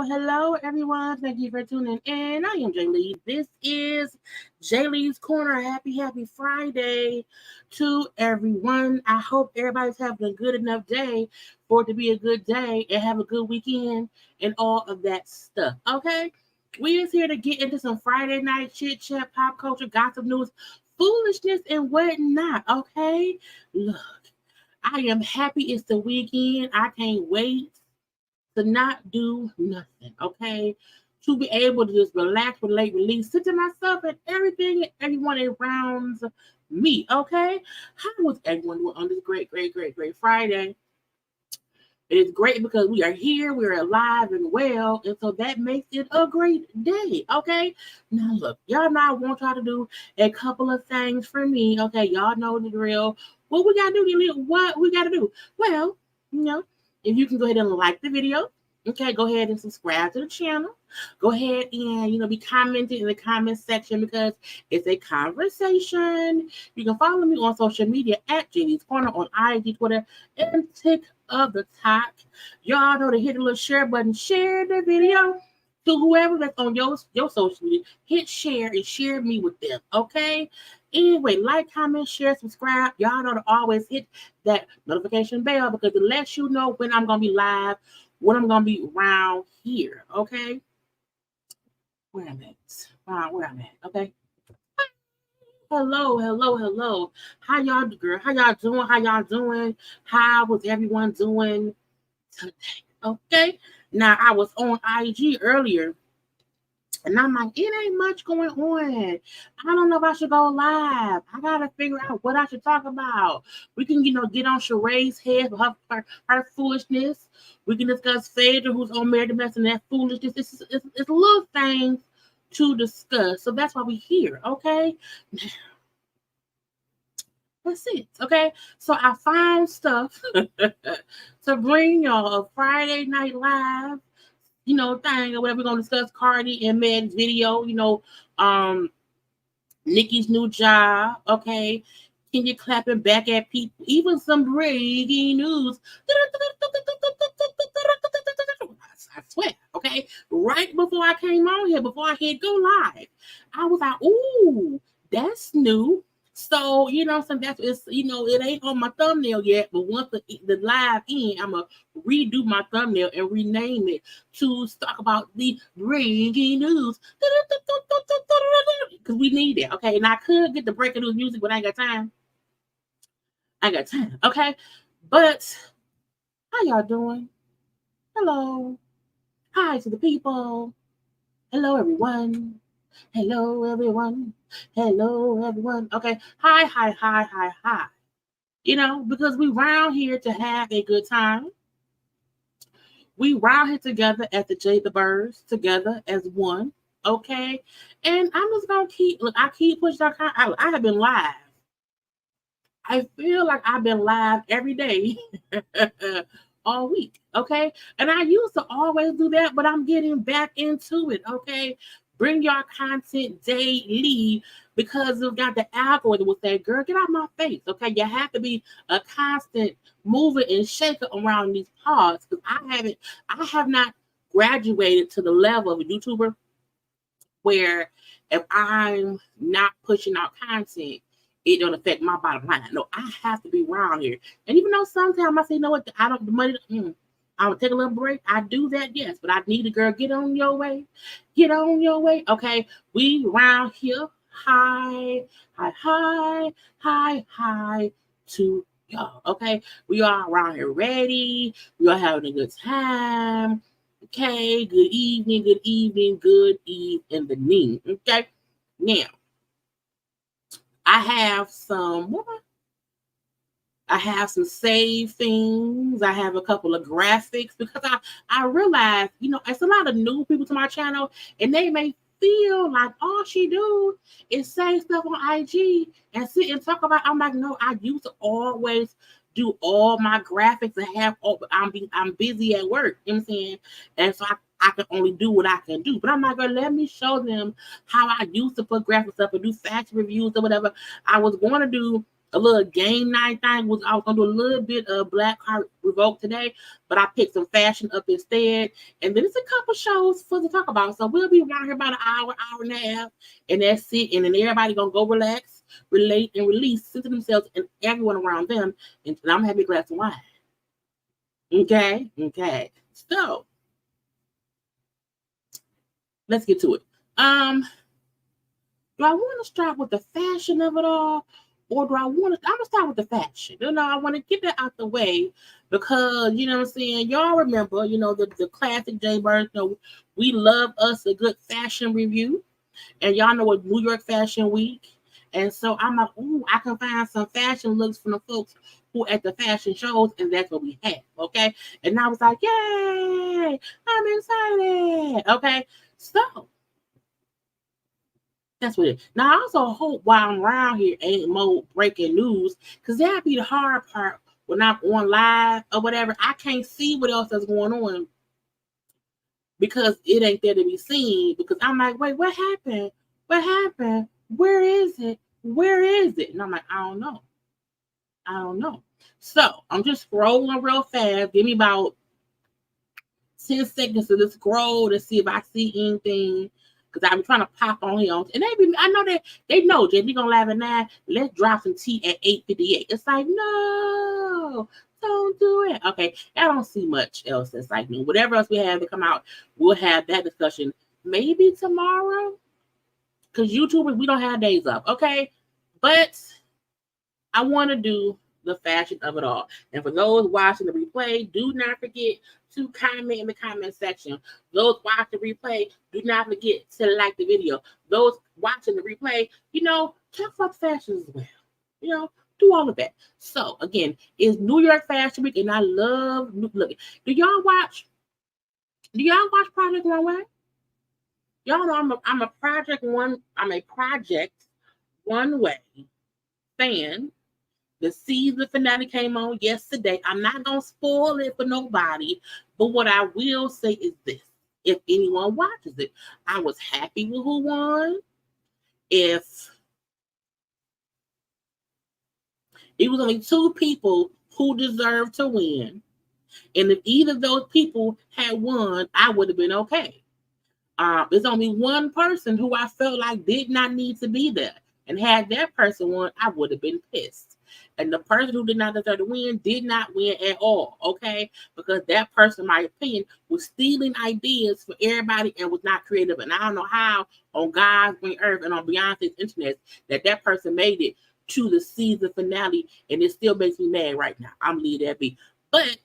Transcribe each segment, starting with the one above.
Hello, everyone. Thank you for tuning in. I am Jaylee. This is JayLeesCorner. Happy Friday to everyone. I hope everybody's having a good enough day for it to be a good day and have a good weekend and all of that stuff. Okay? We is here to get into some Friday night chit chat, pop culture, gossip news, foolishness, and whatnot. Okay? Look, I am happy it's the weekend. I can't wait to not do nothing, okay? To be able to just relax, relate, release, sit to myself and everything and everyone around me, okay? How was everyone doing on this great Friday? It's great because we are here, we're alive and well, and so that makes it a great day, okay? Now, look, y'all know I want y'all to do a couple of things for me, okay? Y'all know the drill. What we gotta do, what we gotta do? Well, if you can go ahead and like the video, okay, go ahead and subscribe to the channel. Go ahead and, be commenting in the comment section because it's a conversation. You can follow me on social media at JayLeesCorner on IG, Twitter, and TikTok. Y'all know to hit the little share button. Share the video to whoever that's on your social media. Hit share and share me with them, okay? Anyway, like, comment, share, subscribe. Y'all know to always hit that notification bell because it lets you know when I'm going to be live, when I'm going to be around here, okay? Where I'm at, okay? Hello. How y'all doing? How was everyone doing today? Okay? Now, I was on IG earlier, and I'm like, it ain't much going on. I don't know if I should go live. I gotta figure out what I should talk about. We can, get on Sheree's head for her foolishness. We can discuss Phaedra, who's on Married to Mess, and that foolishness. It's little things to discuss. So that's why we're here, okay? That's it, okay? So I found stuff to bring y'all a Friday Night Live thing or whatever. We're gonna discuss Cardi and Meg's video, Nicki's new job, okay? Can you clapping back at people? Even some breaking news. I swear, okay? Right before I came on here, before I hit go live, I was like, ooh, that's new. So, so that's it ain't on my thumbnail yet, but once the live end, I'm gonna redo my thumbnail and rename it to talk about the breaking news. Because we need it. Okay. And I could get the breaking news music, but I ain't got time. Okay. But how y'all doing? Hello. Hi to the people. Hello, everyone. Hello, everyone. Hello, everyone. Okay. Hi. Because we round here to have a good time. We round here together at the JayBirds together as one. Okay. And I'm just going to I keep pushing out. I have been live. I feel like I've been live every day all week, okay? And I used to always do that, but I'm getting back into it, okay? Bring your content daily because we've got the algorithm will say, girl, get out my face, okay? You have to be a constant mover and shaker around these pods because I have not graduated to the level of a YouTuber where if I'm not pushing out content, it don't affect my bottom line. No, I have to be around here. And even though sometimes I say, the money, I'm gonna take a little break. I do that, yes, but I need a girl, get on your way. Okay, we around here. Hi to y'all. Okay, we are around here ready. We are having a good time. Okay, good evening. Good evening. Okay, now I have some saved things. I have a couple of graphics because I realize, it's a lot of new people to my channel and they may feel like all she do is say stuff on IG and sit and talk about. I'm like, no, I used to always do all my graphics and have I'm busy at work, you know what I'm saying? And so I can only do what I can do. But I'm like, let me show them how I used to put graphics up and do fashion reviews or whatever. I was going to do a little game night thing. I was going to do a little bit of Black Heart Revolt today, but I picked some fashion up instead. And then it's a couple shows for to talk about. So we'll be around here about an hour and a half, and that's it. And then everybody going to go relax, relate, and release, center themselves and everyone around them. And I'm going to have a glass of wine. Okay. So let's get to it. Do I want to start with the fashion of it all? Or do I'm going to start with the fashion. I want to get that out the way because, you know what I'm saying? Y'all remember, the classic JayBirds, we love us a good fashion review. And y'all know what New York Fashion Week. And so I'm like, ooh, I can find some fashion looks from the folks who at the fashion shows, and that's what we have, okay? And I was like, yay, I'm excited, okay? So that's what it is. Now, I also hope while I'm around here ain't more breaking news, because that'd be the hard part when I'm on live or whatever. I can't see what else is going on because it ain't there to be seen. Because I'm like, wait, what happened? Where is it? And I'm like, I don't know. So I'm just scrolling real fast. Give me about 10 seconds to just scroll to see if I see anything. Because I'm trying to pop on here. And I know that they know, Jay, we going to laugh at 9. Let's drop some tea at 8:58. It's like, no, don't do it. Okay, I don't see much else that's like me. Whatever else we have to come out, we'll have that discussion maybe tomorrow. Because YouTubers, we don't have days up, okay? But I want to do the fashion of it all. And for those watching the replay, do not forget to comment in the comment section. Those watching the replay, do not forget to like the video. Those watching the replay, talk about fashion as well. Do all of that. So again, it's New York Fashion Week, and I love looking. Do y'all watch Project Runway? Y'all know I'm a Project One Way fan. The season finale came on yesterday. I'm not going to spoil it for nobody, but what I will say is this. If anyone watches it, I was happy with who won. If it was only 2 people who deserved to win, and if either of those people had won, I would have been okay. There's only one person who I felt like did not need to be there. And had that person won, I would have been pissed. And the person who did not deserve to win did not win at all, okay? Because that person, in my opinion, was stealing ideas for everybody and was not creative. And I don't know how on God's green earth and on Beyonce's internet that person made it to the season finale, and it still makes me mad right now. I'm gonna leave that be. But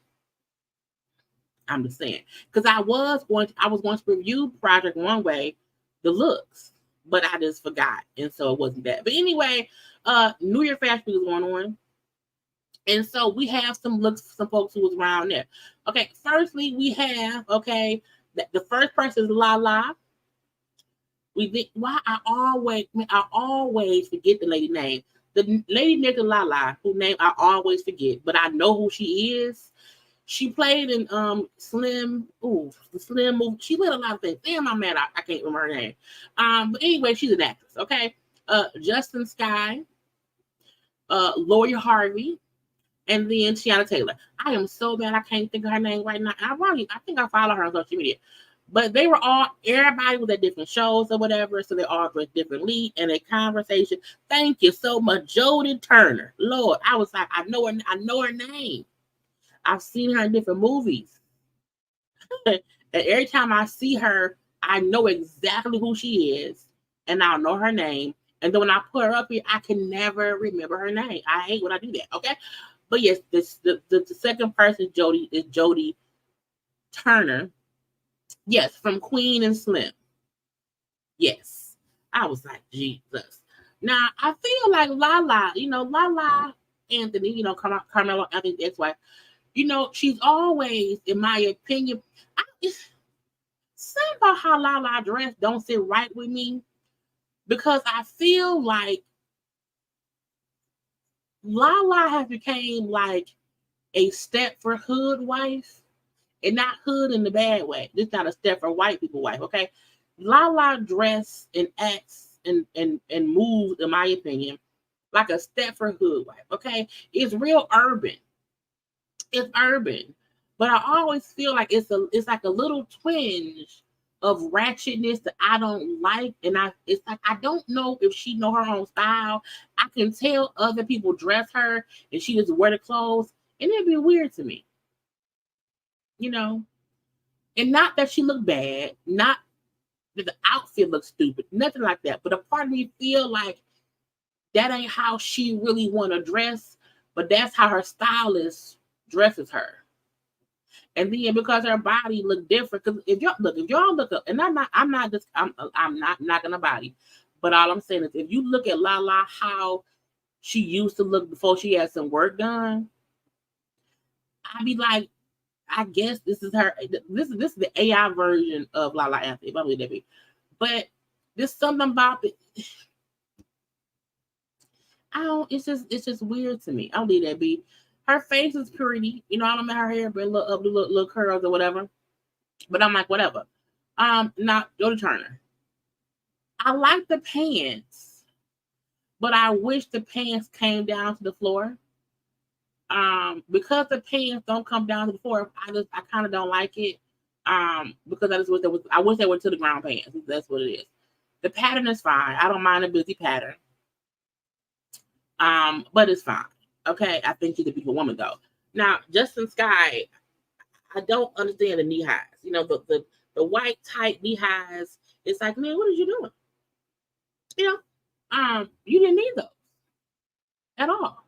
I'm just saying, because I was going to review Project Runway, the looks, but I just forgot, and so it wasn't that. But anyway, New Year Fashion Week is going on, and so we have some looks, some folks who was around there. Okay, firstly, we have the first person is Lala. I always forget the lady name. The lady next to Lala, whose name I always forget, but I know who she is. She played in Slim. Ooh, the Slim movie. She played a lot of things. Damn, I'm mad. I can't remember her name. But anyway, she's an actress. Okay. Justin Sky, Lori Harvey, and then Tiana Taylor. I am so bad I can't think of her name right now. I think I follow her on social media. But they were everybody was at different shows or whatever, so they all dressed differently in a conversation. Thank you so much, Jodie Turner. Lord, I was like, I know her name. I've seen her in different movies. And every time I see her, I know exactly who she is, and I'll know her name. And then when I put her up here, I can never remember her name. I hate when I do that, okay? But yes, the second person, is Jodie Turner. Yes, from Queen and Slim. Yes. I was like, Jesus. Now, I feel like Lala Anthony, Carmelo Anthony's ex-wife, she's always, in my opinion, something about how Lala dress don't sit right with me, because I feel like Lala has became like a Stepford hood wife, and not hood in the bad way. This is not a Stepford white people wife, okay? Lala dress and acts and moves, in my opinion, like a Stepford hood wife, okay? It's real urban. It's urban, but I always feel like it's like a little twinge of ratchetness that I don't like, and it's like I don't know if she know her own style. I can tell other people dress her, and she just wear the clothes, and it'd be weird to me, And not that she looked bad, not that the outfit looks stupid, nothing like that. But a part of me feel like that ain't how she really want to dress, but that's how her stylist dresses her. And then because her body look different, because if y'all look up, and I'm not knocking her body, but all I'm saying is if you look at Lala, how she used to look before she had some work done, I'd be like, I guess this is her. This is the AI version of Lala Anthony, probably that be. But there's something about it. It's just weird to me. I don't need that be. Her face is pretty, I don't know her hair, but little curls or whatever. But I'm like, whatever. Now Jodie Turner. I like the pants, but I wish the pants came down to the floor. Because the pants don't come down to the floor, I kind of don't like it. Because I wish they were to the ground pants. That's what it is. The pattern is fine. I don't mind a busy pattern. But it's fine. Okay, I think she's a beautiful woman though. Now, Justin Sky, I don't understand the knee highs. The white tight knee highs. It's like, man, what are you doing? You didn't need those at all.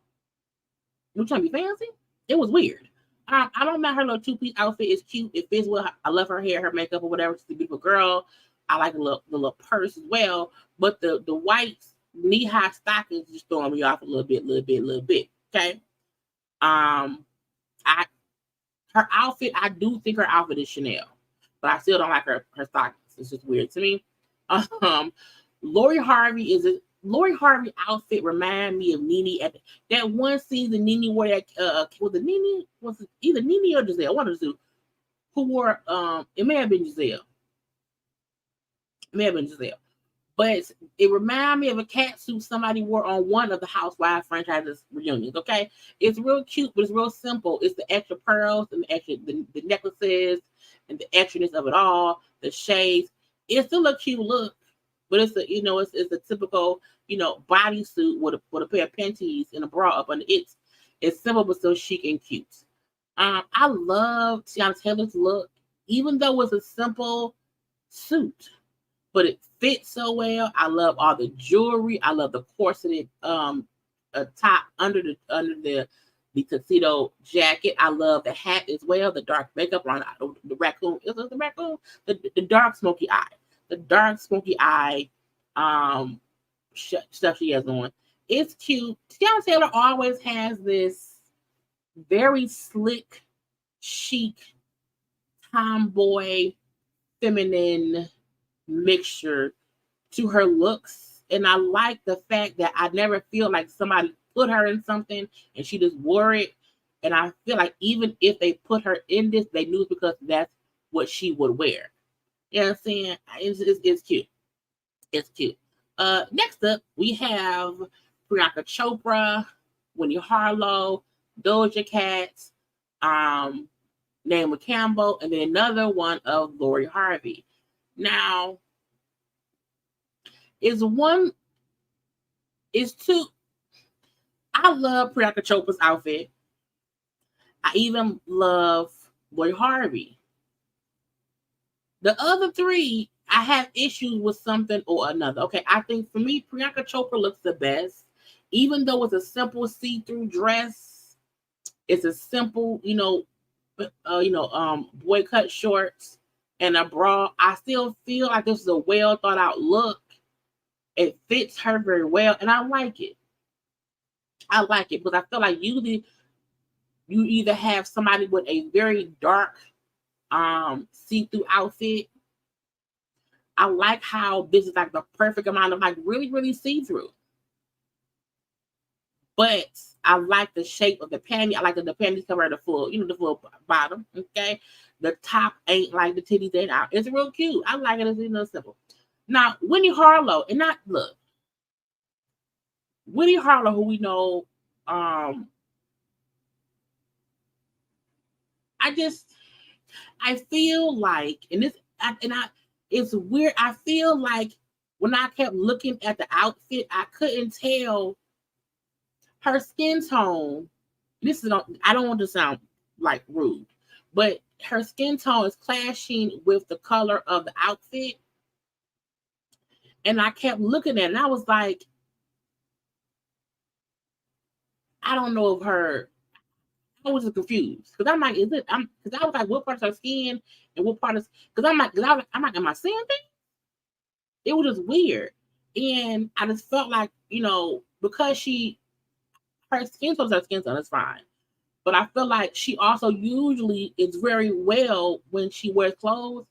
You trying to be fancy? It was weird. I don't mind her little two-piece outfit. It's cute. It fits well. I love her hair, her makeup, or whatever. She's a beautiful girl. I like the little purse as well. But the white knee-high stockings just throwing me off a little bit. Okay. Her outfit, I do think her outfit is Chanel, but I still don't like her stockings. It's just weird to me. Lori Harvey outfit remind me of Nene at that one season. Nene wore that was it either Nene or Giselle, one of the two, who wore it may have been Giselle. But it reminded me of a catsuit somebody wore on one of the Housewives franchises reunions. Okay, it's real cute, but it's real simple. It's the extra pearls and the necklaces and the extraness of it all, the shades. It's still a cute look, but it's a it's a typical bodysuit with a pair of panties and a bra up under it. It's simple but still chic and cute. I love Tiana Taylor's look, even though it's a simple suit, but it fits so well. I love all the jewelry. I love the corseted top under the tuxedo jacket. I love the hat as well. The dark makeup on the raccoon. Is it the raccoon? The dark smoky eye. The dark smoky eye stuff she has on. It's cute. Tiana Taylor always has this very slick, chic, tomboy, feminine mixture to her looks. And I like the fact that I never feel like somebody put her in something and she just wore it. And I feel like even if they put her in this, they knew because that's what she would wear. You know what I'm saying? It's cute. It's cute. Next up, we have Priyanka Chopra, Winnie Harlow, Doja Cat, Naomi Campbell, and then another one of Lori Harvey. Now, is two. I love Priyanka Chopra's outfit. I even love Lori Harvey. The other three, I have issues with something or another. Okay, I think for me, Priyanka Chopra looks the best. Even though it's a simple see-through dress, it's a simple, boy cut shorts and a bra. I still feel like this is a well thought out look. It fits her very well, and I like it. I like it because I feel like usually you either have somebody with a very dark see-through outfit. I like how this is like the perfect amount of like really, really see-through. But I like the shape of the panty. I like that the panties cover the full, the full bottom. Okay. The top ain't like the titties ain't out. It's real cute. I like it. It's simple. Now, Winnie Harlow, and not look. Winnie Harlow, who we know, I feel like, it's weird. I feel like when I kept looking at the outfit, I couldn't tell her skin tone. I don't want to sound like rude, but her skin tone is clashing with the color of the outfit. And I kept looking at it, and I was like, I don't know if I was confused because I'm like, because I was like, what part of her skin and what part is, because I'm like, am I seeing things? It was just weird. And I just felt like, because her skin tone is her skin tone, it's fine. But I feel like she also usually is very well when she wears clothes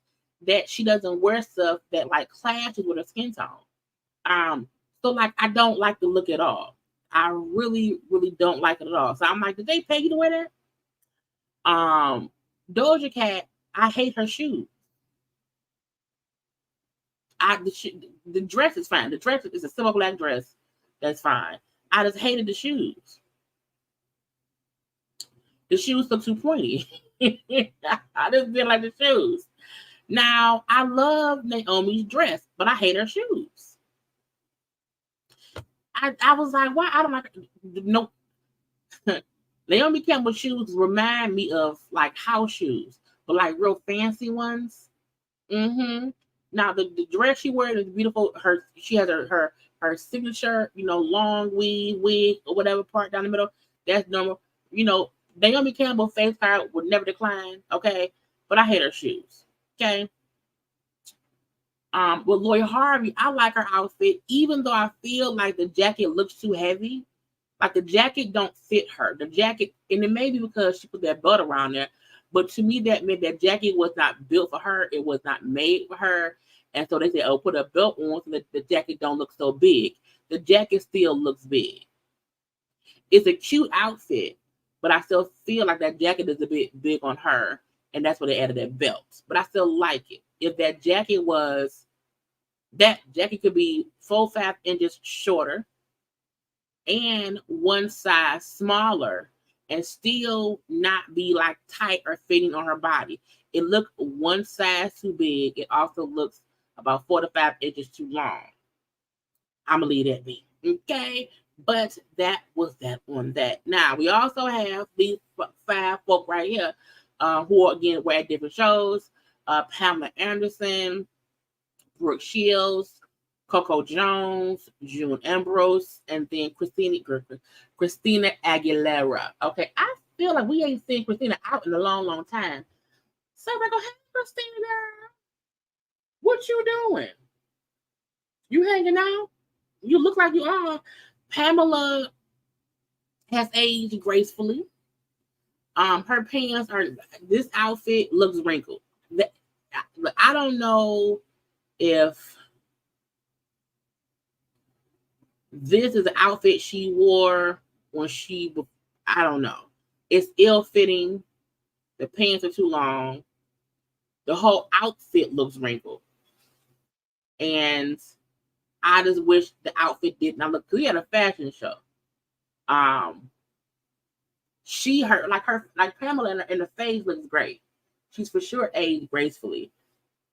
that she doesn't wear stuff that like clashes with her skin tone. So like I don't like the look at all. I really, really don't like it at all. So I'm like, did they pay you to wear that? Doja Cat, I hate her shoes. The dress is fine. The dress is a simple black dress. That's fine. I just hated the shoes. The shoes look too pointy. I just didn't like the shoes. Now, I love Naomi's dress, but I hate her shoes. I was like, why? I don't like no. Naomi Campbell shoes remind me of like house shoes, but like real fancy ones. Mm-hmm. Now the dress she wears is beautiful. She has her signature, long weave wig or whatever part down the middle. That's normal. Naomi Campbell face card would never decline. Okay, but I hate her shoes. Okay. With Lori Harvey, I like her outfit, even though I feel like the jacket looks too heavy. Like the jacket don't fit her. The jacket, and it may be because she put that belt around there, but to me that meant that jacket was not built for her. It was not made for her. And so they said, oh, put a belt on so that the jacket don't look so big. The jacket still looks big. It's a cute outfit, but I still feel like that jacket is a bit big on her. And that's why they added that belt. But I still like it. If that jacket could be 4-5 inches shorter and one size smaller and still not be like tight or fitting on her body. It looked one size too big. It also looks about 4 to 5 inches too long. I'm going to leave that be. Okay? But that was that on that. Now, we also have these 5 folk right here who, again, were at different shows. Pamela Anderson, Brooke Shields, Coco Jones, June Ambrose, and then Christina Aguilera. Okay, I feel like we ain't seen Christina out in a long, long time. So I'm like, oh, hey, Christina, girl. What you doing? You hanging out? You look like you are. Pamela has aged gracefully. Her pants are, this outfit looks wrinkled. I don't know if this is the outfit she wore when I don't know. It's ill-fitting. The pants are too long. The whole outfit looks wrinkled. And I just wish the outfit did not look, because we had a fashion show. Like Pamela in the face looks great. She's for sure aged gracefully.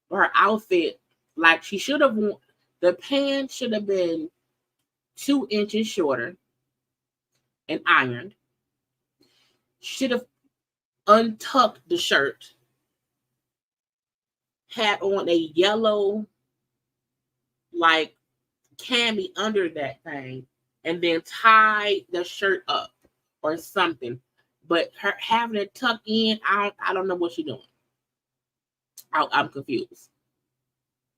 But her outfit, like she should have worn, the pants should have been 2 inches shorter and ironed. Should have untucked the shirt, had on a yellow like cami under that thing, and then tied the shirt up or something. But her having it tucked in, I don't know what she's doing. I'm confused.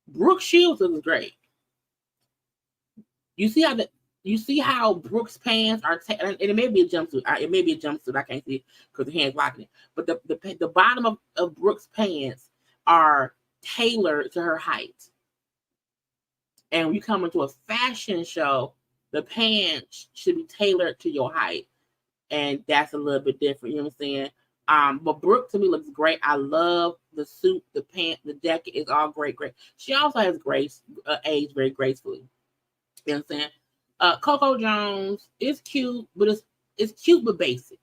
Brooke Shields looks great. You see how Brooke's pants are, and it may be a jumpsuit. It may be a jumpsuit. I can't see because the hand's blocking it. But the bottom of Brooke's pants are tailored to her height. And when you come into a fashion show, the pants should be tailored to your height. And that's a little bit different. You know what I'm saying? But Brooke to me looks great. I love the suit, the pants, the jacket is all great. She also has aged very gracefully. You know what I'm saying? Coco Jones is cute, but it's cute but basic.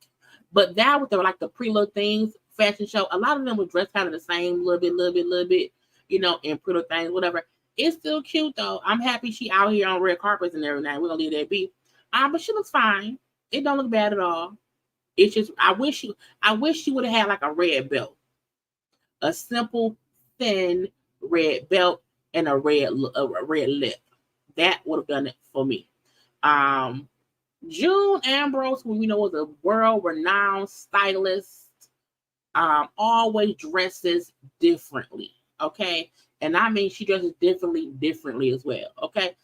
But that with the Pretty Little Things fashion show, a lot of them were dressed kind of the same, little bit, you know, in Pretty Little Things, whatever. It's still cute though. I'm happy she out here on red carpets and everything. We're gonna leave that be. But she looks fine. It don't look bad at all. It's just I wish she would have had like a red belt, a simple thin red belt and a red lip. That would have done it for me. June Ambrose, who we know was a world-renowned stylist, always dresses differently. Okay, and I mean she dresses differently as well. Okay,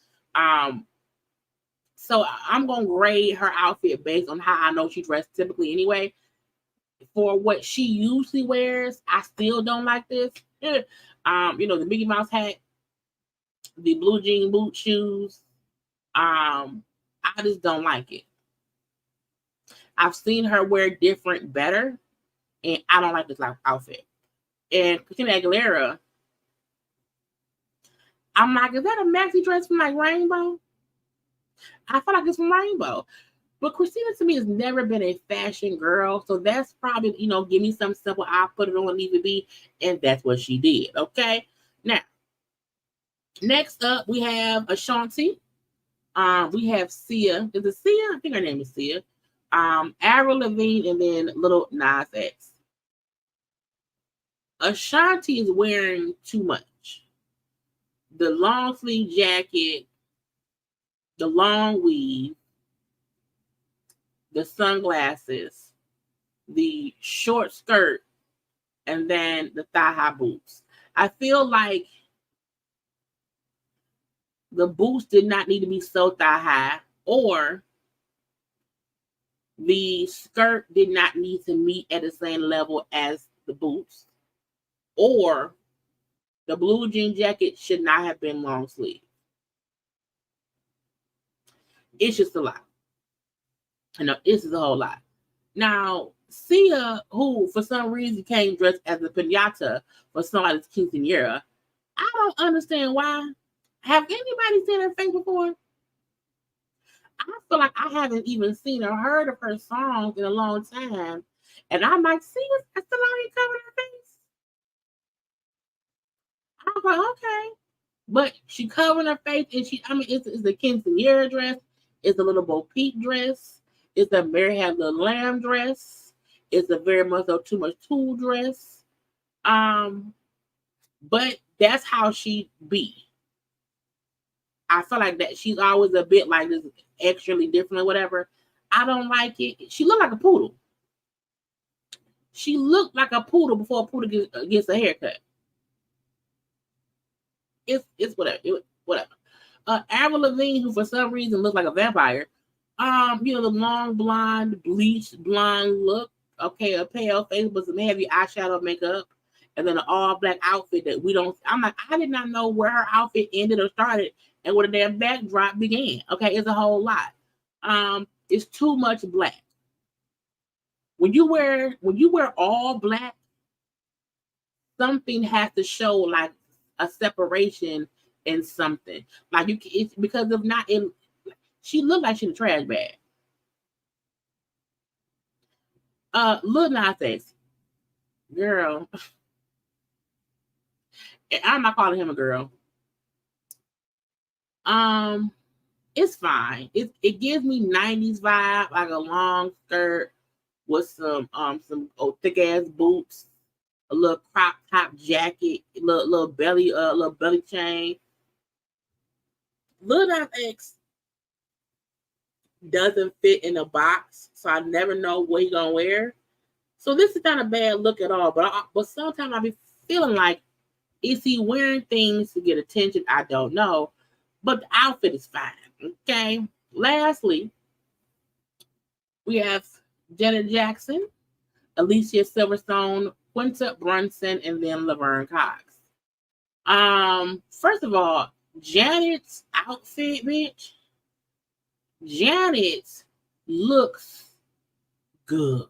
so I'm gonna grade her outfit based on how I know she dressed typically anyway. For what she usually wears, I still don't like this. You know, the Mickey Mouse hat, the blue jean boot shoes. I just don't like it. I've seen her wear different better, and I don't like this outfit. And Christina Aguilera, I'm like, is that a maxi dress from like Rainbow? I feel like it's from Rainbow. But Christina to me has never been a fashion girl. So that's probably, you know, give me something simple. I'll put it on, leave it be. And that's what she did. Okay. Now, next up, we have Ashanti. We have Sia. Is it Sia? I think her name is Sia. Avril Lavigne, and then Little Nas X. Ashanti is wearing too much. The long sleeve jacket, the long weave, the sunglasses, the short skirt, and then the thigh-high boots. I feel like the boots did not need to be so thigh-high, or the skirt did not need to meet at the same level as the boots, or the blue jean jacket should not have been long sleeve. It's just a lot. I know it's a whole lot. Now, Sia, who for some reason came dressed as a pinata for somebody's quinceanera, I don't understand why. Have anybody seen her face before? I feel like I haven't even seen or heard of her songs in a long time. And I'm like, Sia's still out here covering her face. I was like, okay. But she covering her face, and it's the quinceañera dress, it's a little Bo Peep dress, it's a Mary Had Little Lamb dress, it's a very much so Too Much Tool dress. But that's how she be. I feel like that she's always a bit like this, extremely different or whatever. I don't like it. She looked like a poodle. She looked like a poodle before a poodle gets a haircut. It's whatever. Whatever. Avril Lavigne, who for some reason looks like a vampire. The long blonde, bleached blonde look. Okay, a pale face, but some heavy eyeshadow makeup, and then an all black outfit that we don't. I'm like, I did not know where her outfit ended or started, and where the damn backdrop began. Okay, it's a whole lot. It's too much black. When you wear all black, something has to show like a separation in something. Like it's because if not, she looked like she's a trash bag. Lil Nas X, girl. I'm not calling him a girl. It's fine. It gives me 90s vibe, like a long skirt with some thick ass boots, a little crop top jacket, little belly chain. Lil Nas X doesn't fit in a box, so I never know what he's gonna wear. So this is not a bad look at all, but sometimes I be feeling like, is he wearing things to get attention? I don't know, but the outfit is fine. Okay. Lastly, we have Janet Jackson, Alicia Silverstone, Quinta Brunson, and then Laverne Cox. First of all, Janet's outfit, bitch. Janet looks good.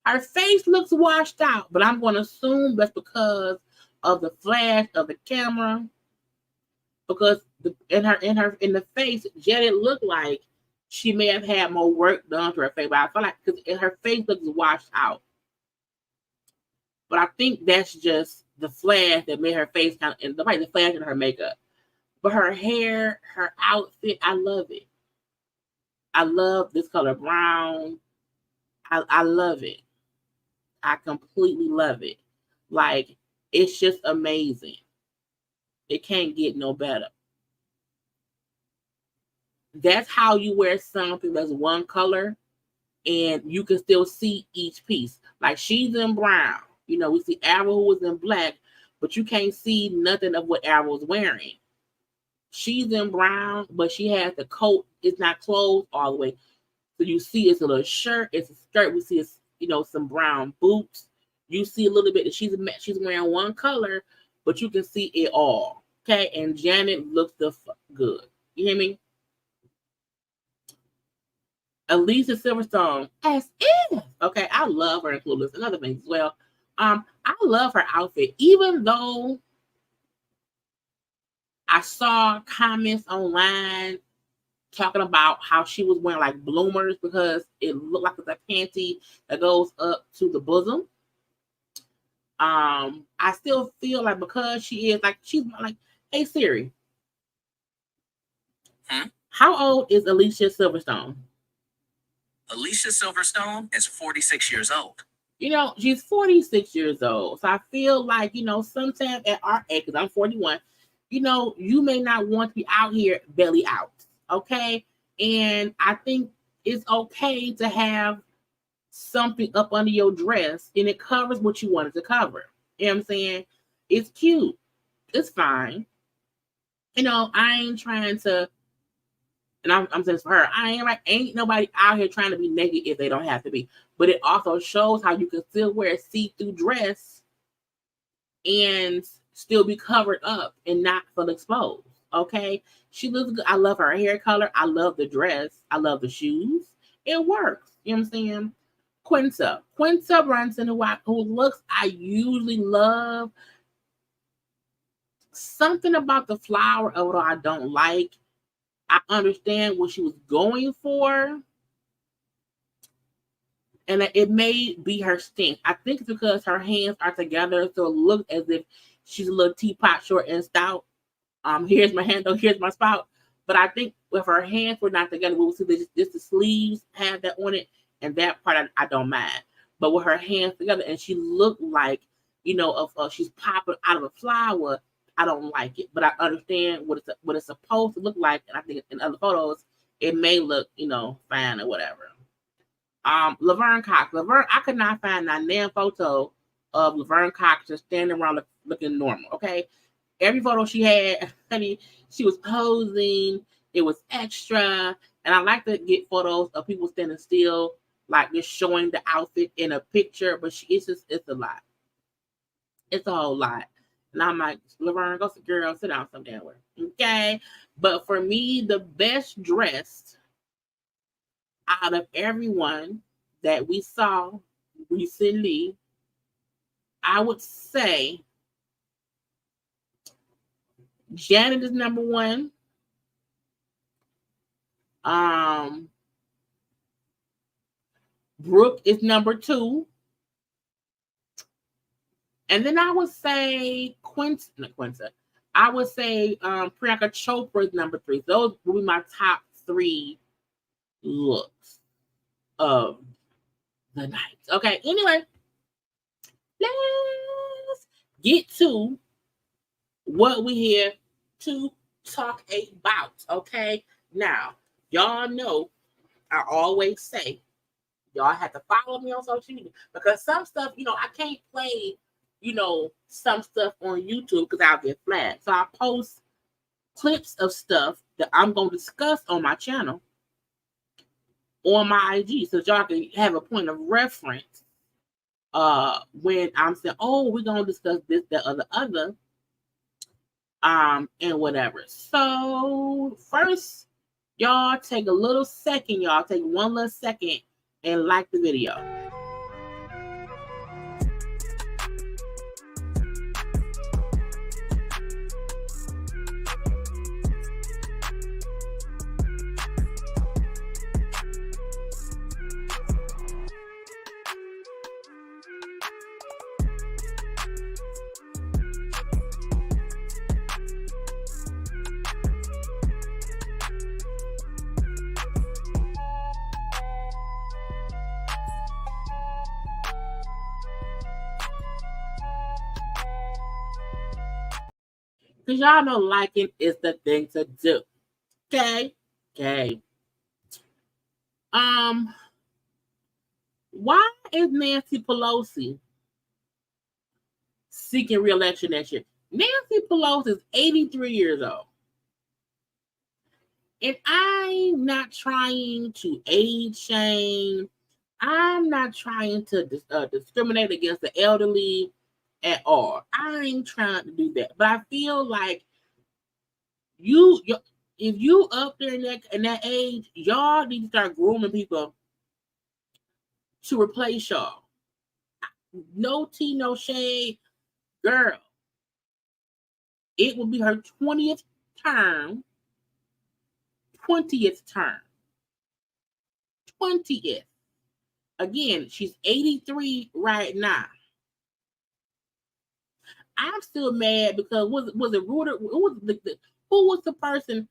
Her face looks washed out, but I'm going to assume that's because of the flash of the camera. Because in the face, Janet looked like she may have had more work done to her face, but I feel like because her face looks washed out. But I think that's just the flash that made her face and the flash in her makeup. But her hair, her outfit, I love it. I love this color brown. I love it. I completely love it. Like, it's just amazing. It can't get no better. That's how you wear something that's one color and you can still see each piece. Like, she's in brown. We see Avril who was in black, but you can't see nothing of what Avril's wearing. She's in brown, but she has the coat. It's not closed all the way. So you see it's a little shirt, it's a skirt. We see it's, some brown boots. You see a little bit that she's wearing one color, but you can see it all. Okay, and Janet looks good. You hear me? Alicia Silverstone, as is. Okay, I love her in Clueless and other things as well. I love her outfit, even though I saw comments online talking about how she was wearing like bloomers because it looked like it's a panty that goes up to the bosom. I still feel like because she's like, hey Siri, how old is Alicia Silverstone? Alicia Silverstone is 46 years old. She's 46 years old. So I feel like, sometimes at our age, because I'm 41, you may not want to be out here belly out. Okay. And I think it's okay to have something up under your dress and it covers what you want it to cover. You know what I'm saying? It's cute. It's fine. I ain't trying to, and I'm saying this for her, ain't nobody out here trying to be naked if they don't have to be. But it also shows how you can still wear a see-through dress and still be covered up and not feel exposed. Okay? She looks good. I love her hair color. I love the dress. I love the shoes. It works. You know what I'm saying? Quinta Brunson, who looks I usually love. Something about the flower, although I don't like. I understand what she was going for. And it may be her stink. I think it's because her hands are together, so it looks as if she's a little teapot, short and stout. Here's my hand, though, here's my spout. But I think if her hands were not together, we would see just the sleeves have that on it, and that part I don't mind. But with her hands together, and she looked like, she's popping out of a flower, I don't like it. But I understand what it's supposed to look like, and I think in other photos it may look, fine or whatever. Laverne Cox. I could not find that damn photo of Laverne Cox just standing around looking normal. Okay, every photo she had, she was posing. It was extra, and I like to get photos of people standing still, like just showing the outfit in a picture. But it's a lot. It's a whole lot. And I'm like, Laverne, go girl, sit down some damn way. Okay. But for me, the best dressed out of everyone that we saw recently, I would say Janet is number one. Brooke is number two. And then I would say I would say Priyanka Chopra is number three. Those will be my top three looks of the night. Okay, anyway, let's get to what we here to talk about. Okay, now y'all know I always say y'all have to follow me on social media because some stuff, I can't play, some stuff on YouTube because I'll get flagged. So I post clips of stuff that I'm going to discuss on my channel on my IG so y'all can have a point of reference when I'm saying, oh, we're going to discuss this, that, other, and whatever. So first, y'all take a little second, take one little second and like the video. Because y'all know liking is the thing to do. Okay? Why is Nancy Pelosi seeking re-election next year? Nancy Pelosi is 83 years old. And I'm not trying to age shame. I'm not trying to discriminate against the elderly at all. I ain't trying to do that. But I feel like if you up there in that age, y'all need to start grooming people to replace y'all. No tea, no shade. Girl, it will be her 20th term. 20th. Again, she's 83 right now. I'm still mad because was it Ruth? Who was the person?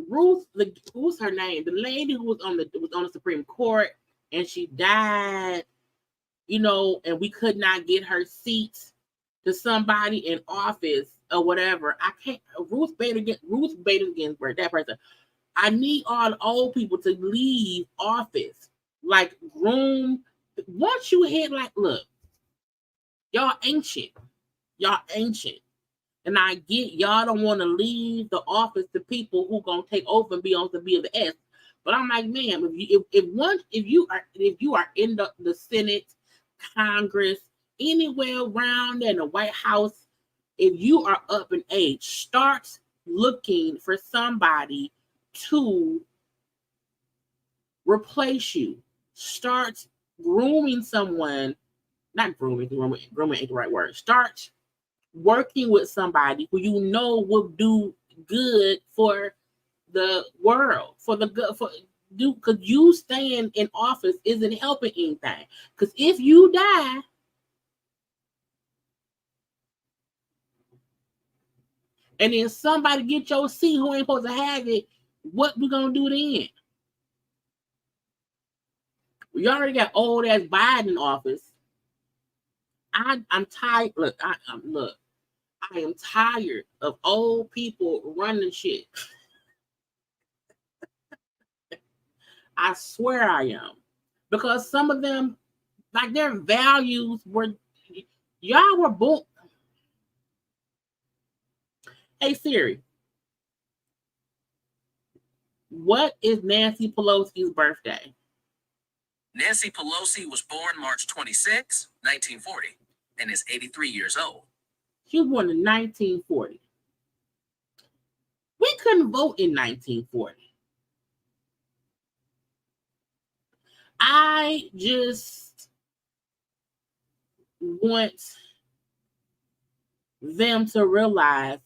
Ruth. Who's her name? The lady who was on the Supreme Court and she died. And we could not get her seat to somebody in office or whatever. I can't. Ruth Bader Ginsburg. That person. I need all the old people to leave office, like groom. Once you hit, look, y'all ancient, and I get y'all don't want to leave the office to people who gonna take over and be on the B of the S. But I'm like, ma'am, if you are in the Senate, Congress, anywhere around there in the White House, if you are up in age, start looking for somebody to replace you. Start grooming someone. Not grooming ain't the right word. Start working with somebody who will do good for the world, because you staying in office isn't helping anything. Because if you die, and then somebody get your seat who ain't supposed to have it, what we gonna do then? We already got old ass Biden in office. I'm tired. Look, I am tired of old people running shit. I swear I am. Because some of them, like their values were, y'all were born. Hey Siri, what is Nancy Pelosi's birthday? Nancy Pelosi was born March 26, 1940, and is 83 years old. She was born in 1940. We couldn't vote in 1940. I just want them to realize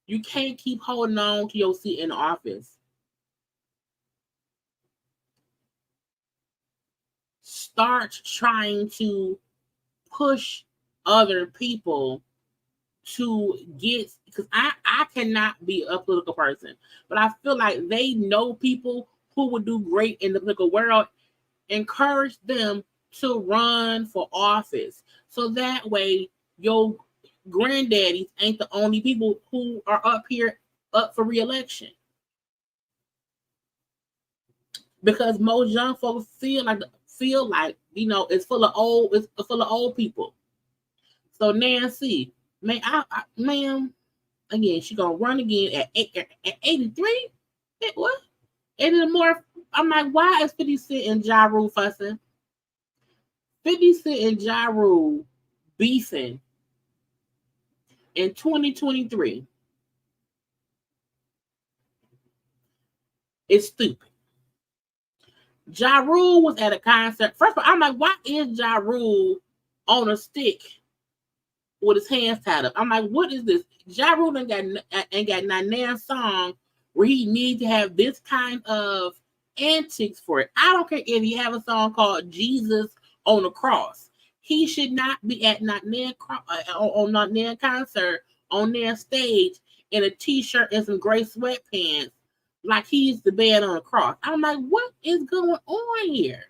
you can't keep holding on to your seat in office. Start trying to push other people to get, because I cannot be a political person, but I feel like they know people who would do great in the political world. Encourage them to run for office, so that way your granddaddies ain't the only people who are up for re-election. Because most young folks feel like it's full of old people. So Nancy, ma'am, again, she gonna run again at 83. What? And more. I'm like, why is 50 Cent and Ja Rule fussing? 50 Cent and Ja Rule beefing in 2023. It's stupid. Ja Rule was at a concert. First of all, I'm like, why is Ja Rule on a stick with his hands tied up? I'm like, what is this? Ja Rule ain't got not song where he needs to have this kind of antics for it. I don't care if he have a song called Jesus on the Cross. He should not be at on not their concert on their stage in a t-shirt and some gray sweatpants like he's the band on the cross. I'm like, what is going on here?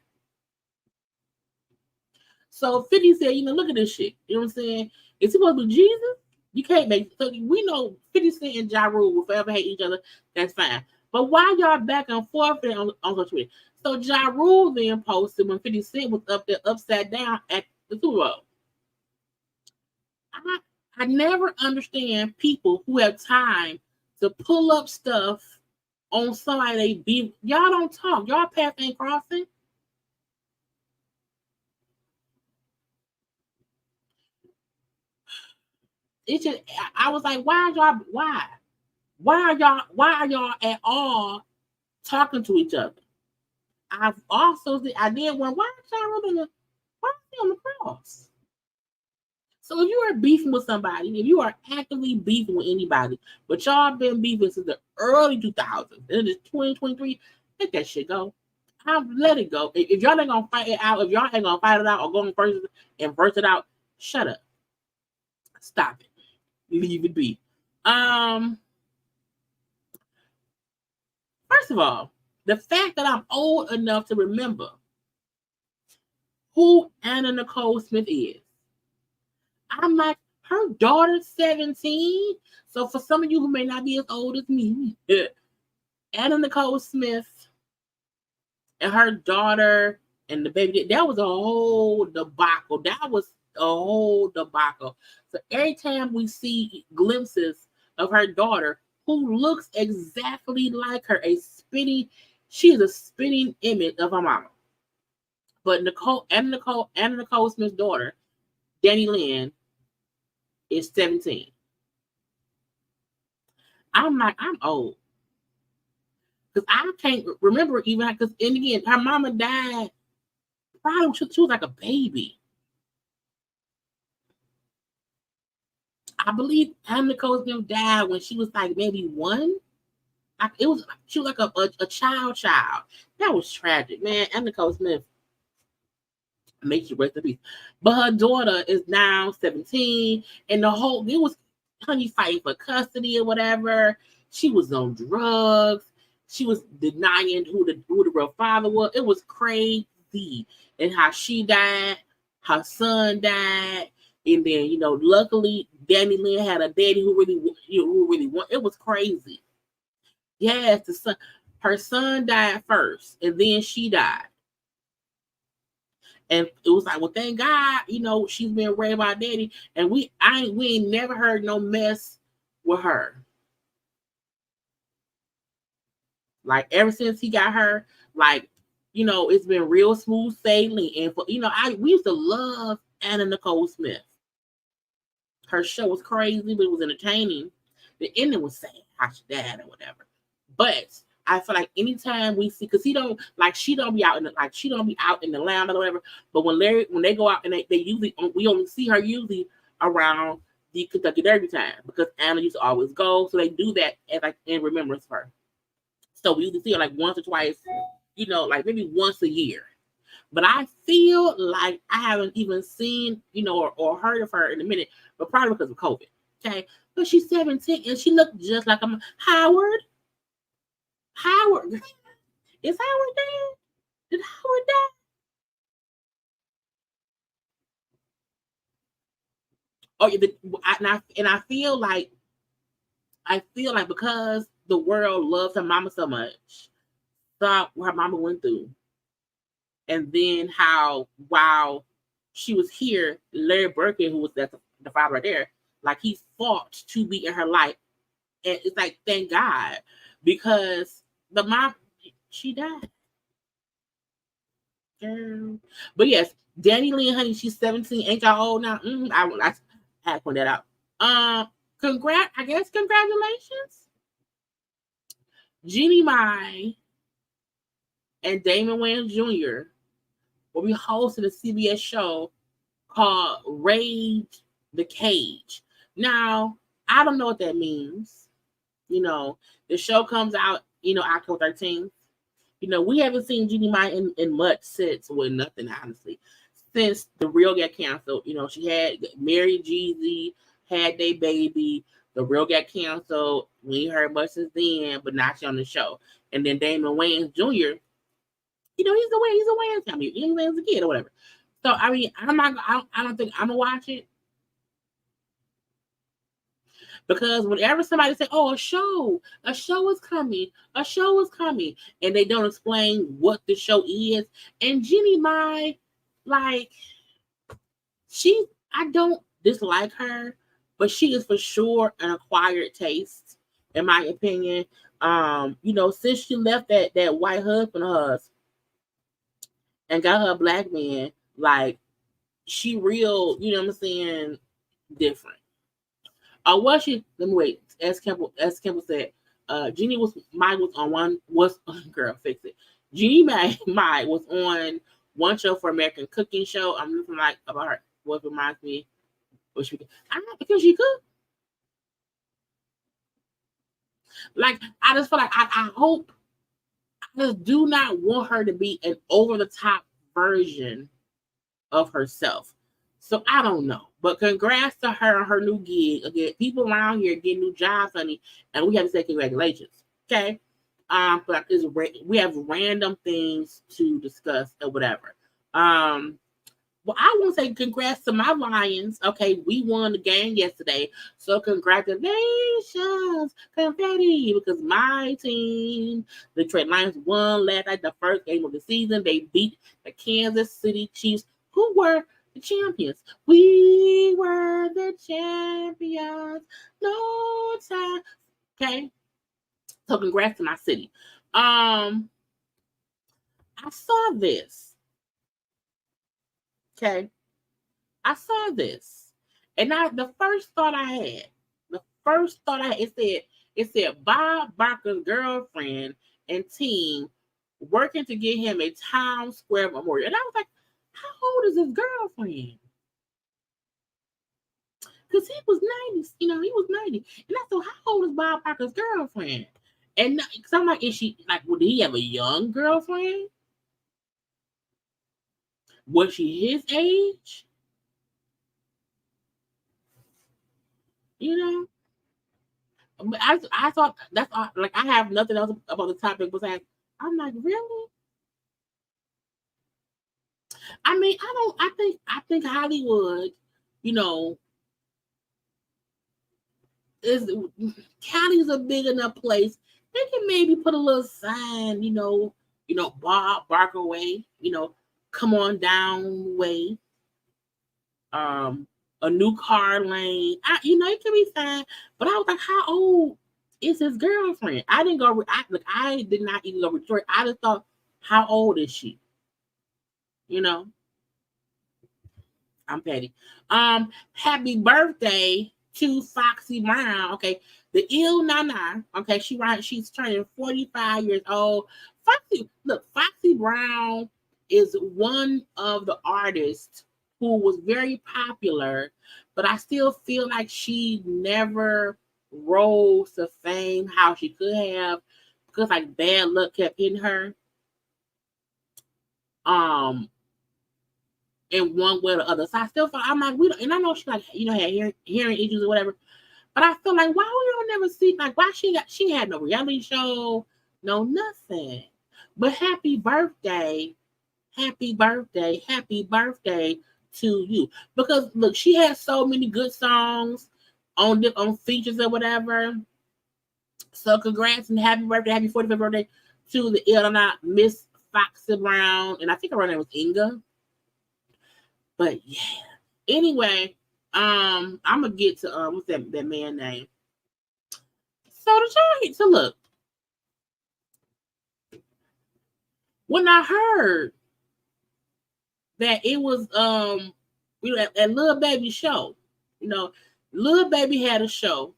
So 50 said, look at this shit. You know what I'm saying? Is he supposed to be Jesus? You can't make it. So we know 50 Cent and Ja Rule will forever hate each other. That's fine. But why y'all back and forth on social media? So Ja Rule then posted when 50 Cent was up there upside down at the Super Bowl. I never understand people who have time to pull up stuff on somebody they beat. Y'all don't talk. Y'all path ain't crossing. It's just, I was like, why are y'all at all talking to each other? I did one. Why is he on the cross? So if you are beefing with somebody, if you are actively beefing with anybody, but y'all been beefing since the early 2000s, and it's 2023, let that shit go. I'll let it go. If y'all ain't gonna fight it out, if y'all ain't gonna fight it out or go in first and verse it out, shut up. Stop it. Leave it be. First of all, the fact that I'm old enough to remember who Anna Nicole Smith is. I'm like, her daughter's 17. So for some of you who may not be as old as me, Anna Nicole Smith and her daughter and the baby, that was a whole debacle. So every time we see glimpses of her daughter, who looks exactly like her, she is a spitting image of her mama. But Anna Nicole Smith's daughter, Danny Lynn, is 17. I'm like, I'm old. Because I can't remember even, because, and again, her mama died, probably she was like a baby. I believe Anna Nicole Smith died when she was like maybe 1. She was like a child. That was tragic, man. Anna Nicole Smith, makes you rest in peace. But her daughter is now 17, and honey fighting for custody or whatever. She was on drugs. She was denying who the real father was. It was crazy. And how she died, her son died, and then luckily Danny Lynn had a daddy who really want. It was crazy. Yes, her son died first, and then she died. And it was like, well, thank God, she's been raised by daddy, and we ain't never heard no mess with her. Like ever since he got her, like, it's been real smooth sailing. And for we used to love Anna Nicole Smith. Her show was crazy, but it was entertaining. The ending was sad, how she died or whatever. But I feel like anytime we see, because she don't be out in the lounge or whatever. But when they go out and they usually, we only see her usually around the Kentucky Derby time, because Anna used to always go. So they do that as like in remembrance of her. So we usually see her like once or twice, like maybe once a year. But I feel like I haven't even seen, or heard of her in a minute, but probably because of COVID. Okay. But she's 17 and she looked just like Howard. Howard. Is Howard dead? Did Howard die? Oh, and I feel like because the world loves her mama so much, saw what her mama went through. And then how while she was here, Larry Birkin, who was the father right there, like he fought to be in her life. And it's like, thank God, because the mom, she died. But yes, Danny Lynn, honey, she's 17. Ain't y'all old now? I had to point that out. Congratulations. Jeannie Mai and Damon Wayans Jr. will be hosting a CBS show called Rage the Cage. Now, I don't know what that means. The show comes out, October 13th. We haven't seen Jeannie Mai in much since, well, nothing, honestly, since The Real got canceled. She had married Jeezy, had their baby. The Real got canceled. We ain't heard much since then, but now she on the show. And then Damon Wayans Jr., he's a Wayans family. He was a kid or whatever. So I mean, I don't think I'm gonna watch it, because whenever somebody say, "Oh, a show is coming," and they don't explain what the show is, and Jeannie Mai, like, I don't dislike her, but she is for sure an acquired taste, in my opinion. Since she left that white husband of hers and got her a black man, like, she real, you know what I'm saying, different. Was she? Let me wait. As Campbell said, Jeannie Mai was on one. Girl, fix it. Jeannie Mai was on one show for American Cooking Show. I'm looking like about her. What reminds me? What she? I don't know, because she cooked. Like, I just feel like I hope. I just do not want her to be an over the top version of herself. So I don't know. But congrats to her on her new gig. Again, people around here getting new jobs, honey, and we have to say congratulations. Okay. But we have random things to discuss or whatever. Well, I want to say congrats to my Lions. Okay, we won the game yesterday. So congratulations, confetti, because my team, the Detroit Lions, won last night, the first game of the season. They beat the Kansas City Chiefs, who were the champions. We were the champions. No time. Okay. So congrats to my city. I saw this. Okay. I saw this. And the first thought I had, it said Bob Barker's girlfriend and team working to get him a Times Square memorial. And I was like, how old is his girlfriend? Because he was 90, he was 90. And I thought, how old is Bob Barker's girlfriend? And because I'm like, is she, like, did he have a young girlfriend? Was she his age? You know, but I thought that's all, like I have nothing else about the topic besides I'm like, really? I mean, I don't. I think Hollywood, you know, is Cali's a big enough place. They can maybe put a little sign, Bob Barker way, come on down way, a new car lane. It can be fine. But I was like, how old is his girlfriend? I didn't go. I did not even go retort. I just thought, how old is she? You know, I'm petty. Happy birthday to Foxy Brown. Okay, the ill Nana. Okay, she's turning 45 years old. Foxy Brown is one of the artists who was very popular, but I still feel like she never rose to fame how she could have because like bad luck kept hitting her. In one way or the other. So I still feel I'm like, we don't, and I know she like, had hearing issues or whatever. But I feel like why we don't never see like why she had no reality show, no nothing. But happy birthday to you. Because look, she has so many good songs on features or whatever. So congrats and happy birthday, happy 45th birthday to the Illinois Miss Foxy Brown. And I think her name was Inga. But yeah. Anyway, I'm gonna get to what's that man name? So look, when I heard that it was at Lil Baby show, Lil Baby had a show,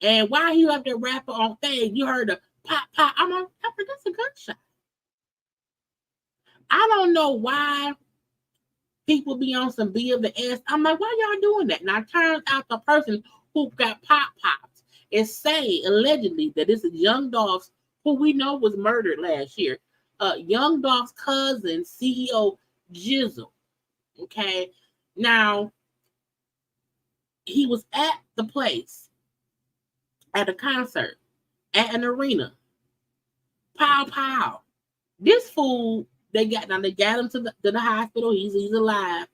and while he up there rapping on stage, you heard the pop pop. I'm like, that's a gunshot. I don't know why people be on some B of the S. I'm like, why y'all doing that? Now it turns out the person who got popped is saying allegedly that this is Young Dolph's, who we know was murdered last year. Young Dolph's cousin, CEO Jizzle. Okay. Now he was at the place at a concert at an arena. Pow. This fool, they got him to the hospital. He's alive.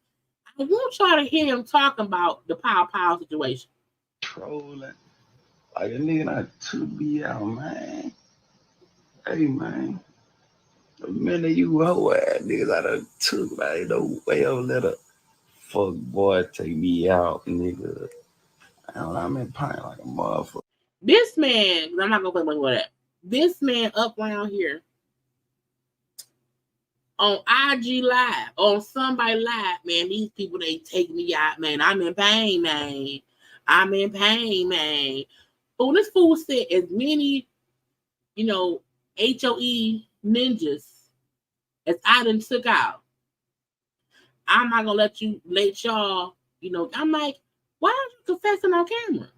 I want y'all to hear him talking about the pow situation. Trolling. Like a nigga not to be out, man. Hey, man. The minute you hoe ass niggas out of took, like, no way I'll let a fuck boy take me out, nigga. I'm in pain like a motherfucker. This man, I'm not gonna play much with that. This man up around here on IG Live, on somebody live, man, these people, they take me out, man. I'm in pain, man. But when this fool said as many, HOE ninjas as I done took out, I'm not gonna let y'all, I'm like, why are you confessing on camera?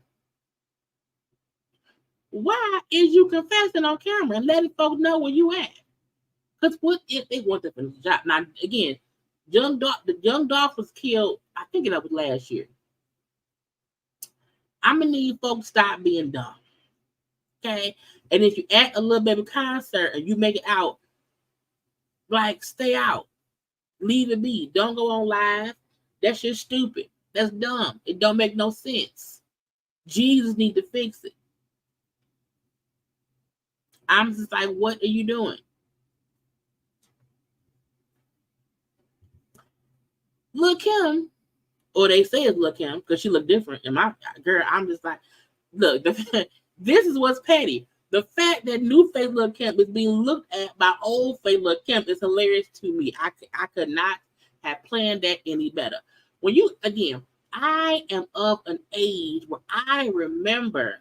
Why is you confessing on camera and letting folks know where you at? Because what if they want to finish the job? Now, again, the Young Dolph was killed, I think that was last year. I'm going to need folks to stop being dumb. Okay? And if you at a Lil Baby concert and you make it out, like, stay out. Leave it be. Don't go on live. That's just stupid. That's dumb. It don't make no sense. Jesus need to fix it. I'm just like, what are you doing? Lil Kim, or they say it's Lil Kim because she look different. And my girl, I'm just like, look, this is what's petty. The fact that new face Lil Kim is being looked at by old face Lil Kim is hilarious to me. I could not have planned that any better. I am of an age where I remember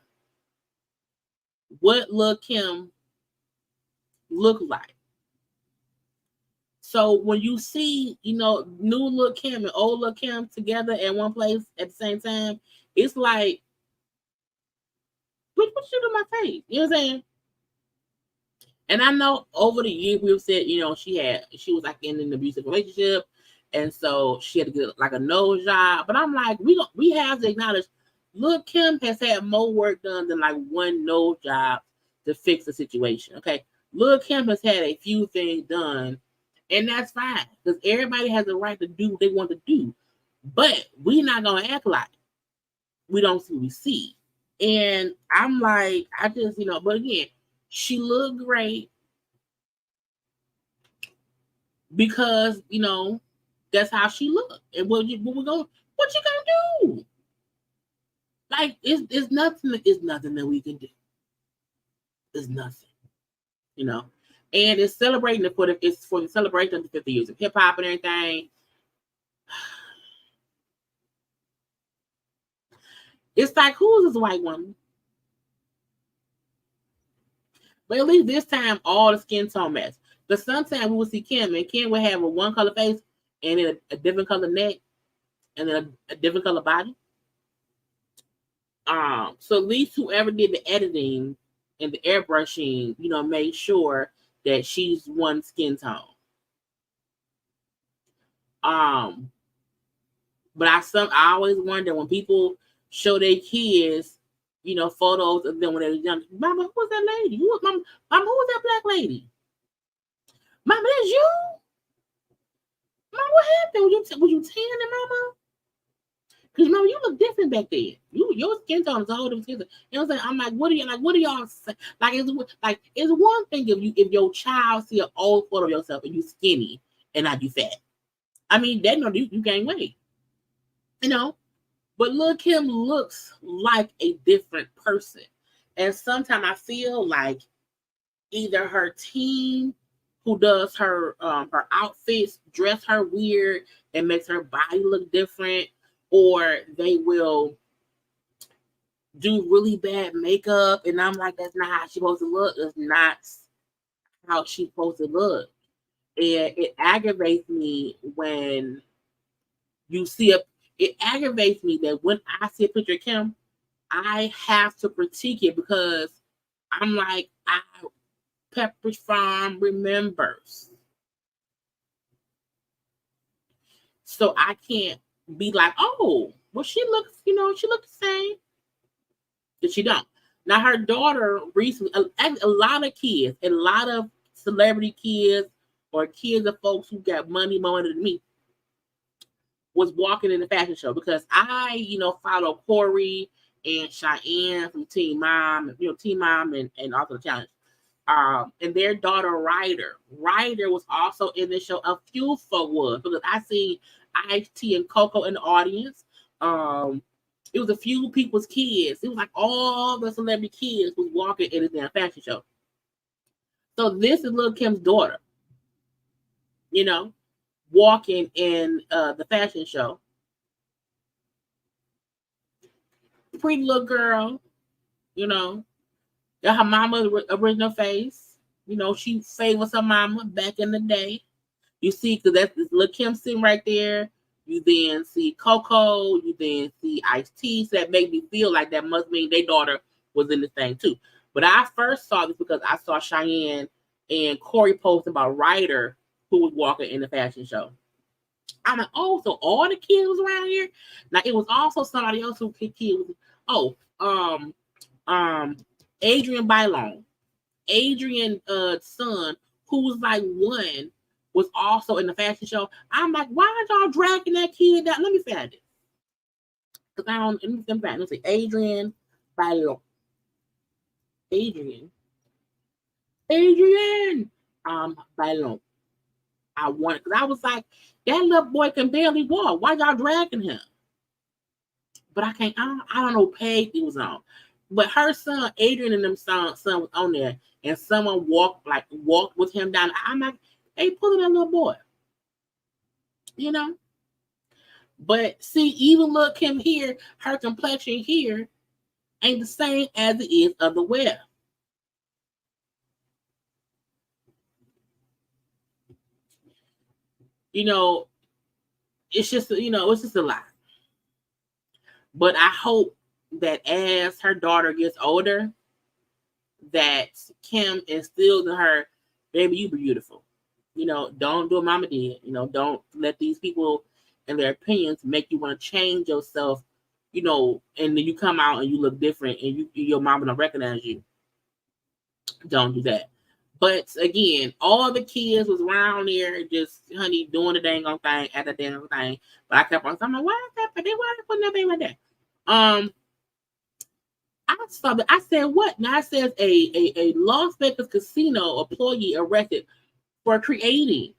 what Lil Kim looked like. So when you see, new Lil Kim and old Lil Kim together in one place at the same time, it's like, what you do my face? You know what I'm saying? And I know over the years we've said, she was like in an abusive relationship, and so she had to get like a nose job. But I'm like, we have to acknowledge Lil' Kim has had more work done than like one nose job to fix the situation. Okay, Lil' Kim has had a few things done, and that's fine because everybody has the right to do what they want to do. But we're not gonna act like we don't see what we see. And I'm like, I just, but again, she looked great because that's how she looked. And what you gonna do? Like it's nothing. It's nothing that we can do. It's nothing, And it's celebrating it's for the celebration of the 50 years of hip hop and everything. It's like, who is this white woman? But at least this time, all the skin tone match. But sometimes we would see Kim, and Kim would have a one color face and then a different color neck and then a different color body. So at least whoever did the editing and the airbrushing, made sure that she's one skin tone. But I always wonder when people show their kids, photos of them when they were young. Mama, who was that lady? Mama, who was that black lady? Mama, that's you? Mama, what happened? Was you tanning, Mama? Because Mama, you look different back then. Your skin tone is all different skin tone. You know what I'm saying? I'm like, what are y'all saying? It's one thing if your child see an old photo of yourself and you skinny and not you fat. I mean, that you gain weight. But Lil' Kim looks like a different person. And sometimes I feel like either her team who does her outfits dress her weird and makes her body look different, or they will do really bad makeup. And I'm like, that's not how she's supposed to look. It's not how she's supposed to look. And it aggravates me when you see it aggravates me that when I see a picture of Kim, I have to critique it because I'm like, Pepperidge Farm remembers. So I can't be like, oh, well, she looks the same. But she don't. Now, her daughter recently, a lot of kids, a lot of celebrity kids or kids of folks who got money more than me, was walking in the fashion show because I, follow Corey and Cheyenne from Teen Mom, Teen Mom and also the challenge. And their daughter Ryder was also in the show. A few folk was because I see Ice-T and Coco in the audience. It was a few people's kids. It was like all the celebrity kids was walking in the damn fashion show. So this is Lil' Kim's daughter, walking in the fashion show. Pretty little girl, got her mama's original face. She favors her mama back in the day. You see, because that's Lil' Kim sitting right there. You then see Coco. You then see Ice-T. So that made me feel like that must mean their daughter was in the thing too. But I first saw this because I saw Cheyenne and Corey post about Ryder, who was walking in the fashion show. I'm like, oh, so all the kids was around here. Now it was also somebody else who kids. Adrian Bailon, Adrian's son, who was like one, was also in the fashion show. I'm like, why are y'all dragging that kid down? Let me find it. Because I don't. Let me find it. Let's see, Adrian Bailon. Adrian. Bailon. I wanted because I was like, that little boy can barely walk. Why y'all dragging him? But I can't. I don't know. Page he was on, but her son Adrian and them son was on there, and someone walked with him down. I'm like, hey, pulling that little boy, But see, even Lil' Kim here, her complexion here ain't the same as it is of the web. It's just it's just a lot. But I hope that as her daughter gets older, that Kim instills in her, baby, you beautiful. Don't do what mama did. Don't let these people and their opinions make you want to change yourself you know, and then you come out and you look different and your mama don't recognize you. Don't do that. But again, all the kids was around there just, honey, doing the dang on thing at the dang on thing. But I kept on saying, why is that? Why are they putting that thing like that? I saw that. I said, what? Now it says a Las Vegas casino employee arrested for creating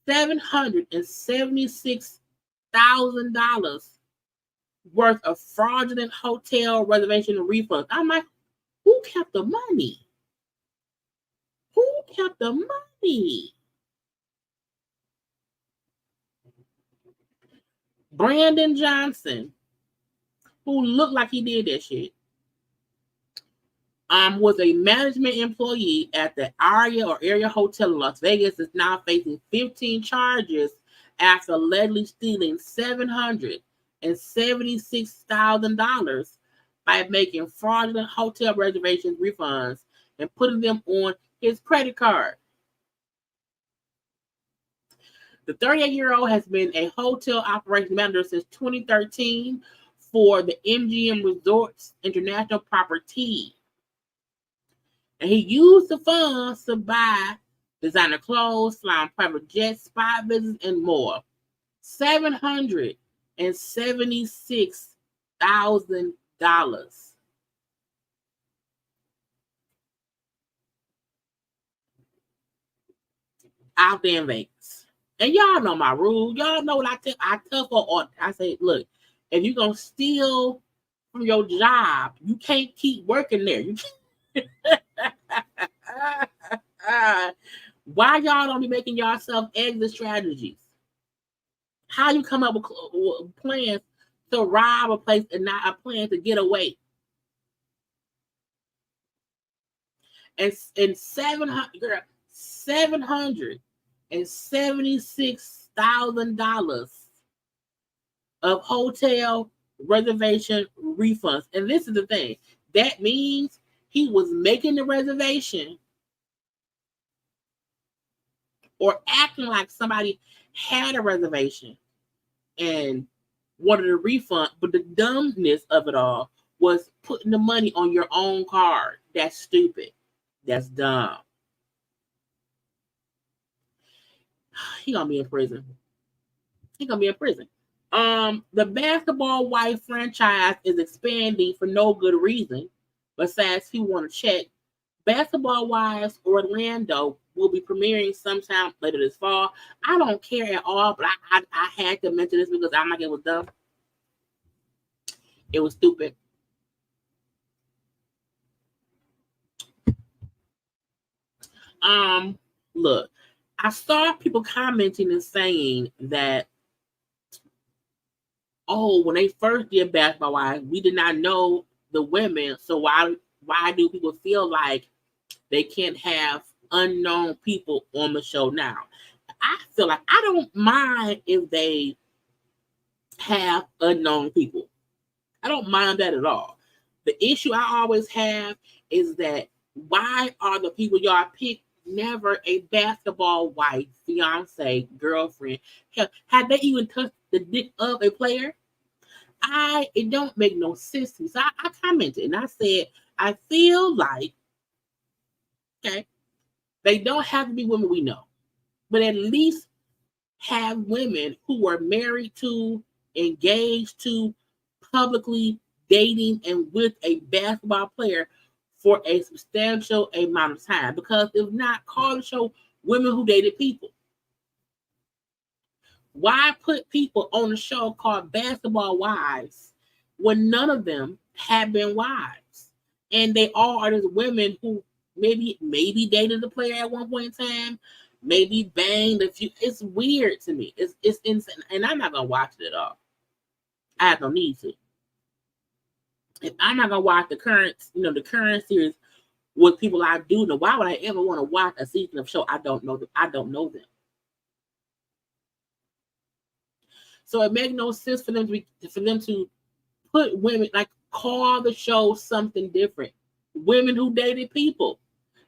$776,000 worth of fraudulent hotel reservation refunds. I'm like, who kept the money? Who kept the money? Brandon Johnson, who looked like he did that shit, was a management employee at the area hotel in Las Vegas, is now facing 15 charges after allegedly stealing $776,000 by making fraudulent hotel reservations refunds and putting them on his credit card. The 38-year-old has been a hotel operations manager since 2013 for the MGM Resorts International Property. And he used the funds to buy designer clothes, fly on private jets, spa visits, and more. $776,000. Out there in Vegas. And y'all know my rule. Y'all know what I tell for. I say, look, if you're going to steal from your job, you can't keep working there. You can't. Why y'all don't be making yourself exit strategies? How you come up with plans to rob a place and not a plan to get away? And $776,000 of hotel reservation refunds. And this is the thing. That means he was making the reservation or acting like somebody had a reservation and wanted a refund. But the dumbness of it all was putting the money on your own card. That's stupid. That's dumb. He gonna be in prison. The Basketball Wife franchise is expanding for no good reason, besides he want to check. Basketball Wives Orlando will be premiering sometime later this fall. I don't care at all, but I had to mention this because I'm like, it was dumb. It was stupid. Look, I saw people commenting and saying that, oh, when they first did Basketball Wives, we did not know the women, so why do people feel like they can't have unknown people on the show now? I feel like I don't mind if they have unknown people. I don't mind that at all. The issue I always have is that why are the people y'all pick never a basketball wife, fiance, girlfriend? Hell, had they even touched the dick of a player? It don't make no sense to me. So I commented and I said, I feel like, okay, they don't have to be women we know, but at least have women who were married to, engaged to, publicly dating and with a basketball player for a substantial amount of time. Because if not, call the show Women Who Dated People. Why put people on a show called Basketball Wives when none of them have been wives? And they all are just women who maybe dated the player at one point in time, maybe banged a few. It's weird to me. It's insane. And I'm not going to watch it at all. I have no need to. If I'm not going to watch the current series with people I do know, why would I ever want to watch a season of show I don't know them? So it makes no sense for them to put women, like, call the show something different. Women Who Dated People,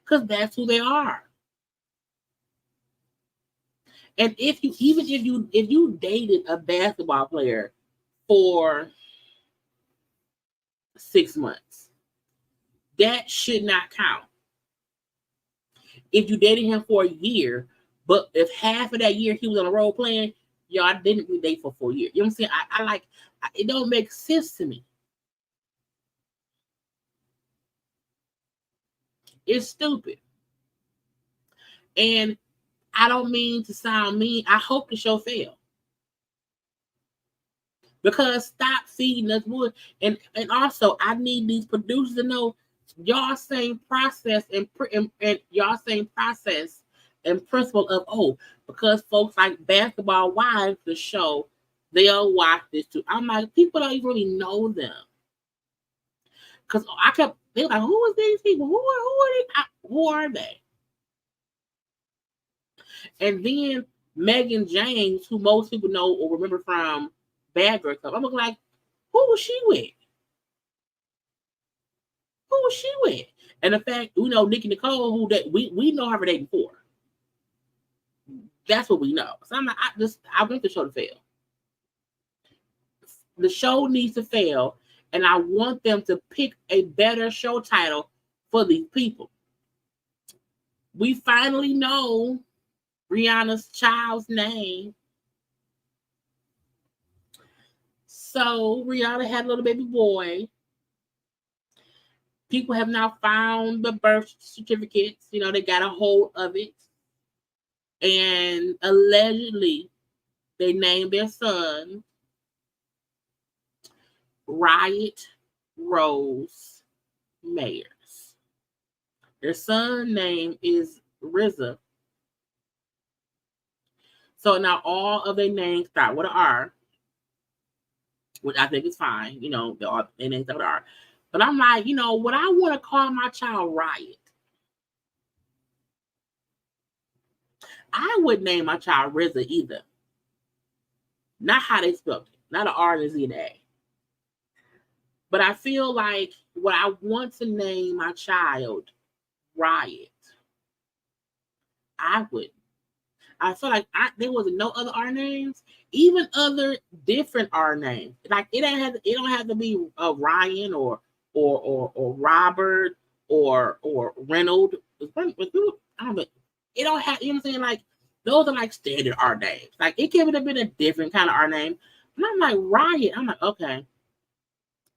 because that's who they are. And if you dated a basketball player for 6 months. That should not count. If you dated him for a year, but if half of that year he was on a role playing, y'all didn't date for 4 years. You know what I'm saying? It don't make sense to me. It's stupid. And I don't mean to sound mean. I hope the show fails. Because stop feeding us wood. And also, I need these producers to know y'all same process and y'all same process and principle of, because folks like Basketball Wives, the show, they'll watch this too. I'm like, people don't even really know them. Because they were like, who is these people? Who are they? And then Megan James, who most people know or remember from Bad Girl Club, I'm looking like, who was she with? Who was she with? And the fact, Nicki Nicole, who that we know her for day before. That's what we know. So I'm like, I want the show to fail. The show needs to fail, and I want them to pick a better show title for these people. We finally know Rihanna's child's name. So Rihanna had a little baby boy. People have now found the birth certificates. They got a hold of it. And allegedly, they named their son Riot Rose Mayers. Their son's name is RZA. So now all of their names start with an R, which I think is fine. They names start with an R. But I'm like, would I want to call my child Riot? I wouldn't name my child RZA either. Not how they spelled it. Not an R and a Z and an A. But I feel like what I want to name my child Riot, I would. I feel like there was no other R names, even other different R names. Like it don't have to be Ryan or Robert or Reynolds. I don't know. It don't have, you know what I'm saying? Like those are like standard R names. Like it could have been a different kind of R name. And I'm like, Riot. I'm like, okay.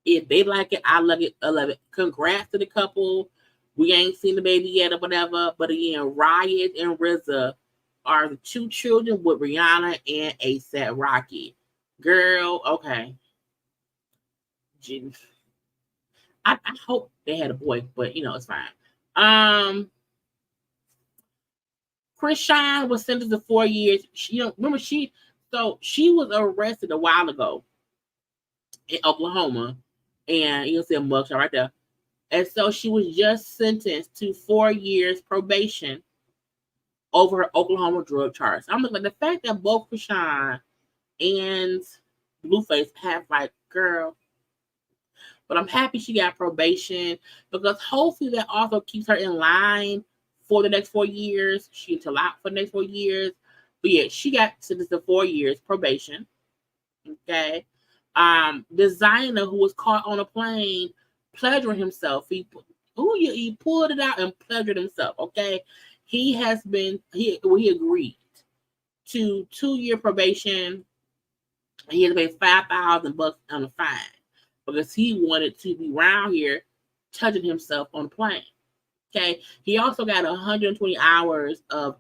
If they like it, I love it. I love it. Congrats to the couple. We ain't seen the baby yet or whatever. But again, Riot and RZA are the two children with Rihanna and A$AP Rocky. Girl, okay. Jeez. I hope they had a boy, but it's fine. Chrisean was sentenced to 4 years. Remember she was arrested a while ago in Oklahoma, and you'll see a mugshot right there. And so she was just sentenced to 4 years probation over her Oklahoma drug charge. I'm looking at the fact that both Chrisean and Blueface have girl. But I'm happy she got probation because hopefully that also keeps her in line for the next 4 years. She can chill out for the next 4 years. But yeah, she got sentenced to 4 years probation. Okay. Designer who was caught on a plane pleasuring himself. He pulled it out and pleasured himself. Okay. He agreed to 2-year probation. And he had to pay $5,000 on a fine because he wanted to be around here touching himself on the plane. Okay. He also got 120 hours of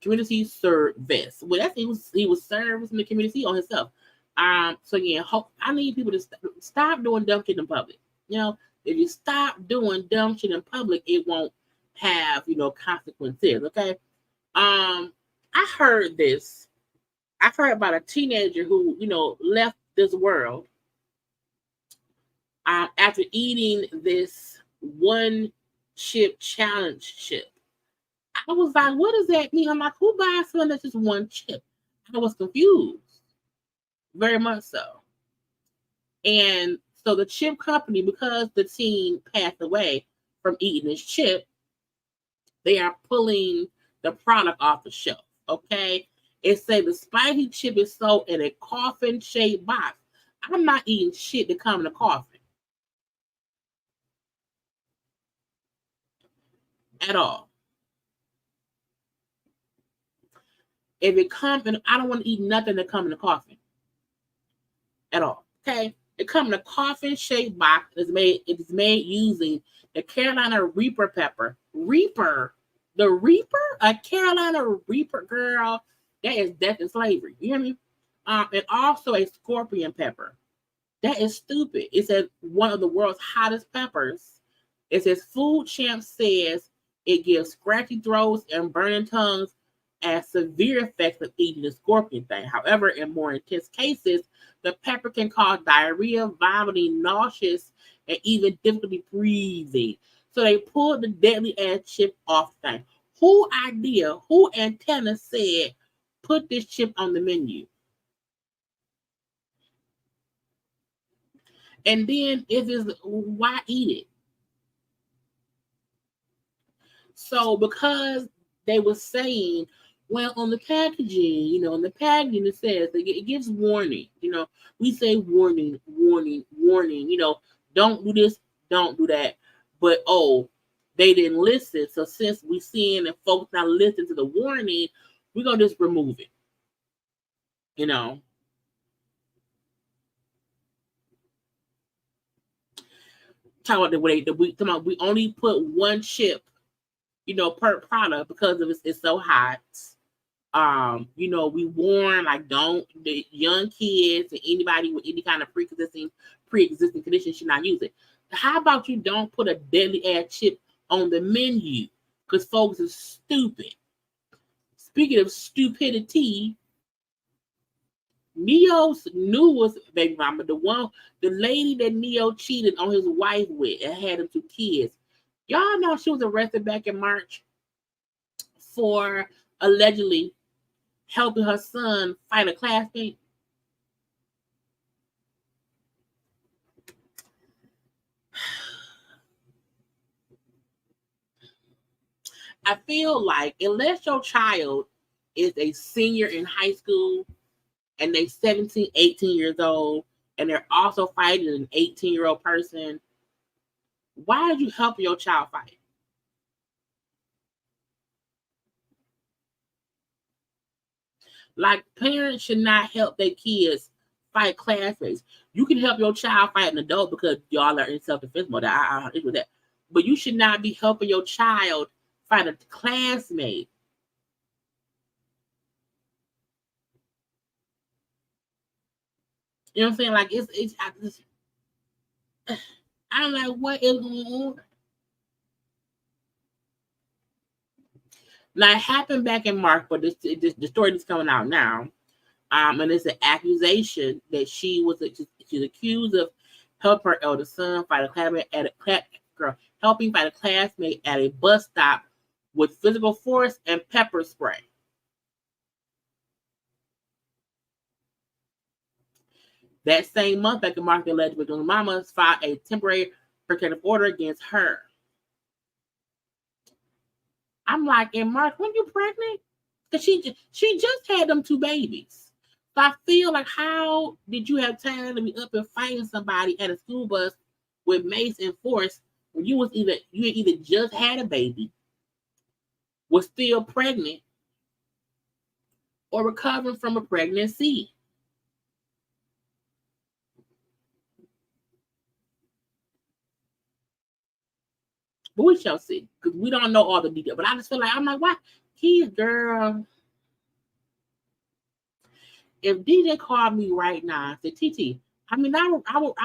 community service. Well, he was serving the community on himself. So again, I need people to stop doing dumb shit in public. If you stop doing dumb shit in public, it won't have, consequences. Okay. I heard this. I've heard about a teenager who, left this world after eating this one chip challenge chip. I was like, what does that mean? I'm like, who buys something that's just one chip? I was confused. Very much so. And so the chip company, because the teen passed away from eating this chip, they are pulling the product off the shelf. Okay. It says the spicy chip is sold in a coffin-shaped box. I'm not eating shit that comes in a coffin. at all. If it comes, and I don't want to eat nothing that comes in a coffin at all. Okay, it comes in a coffin-shaped box. It is made using the Carolina Reaper pepper. Reaper, the Reaper, a Carolina Reaper, girl. That is death and slavery. You hear me? And also a scorpion pepper. That is stupid. It says one of the world's hottest peppers. It says Food Champ says it gives scratchy throats and burning tongues as severe effects of eating the scorpion thing. However, in more intense cases, the pepper can cause diarrhea, vomiting, nauseous, and even difficulty breathing. So they pulled the deadly ass chip off the thing. Who antenna said put this chip on the menu? And then why eat it? So because they were saying, well, on the packaging, on the packaging it says it gives warning. We say warning, warning, warning. Don't do this, don't do that. But they didn't listen. So since we seeing and folks not listen to the warning, we're gonna just remove it. Talk about the way that we only put one chip, per product because of it's so hot. We warn don't the young kids and anybody with any kind of pre-existing condition should not use it. How about you don't put a deadly ass chip on the menu? Because folks are stupid. Speaking of stupidity, Neo's newest baby mama, the lady that Neo cheated on his wife with and had them 2 kids. Y'all know she was arrested back in March for allegedly helping her son fight a classmate. I feel like unless your child is a senior in high school and they're 17, 18 years old, and they're also fighting an 18-year-old person, why are you helping your child fight? Like, parents should not help their kids fight classmates. You can help your child fight an adult because y'all are in self-defense mode. I agree with that. But you should not be helping your child fight a classmate. You know what I'm saying? Like, I'm like, what is going on? Now, it happened back in March, but the story that's coming out now. And it's an accusation that she's accused of helping her elder son fight a classmate helping fight a classmate at a bus stop with physical force and pepper spray. That same month, back in March, the alleged victim's mama filed a temporary protective order against her. I'm like, in March, when you pregnant? Because she just had them 2 babies. So I feel like, how did you have time to be up and fighting somebody at a school bus with mace and force when you either just had a baby, was still pregnant, or recovering from a pregnancy? But we shall see, because we don't know all the details. But I just feel like, I'm like, why? Kids, girl. If DJ called me right now and said, TT, I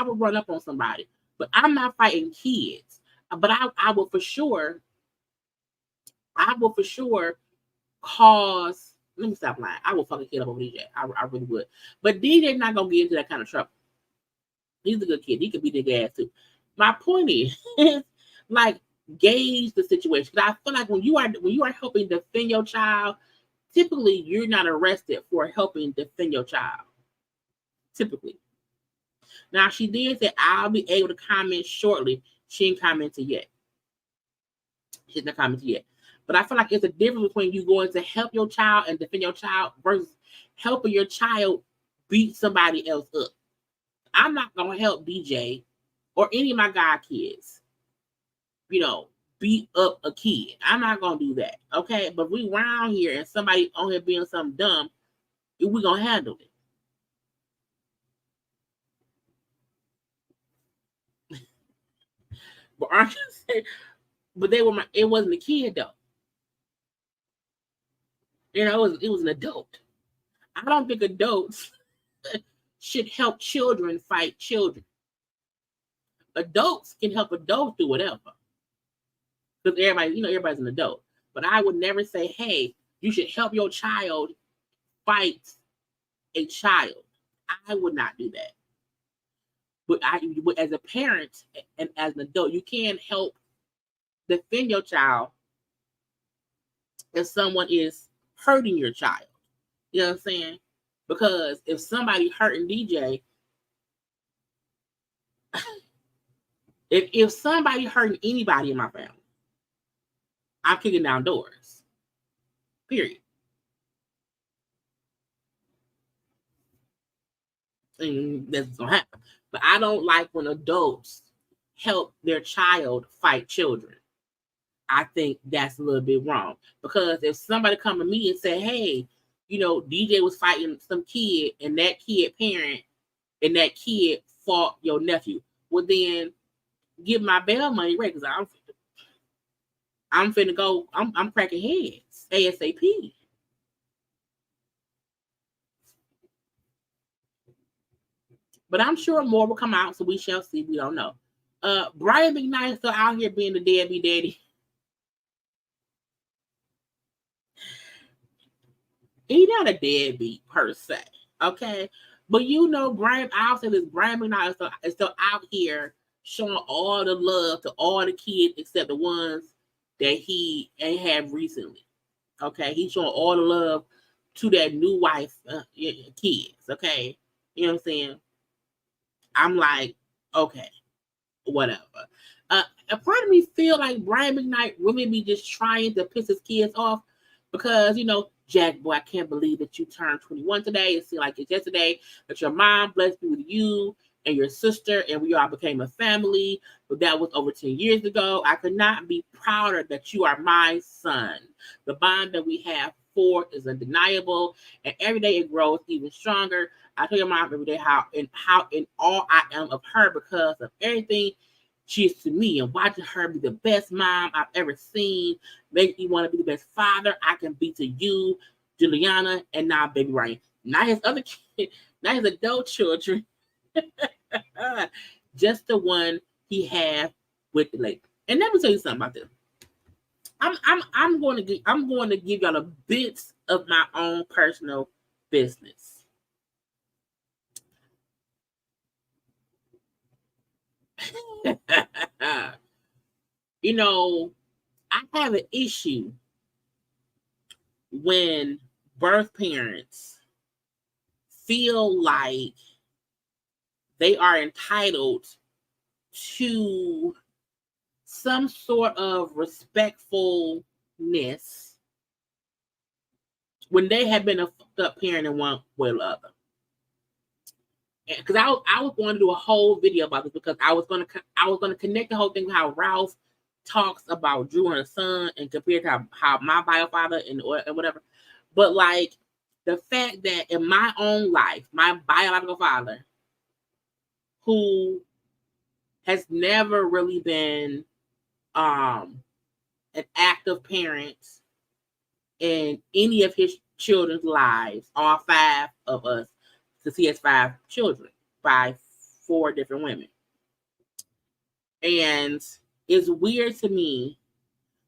would run up on somebody, but I'm not fighting kids. But I will for sure cause. Let me stop lying. I will fucking kid up over DJ. I really would. But DJ not gonna get into that kind of trouble. He's a good kid. He could be the ass too. My point is, like, gauge the situation. Because I feel like when you are helping defend your child, typically you're not arrested for helping defend your child. Typically. Now, she did say, I'll be able to comment shortly. She ain't commented yet. She's not commented yet. But I feel like it's a difference between you going to help your child and defend your child versus helping your child beat somebody else up. I'm not going to help DJ or any of my god kids, beat up a kid. I'm not gonna do that. Okay. But we around here and somebody on here being something dumb, we're gonna handle it. But aren't you saying, but it wasn't a kid though. You know, it was an adult. I don't think adults should help children fight children. Adults can help adults do whatever. Because everybody's an adult. But I would never say, hey, you should help your child fight a child. I would not do that. But as a parent and as an adult, you can't help defend your child if someone is hurting your child. You know what I'm saying? Because if somebody hurting DJ, if somebody hurting anybody in my family, I'm kicking down doors. Period. And that's gonna happen. But I don't like when adults help their child fight children. I think that's a little bit wrong. Because if somebody come to me and say, hey, DJ was fighting some kid and that kid parent and that kid fought your nephew, well then give my bail money right, because I'm finna go, I'm cracking heads ASAP. But I'm sure more will come out, so we shall see. We don't know. Brian McKnight is still out here being the deadbeat daddy. He's not a deadbeat per se, okay? But Brian, I'll say this, Brian McKnight is still out here showing all the love to all the kids except the ones that he ain't had recently, okay? He's showing all the love to that new wife kids, okay? You know what I'm saying? I'm like, okay, whatever. A part of me feel like Brian McKnight really be just trying to piss his kids off because, Jack, boy, I can't believe that you turned 21 today. It seemed like it's yesterday that your mom blessed me with you and your sister, and we all became a family. But that was over 10 years ago. I could not be prouder that you are my son. The bond that we have is undeniable, and every day it grows even stronger. I tell your mom every day how in awe I am of her because of everything she is to me, and watching her be the best mom I've ever seen makes me want to be the best father I can be to you, Juliana, and now baby Ryan. Not his other kid, not his adult children, just the one he had with the lady. And let me tell you something about this. I'm going to give y'all a bit of my own personal business. I have an issue when birth parents feel like they are entitled to some sort of respectfulness when they have been a fucked up parent in one way or the other. Because I was going to do a whole video about this because I was going to connect the whole thing with how Ralph talks about Drew and her son and compared to how my bio father and whatever. But like the fact that in my own life, my biological father, who has never really been an active parent in any of his children's lives, all 5 of us, because he has 5 children by 4 different women. And it's weird to me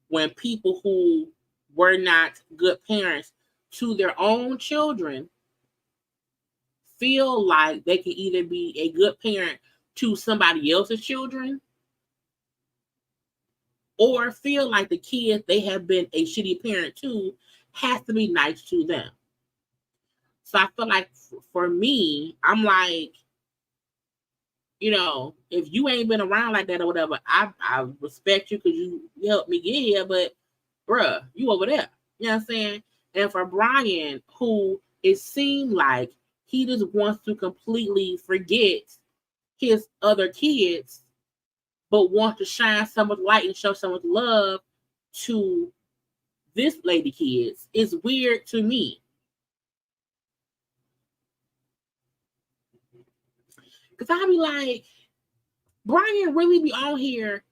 when people who were not good parents to their own children feel like they can either be a good parent to somebody else's children or feel like the kids they have been a shitty parent to has to be nice to them. So I feel like for me, I'm like, if you ain't been around like that or whatever, I respect you because you helped me get here, but bruh, you over there. You know what I'm saying? And for Brian, who it seemed like he just wants to completely forget his other kids but want to shine so much light and show so much love to this lady kids is weird to me. Because I be like, Brian really be on here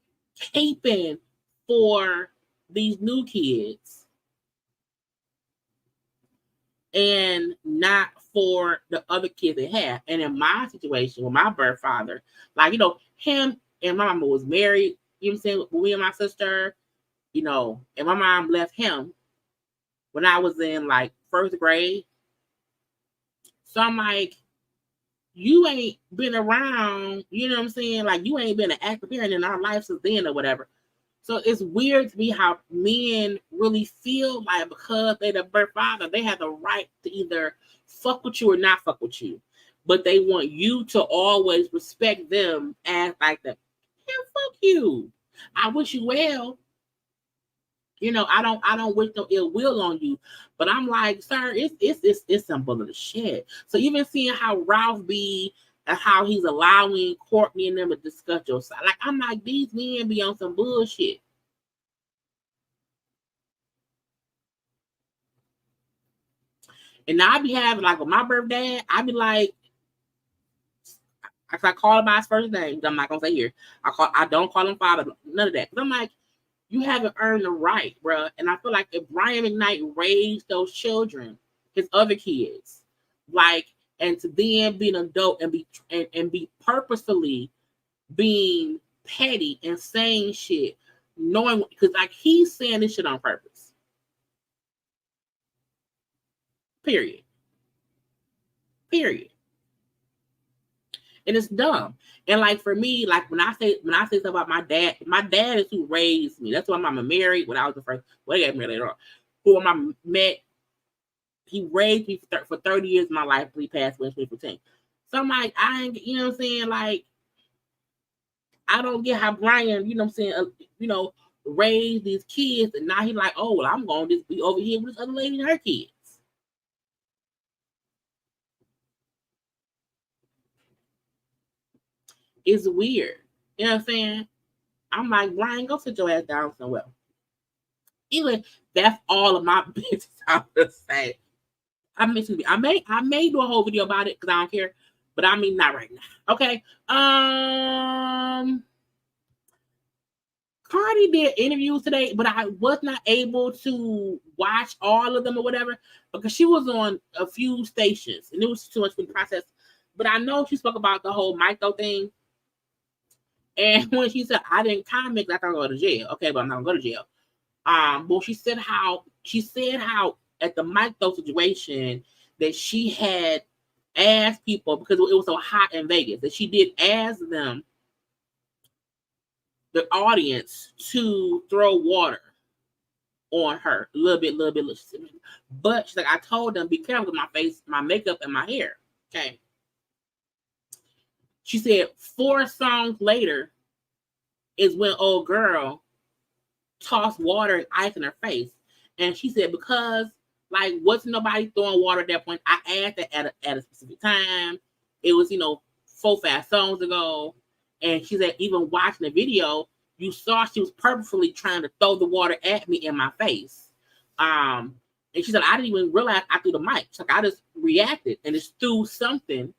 caping for these new kids and not for the other kids they have. And in my situation with my birth father, like, you know, him and my mama was married, you know what I'm saying, with me and my sister, you know, and my mom left him when I was in like first grade. So I'm like, you ain't been around, you know what I'm saying? Like, you ain't been an active parent in our life since then or whatever. So it's weird to me how men really feel like because they're the birth father, they have the right to either fuck with you or not fuck with you. But they want you to always respect them as like the, yeah, fuck you. I wish you well. You know, I don't wish no ill will on you. But I'm like, sir, it's some bull of the shit. So even seeing how Ralph be and how he's allowing Courtney and them to discuss your side. Like, I'm like, these men be on some bullshit. And I be having, like, with my birthday, I be like, I call him by his first name. I'm not gonna say here. I don't call him father, none of that. Because I'm like, you haven't earned the right, bro. And I feel like if Brian McKnight raised those children, his other kids, like, and to then be an adult and be purposefully being petty and saying shit, knowing, because like he's saying this shit on purpose. Period. And it's dumb. And like for me, like when I say stuff about my dad is who raised me. That's why my mama married when I was the first. Well, they got married later on. Who I met, he raised me for 30 years of my life. He passed away in 2015. So I'm like, I ain't, you know what I'm saying? Like, I don't get how Brian, you know what I'm saying, you know, raised these kids, and now he's like, oh, well, I'm going to just be over here with this other lady and her kids. It's weird. You know what I'm saying? I'm like, Brian, go sit your ass down somewhere. Even that's all of my business. I'm just saying. I may do a whole video about it because I don't care, but I mean not right now. Okay. Cardi did interviews today, but I was not able to watch all of them or whatever because she was on a few stations and it was too much for the process. But I know she spoke about the whole Michael thing. And when she said I didn't comment, I thought I'd go to jail. Okay, but I'm not gonna go to jail. But she said how at the Michael situation that she had asked people because it was so hot in Vegas that she did ask them, the audience, to throw water on her a little bit. But she's like, I told them be careful with my face, my makeup, and my hair. Okay. She said 4 songs later is when old girl tossed water and ice in her face. And she said, because like wasn't nobody throwing water at that point. I asked that at a specific time. It was, 4-5 songs ago. And she said, even watching the video, you saw she was purposefully trying to throw the water at me in my face. And she said, I didn't even realize I threw the mic. She's like, I just reacted and just threw something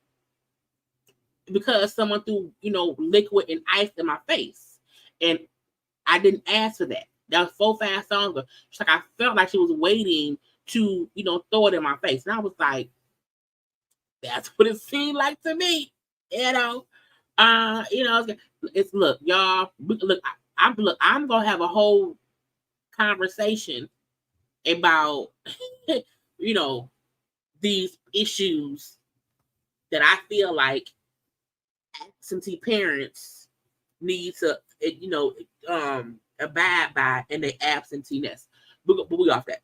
because someone threw, liquid and ice in my face. And I didn't ask for that. That was 4-5 songs ago. She's like, I felt like she was waiting to, throw it in my face. And I was like, that's what it seemed like to me. It's look, y'all. Look, I'm gonna have a whole conversation about, these issues that I feel like absentee parents need to, abide by in their absenteeness. But we off that.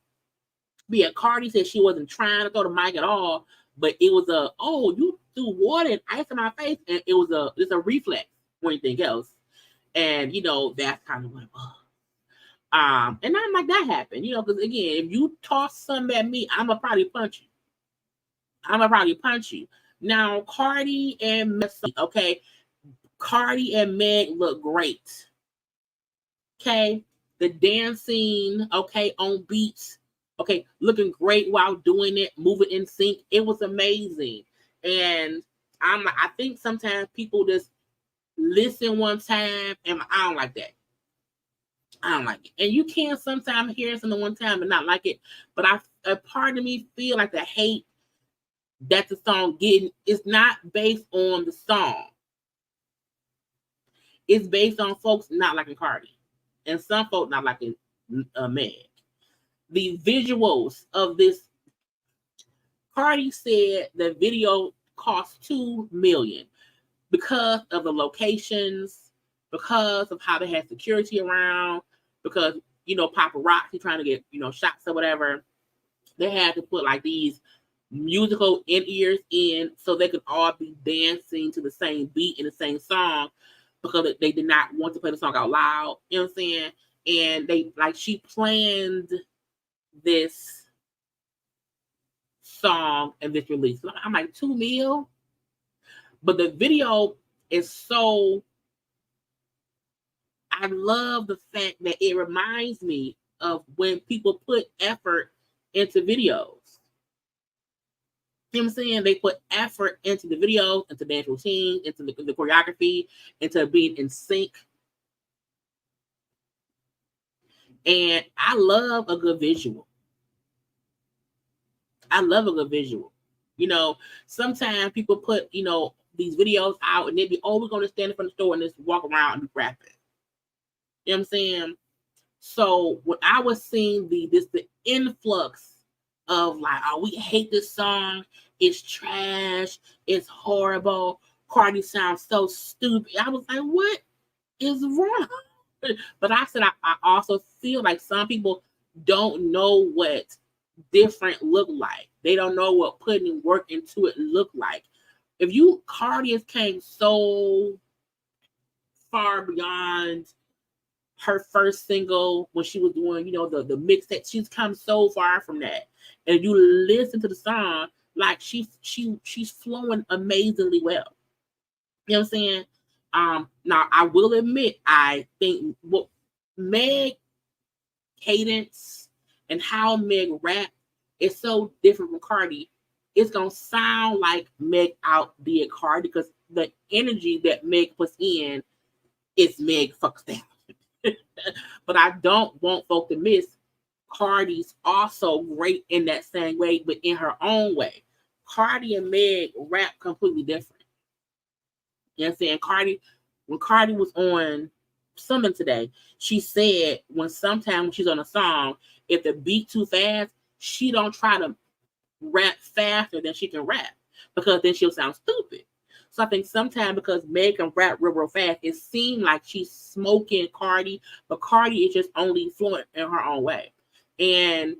But yeah, Cardi said she wasn't trying to throw the mic at all, but it was you threw water and ice in my face, and it's a reflex more than anything else. And that's kind of what it was. And I'm like, that happened, because again, if you toss something at me, I'm gonna probably punch you. Now, Cardi and Miscellaneous, okay, Cardi and Meg look great. Okay. The dancing, okay, on beats, okay, looking great while doing it, moving in sync. It was amazing. And I think sometimes people just listen one time and I don't like that. I don't like it. And you can sometimes hear something one time and not like it. But a part of me feel like the hate that the song getting is not based on the song. It's based on folks not liking Cardi. And some folks not liking Meg. The visuals of this, Cardi said the video cost $2 million because of the locations, because of how they had security around, because, you know, paparazzi trying to get, you know, shots or whatever. They had to put like these musical in-ears in so they could all be dancing to the same beat in the same song because they did not want to play the song out loud. You know what I'm saying? And they, like, she planned this song and this release. I'm like, $2 million? But the video is so, I love the fact that it reminds me of when people put effort into videos. You know what I'm saying? They put effort into the videos, into dance routine, into the choreography, into being in sync. And I love a good visual. I love a good visual. You know, sometimes people put, you know, these videos out and they be, oh, we're going to stand in front of the store and just walk around and be rapping. You know what I'm saying? So when I was seeing the influx of like, oh, we hate this song, it's trash, it's horrible, Cardi sounds so stupid. I was like, what is wrong? But I said I also feel like some people don't know what different look like. They don't know what putting work into it look like. If you, Cardi has came so far beyond her first single when she was doing, you know, the mixtape. She's come so far from that. And if you listen to the song, like she's flowing amazingly well. You know what I'm saying? Now I will admit, I think what Meg cadence and how Meg rap is so different from Cardi. It's gonna sound like Meg outdid Cardi because the energy that Meg puts in is Meg fucks down. But I don't want folk to miss Cardi's also great in that same way, but in her own way. Cardi and Meg rap completely different. You know what I'm saying? Cardi, when Cardi was on something today, she said sometimes when she's on a song, if the beat too fast, she don't try to rap faster than she can rap because then she'll sound stupid. So I think sometimes because Meg can rap real fast, it seemed like she's smoking Cardi, but Cardi is just only fluent in her own way. And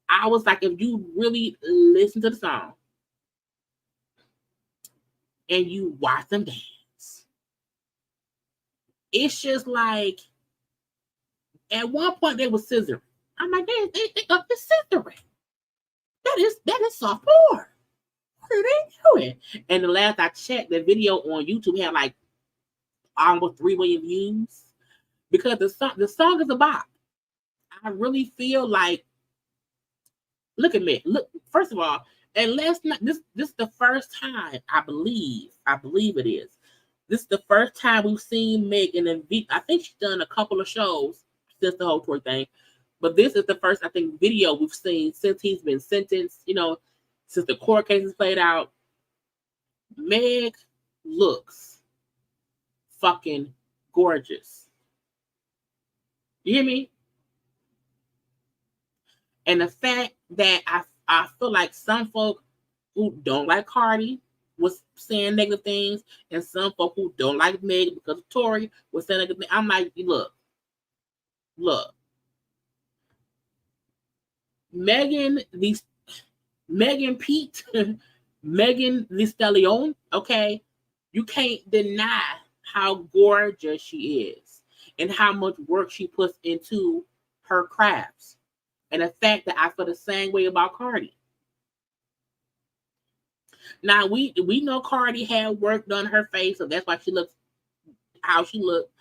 I was like, if you really listen to the song and you watch them dance, it's just at one point they were scissoring. I'm like, they up to scissoring. That is sophomore. What are they doing? And the last I checked, the video on YouTube had like almost 3 million views because the song is a bop. I really feel like, look at me. Look, first of all, and let's not, this is the first time I believe it is. This is the first time we've seen Meg in a video. I think she's done a couple of shows since the whole tour thing, but this is the first, I think, video we've seen since he's been sentenced, you know, since the court case is played out. Meg looks fucking gorgeous. You hear me? And the fact that I feel like some folk who don't like Cardi was saying negative things, and some folk who don't like Meg because of Tory was saying negative things. I'm like, look. Megan Pete, Megan Thee Stallion, okay? You can't deny how gorgeous she is and how much work she puts into her crafts. And the fact that I feel the same way about Cardi. Now we know Cardi had work done her face, so that's why she looks how she looked.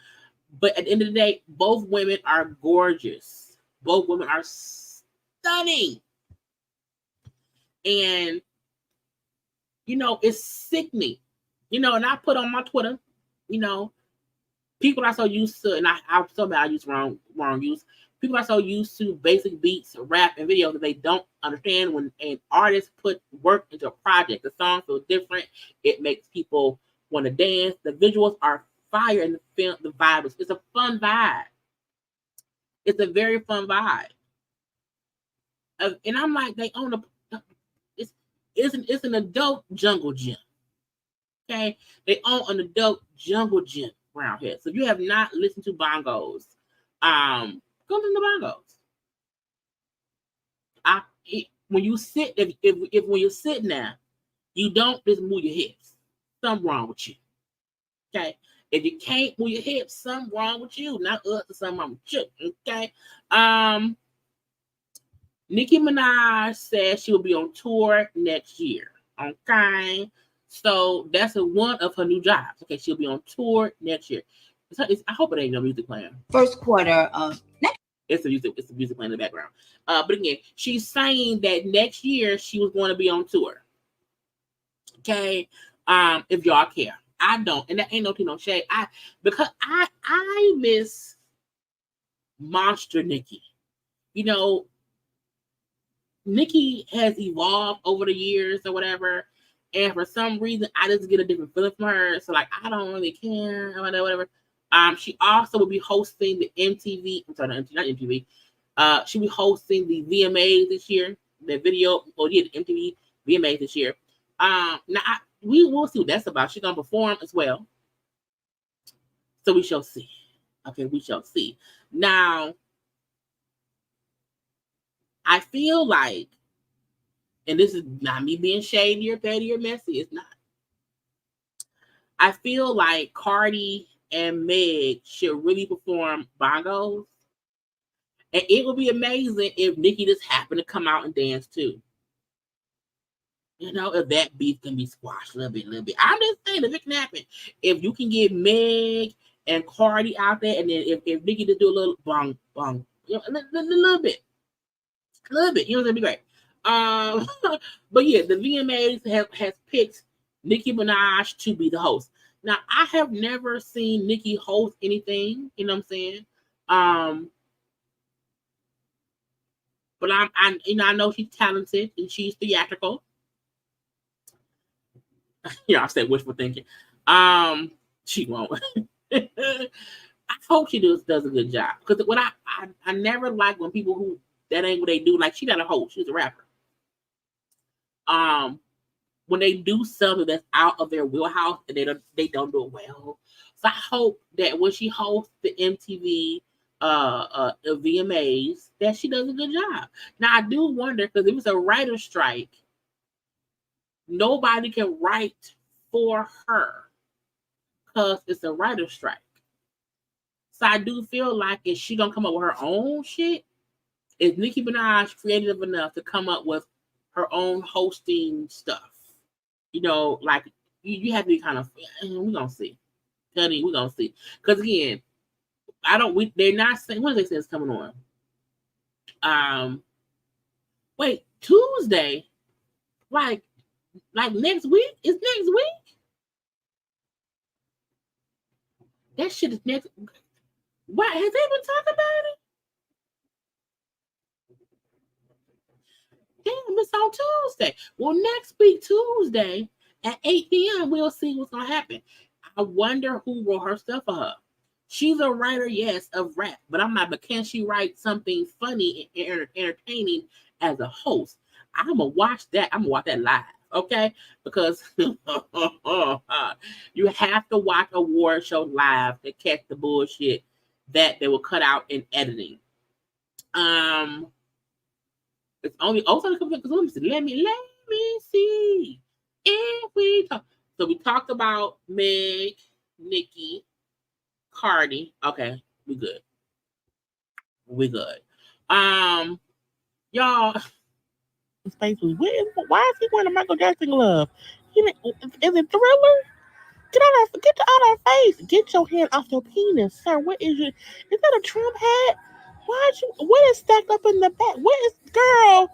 But at the end of the day, both women are gorgeous. Both women are stunning. And it's sickening. And I put on my Twitter, people are so used to, and I'm so bad I use wrong use. People are so used to basic beats, rap, and videos that they don't understand when an artist put work into a project. The song feels different. It makes people want to dance. The visuals are fire, and the vibe it's a fun vibe. It's a very fun vibe. And I'm like, they own it's an adult jungle gym. Okay, they own an adult jungle gym around here. So if you have not listened to Bongos, go listen to Bongos. When you sit, if when you're sitting there, you don't just move your hips. Something wrong with you. Okay, if you can't move your hips, something wrong with you. Not us, something wrong with you. Okay, Nicki Minaj says she will be on tour next year. Okay. So that's one of her new jobs. Okay, she'll be on tour next year. I hope it ain't no music playing. First quarter of next. It's a music playing in the background. But again, she's saying that next year she was going to be on tour. Okay. If y'all care. I don't, and that ain't no shade. Because I miss Monster Nicki. Nicki has evolved over the years or whatever, and for some reason I just get a different feeling from her. So like I don't really care or whatever. She also will be hosting the MTV. I'm sorry, not MTV. She'll be hosting the VMAs this year. The MTV VMAs this year. Now we will see what that's about. She's gonna perform as well, so we shall see. Okay, we shall see. Now, I feel like, and this is not me being shady or petty or messy, it's not. I feel like Cardi and Meg should really perform Bongos. And it would be amazing if Nicki just happened to come out and dance too. If that beef can be squashed a little bit. I'm just saying, if it can happen. If you can get Meg and Cardi out there, and then if Nicki just do a little bong, a little bit. That'd be great. But yeah, the VMAs has picked Nicki Minaj to be the host. Now, I have never seen Nicki host anything. You know what I'm saying? But I know she's talented and she's theatrical. I said wishful thinking. She won't. I hope she does a good job, because what I never like when people who that ain't what they do. Like, she got a host. She's a rapper. When they do something that's out of their wheelhouse and they don't do it well. So I hope that when she hosts the MTV VMAs, that she does a good job. Now I do wonder, because if it's a writer's strike, nobody can write for her because it's a writer's strike. So I do feel like, is she gonna come up with her own shit? Is Nicki Minaj creative enough to come up with her own hosting stuff? Like you have to be kind of. We're gonna see, honey. We're gonna see. Because again, they're not saying, when they say it's coming on. Wait, Tuesday, like next week? It's next week. That shit is next. What, has they been talking about it? Damn, it's on Tuesday. Well, next week, Tuesday at 8 p.m., we'll see what's going to happen. I wonder who wrote her stuff for her. She's a writer, yes, of rap, but I'm not, but can she write something funny and entertaining as a host? I'm going to watch that. I'm going to watch that live, okay? Because you have to watch award show live to catch the bullshit that they will cut out in editing. It's only also because let me see if we talk. So we talked about Meg, Nicki, Cardi. Okay, we good. Y'all. his face was. Why is he wearing a Michael Jackson glove? Is it Thriller? Get out of face. Get your hand off your penis, sir. What is your? Is that a Trump hat? What is stacked up in the back? What is, girl,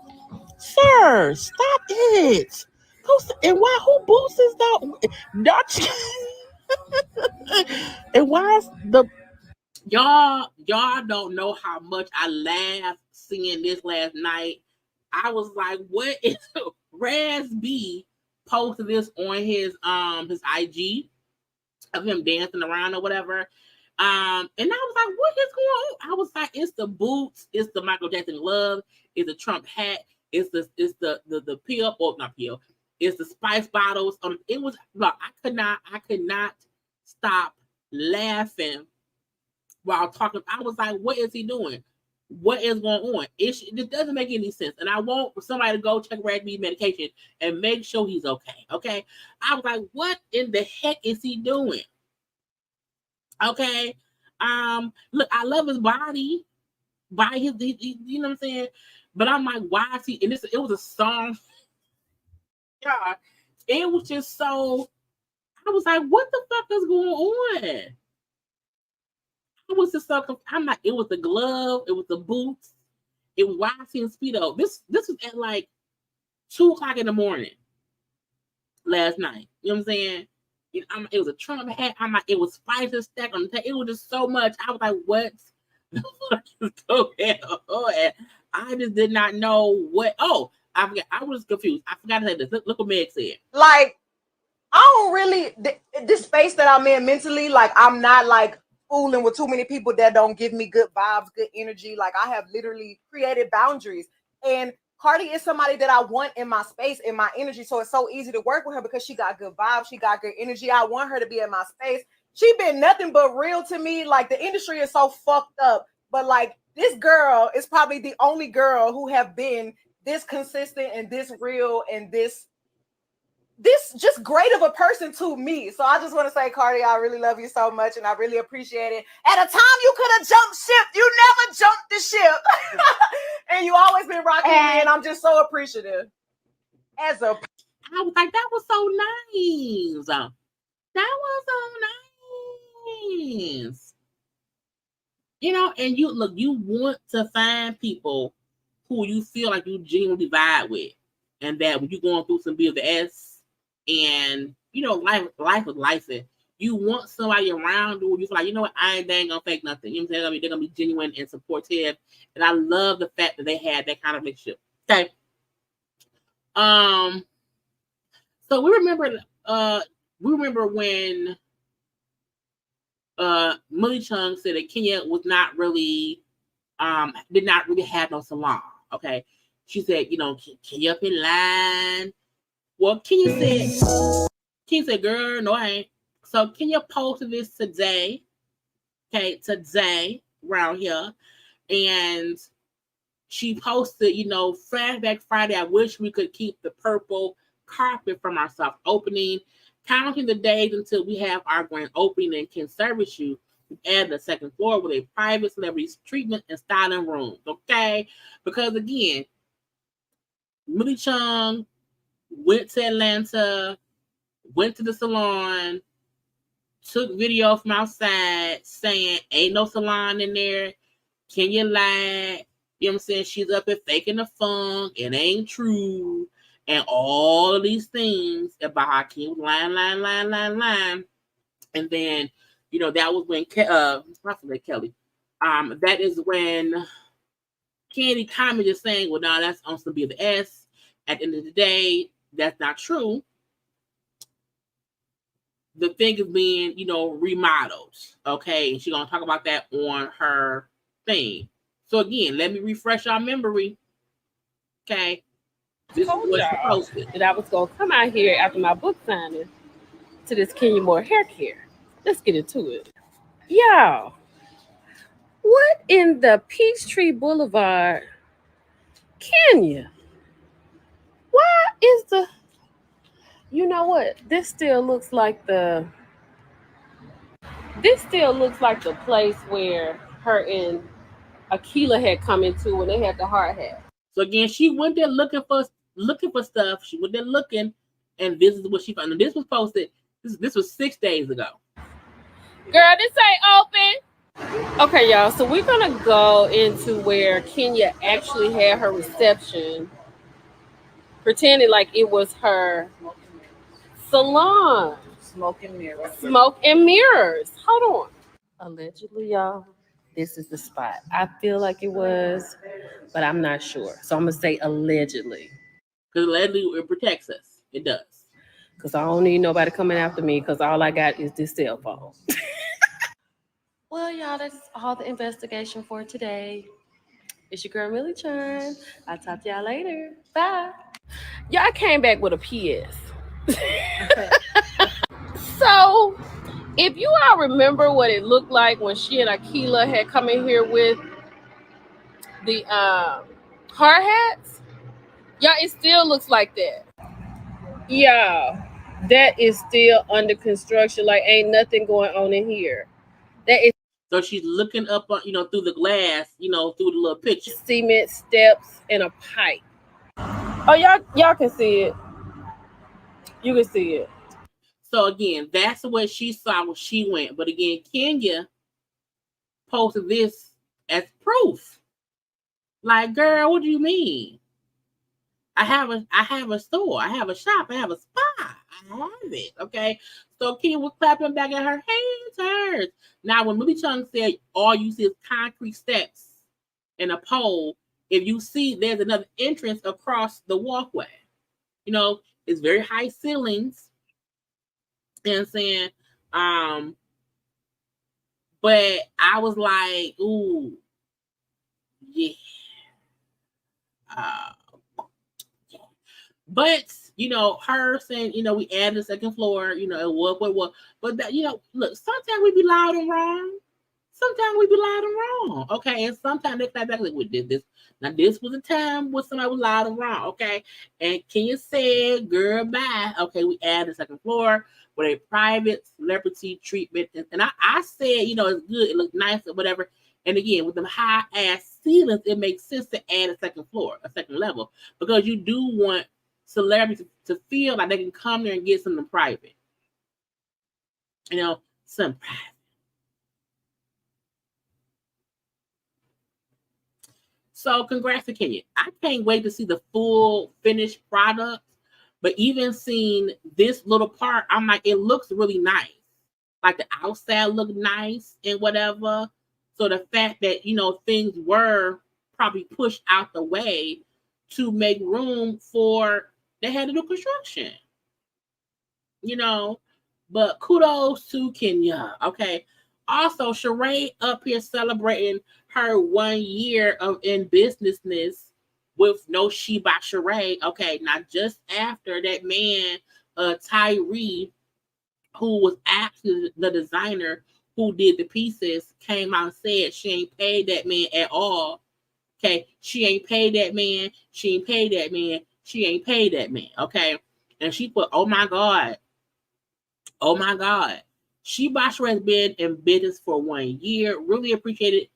sir? Stop it. And why? Who boosts is that? Not and why is the y'all don't know how much I laughed seeing this last night. I was like, what is Raz B posted this on his IG of him dancing around or whatever. And I was like, what is going on? I was like, it's the boots, it's the Michael Jackson glove, it's the Trump hat, it's the pill, or not pill, it's the spice bottles. It was look, I could not stop laughing while talking. I was like, what is he doing? What is going on? It doesn't make any sense. And I want somebody to go check Raz B's medication and make sure he's okay. Okay. I was like, what in the heck is he doing? Okay. Look, I love his body. You know what I'm saying? But I'm like, why is he? And it was a song. God, it was just so. I was like, what the fuck is going on? I was just so. I'm like, it was the glove, it was the boots, it was why I seen Speedo. This was at like 2:00 in the morning last night. You know what I'm saying? It was a Trump hat. I'm like, it was spices stacked on the table. It was just so much. I was like, what the fuck is going on? I just did not know what. Oh, I forgot. I was confused. I forgot to say this. Look what Meg said. Like, I don't really, this space that I'm in mentally, like, I'm not like fooling with too many people that don't give me good vibes, good energy. Like, I have literally created boundaries. And Cardi is somebody that I want in my space, in my energy. So it's so easy to work with her because she got good vibes. She got good energy. I want her to be in my space. She been nothing but real to me. Like, the industry is so fucked up. But like, this girl is probably the only girl who have been this consistent and this real and this just great of a person to me. So I just want to say, Cardi, I really love you so much and I really appreciate it. At a time you could have jumped ship, you never jumped the ship. And you always been rocking me, and I'm just so appreciative. I was like, that was so nice. That was so nice. You know, and you want to find people who you feel like you genuinely vibe with. And that when you're going through some BS and, you know, life is life. You want somebody around who you feel like, you know what, they ain't gonna fake nothing. You know what I'm saying? They're gonna be genuine and supportive. And I love the fact that they had that kind of relationship. Okay. So we remember when Millie Chung said that Kenya was not really did not really have no salon. Okay. She said, you know, Kenya up in line. Well, Kenya said, girl, no, I ain't. So Kenya posted this today. Okay, today around here. And she posted, you know, Flashback Friday. I wish we could keep the purple carpet from our soft opening. Counting the days until we have our grand opening and can service you at the second floor with a private celebrities treatment and styling room. Okay? Because again, Millie Chung went to Atlanta, went to the salon, took video from outside saying ain't no salon in there. Can you lie? You know what I'm saying? She's up and faking the funk. It ain't true. And all of these things about how Kim was lying. And then, you know, that was when Kelly. That is when Candy commented saying, well, no, that's on some BS. At the end of the day, that's not true. The thing is being, you know, remodeled. Okay. And she's going to talk about that on her thing. So again, let me refresh our memory. Okay. This is what she posted. That I was going to come out here after my book signing to this Kenya Moore hair care. Let's get into it. Y'all, what in the Peachtree Boulevard, Kenya? Why is you know what? This still looks like the place where her and Akila had come into when they had the hard hat. So again, she went there looking for looking for stuff. She went there looking, and this is what she found. And this was posted. This was 6 days ago. Girl, this ain't open. Okay, y'all. So we're gonna go into where Kenya actually had her reception, pretending like it was her salon. Smoke and mirrors. Smoke and mirrors. Hold on. Allegedly, y'all, this is the spot. I feel like it was, but I'm not sure. So I'm gonna say allegedly. Because allegedly it protects us. It does. Because I don't need nobody coming after me because all I got is this cell phone. Well, y'all, that's all the investigation for today. It's your girl, Millie Chan. I'll talk to y'all later. Bye. Y'all came back with a PS. So, if you all remember what it looked like when she and Akila had come in here with the hard hats, yeah, it still looks like that. Yeah, that is still under construction. Like, ain't nothing going on in here. That is So she's looking up, through the glass, through the little picture. cement steps and a pipe. Oh, y'all can see it. You can see it. So again, that's what she saw when she went. But again, Kenya posted this as proof. Like, girl, what do you mean? I have a store, I have a shop, I have a spa. I have it. Okay. So Kenya was clapping back at her hands hers. Now when Millie Chung said all you see is concrete steps and a pole, if you see there's another entrance across the walkway. It's very high ceilings. And saying, but I was like, ooh, yeah. But her saying, we added a second floor, what. But that, look, sometimes we be loud and wrong. Sometimes we be loud and wrong. Okay. And sometimes they clap back like, we did this. Now, this was a time when somebody was loud and wrong. Okay. And Kenya said, girl, bye. Okay. We added a second floor with a private celebrity treatment. And I said, it's good. It looks nice or whatever. And again, with them high ass ceilings, it makes sense to add a second floor, a second level, because you do want celebrities to feel like they can come there and get something private. Something private. So congrats to Kenya. I can't wait to see the full finished product. But even seeing this little part, I'm like, it looks really nice. Like the outside looked nice and whatever. So the fact that, things were probably pushed out the way to make room for, they had to do construction. But kudos to Kenya. Okay. Also, Sheree up here celebrating her 1 year in businessness with no She by Sheree. Okay, now just after that man, Tyree, who was actually the designer who did the pieces, came out and said she ain't paid that man at all. Okay, she ain't paid that man. She ain't paid that man. She ain't paid that man. Okay, and she put, oh my God. Oh my God. She by Sheree has been in business for 1 year. Really appreciated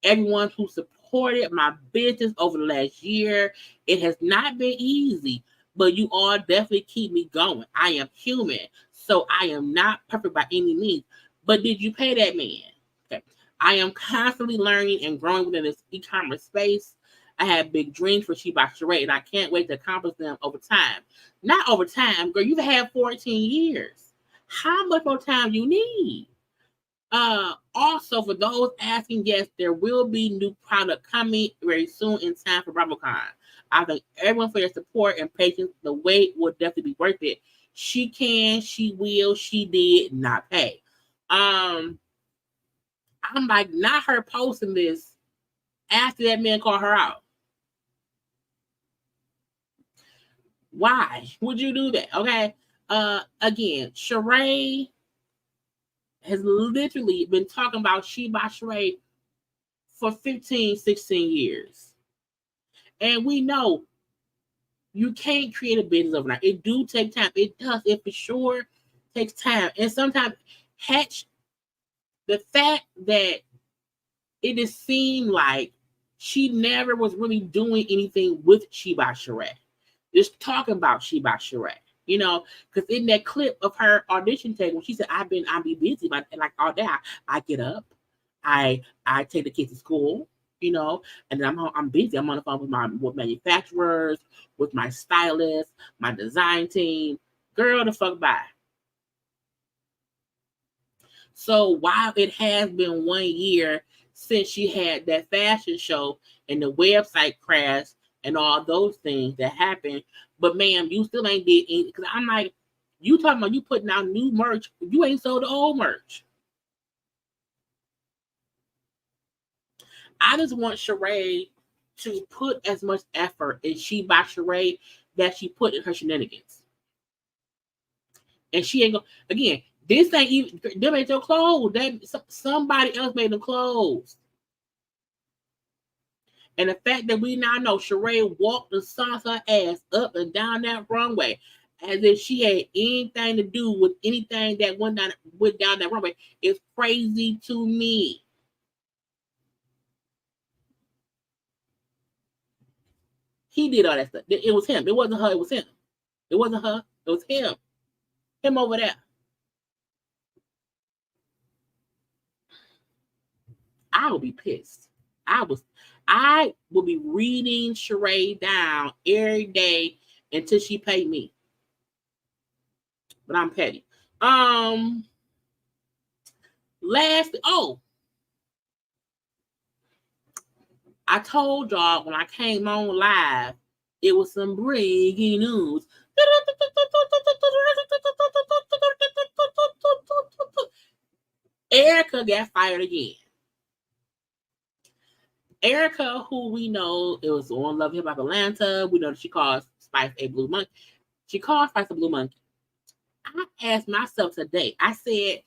everyone who supported my business over the last year. It has not been easy, but you all definitely keep me going. I am human, so I am not perfect by any means. But did you pay that man? Okay. I am constantly learning and growing within this e-commerce space. I have big dreams for She by Sheree, and I can't wait to accomplish them over time. Not over time, girl. You've had 14 years. How much more time you need? Also, for those asking, yes, there will be new product coming very soon in time for BravoCon. I thank everyone for your support and patience. The wait will definitely be worth it. She can, she will, she did not pay. I'm like, not her posting this after that man called her out. Why would you do that? Okay. Again, Sheree has literally been talking about She by Sheree for 15, 16 years. And we know you can't create a business overnight. It do take time. It does. It for sure takes time. And sometimes the fact that it just seemed like she never was really doing anything with She by Sheree. just talking about She by Sheree. You know, because in that clip of her audition tape, when she said, "I be busy, but like all day, I get up, I take the kids to school, you know, and then I'm busy. I'm on the phone with manufacturers, with my stylist, my design team. Girl, the fuck bye." So while it has been 1 year since she had that fashion show and the website crash and all those things that happened, but ma'am, you still ain't did anything. Because I'm like, you talking about you putting out new merch, you ain't sold the old merch. I just want Sheree to put as much effort in She by Sheree that she put in her shenanigans. And she ain't gonna, again, this ain't even, them ain't your clothes. That somebody else made them clothes. And the fact that we now know Sheree walked and sauced her ass up and down that runway as if she had anything to do with anything that went down that runway is crazy to me. He did all that stuff. It was him. It wasn't her. It was him. It wasn't her. It was him. Him over there. I would be pissed. I will be reading Sheree down every day until she paid me. But I'm petty. Last, I told y'all when I came on live, it was some breaking news. Erica got fired again. Erica, who we know, it was on Love Hip Hop Atlanta. We know that she calls Spice a blue monkey. She called Spice a blue monkey. I asked myself today, I said,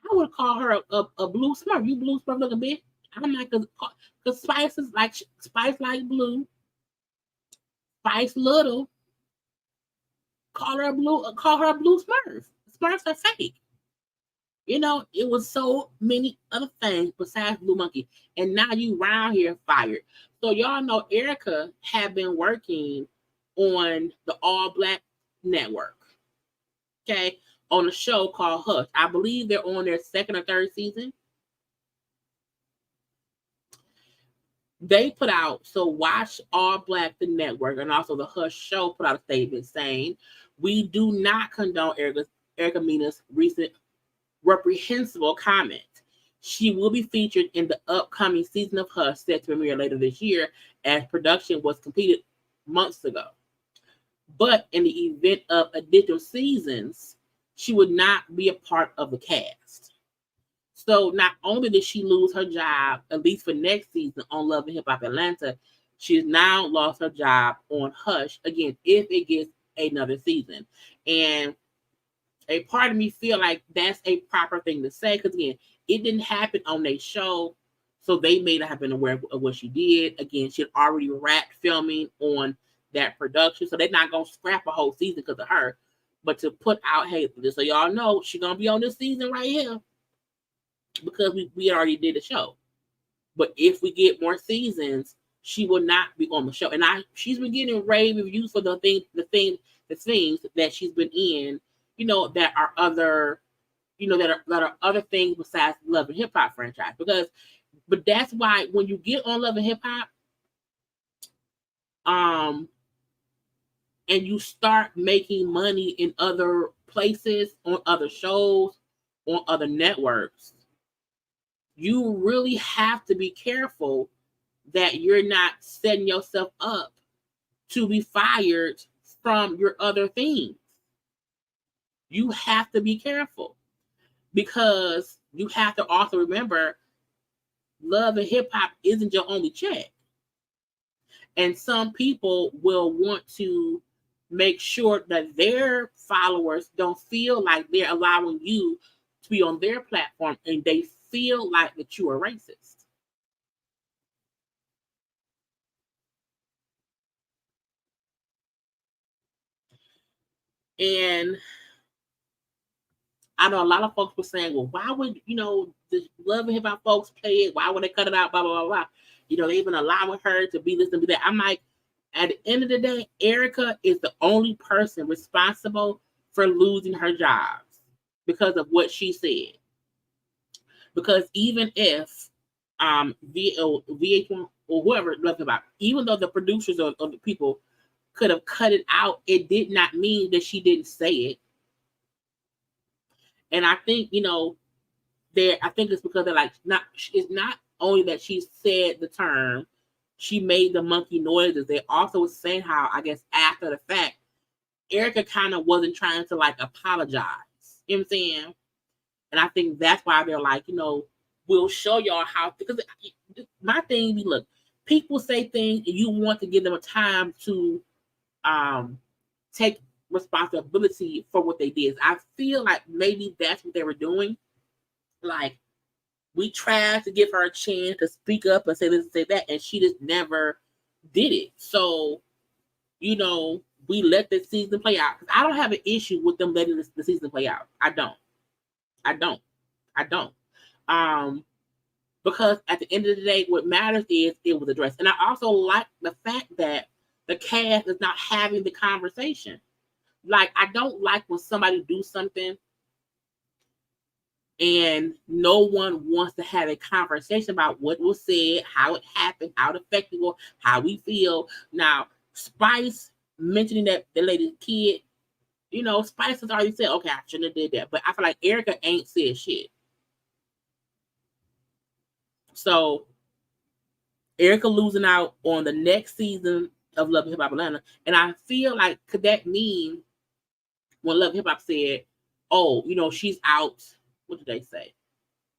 I would call her a blue smurf. You blue smurf looking bitch. I'm like, because Spice is like, Spice like blue. Spice little. Call her a blue smurf. Smurfs are fake. You know, it was so many other things besides Blue Monkey. And now you round here fired. So y'all know Erica had been working on the All Black Network. Okay. On a show called Hush. I believe they're on their second or third season. They put out, so watch All Black the Network and also the Hush show put out a statement saying, we do not condone Erica Mena's recent reprehensible comment. She will be featured in the upcoming season of Hush set to premiere later this year as production was completed months ago. But in the event of additional seasons, she would not be a part of the cast. So not only did she lose her job, at least for next season on Love and Hip Hop Atlanta, she has now lost her job on Hush, again, if it gets another season. And a part of me feel like that's a proper thing to say, because again, it didn't happen on their show, so they may not have been aware of what she did. Again, she had already wrapped filming on that production, so they're not going to scrap a whole season because of her. But to put out, hey, just so y'all know, she's going to be on this season right here because we already did the show. But if we get more seasons, she will not be on the show. And she's been getting rave reviews for the things that she's been in, you know, that are other, you know, that are other things besides Love and Hip Hop franchise. But that's why when you get on Love and Hip Hop, and you start making money in other places, on other shows, on other networks, you really have to be careful that you're not setting yourself up to be fired from your other things. You have to be careful because you have to also remember Love and Hip Hop isn't your only check. And some people will want to make sure that their followers don't feel like they're allowing you to be on their platform and they feel like that you are racist. And I know a lot of folks were saying, well, why would, you know, the Love and Hip Hop folks play it? Why would they cut it out? Blah, blah, blah, blah. You know, they've been allowing her to be this and be that. I'm like, at the end of the day, Erica is the only person responsible for losing her jobs because of what she said. Because even if VH1 or whoever left about, even though the producers or the people could have cut it out, it did not mean that she didn't say it. And I think, I think it's because they're like, it's not only that she said the term, she made the monkey noises. They also was saying how, I guess, after the fact, Erica kind of wasn't trying to like apologize. You know what I'm saying? And I think that's why they're like, we'll show y'all how, because my thing be, look, people say things and you want to give them a time to take responsibility for what they did. I feel like maybe that's what they were doing. Like, we tried to give her a chance to speak up and say this and say that, and she just never did it. So, we let the season play out. I don't have an issue with them letting the season play out. I don't. Because at the end of the day, what matters is it was addressed. And I also like the fact that the cast is not having the conversation. Like, I don't like when somebody do something and no one wants to have a conversation about what was said, how it happened, how it affected us, how we feel. Now, Spice mentioning that the lady's kid, Spice has already said, okay, I shouldn't have did that. But I feel like Erica ain't said shit. So, Erica losing out on the next season of Love and Hip Hop Atlanta. And I feel like, could that mean when Love and Hip Hop said, oh, she's out, what did they say?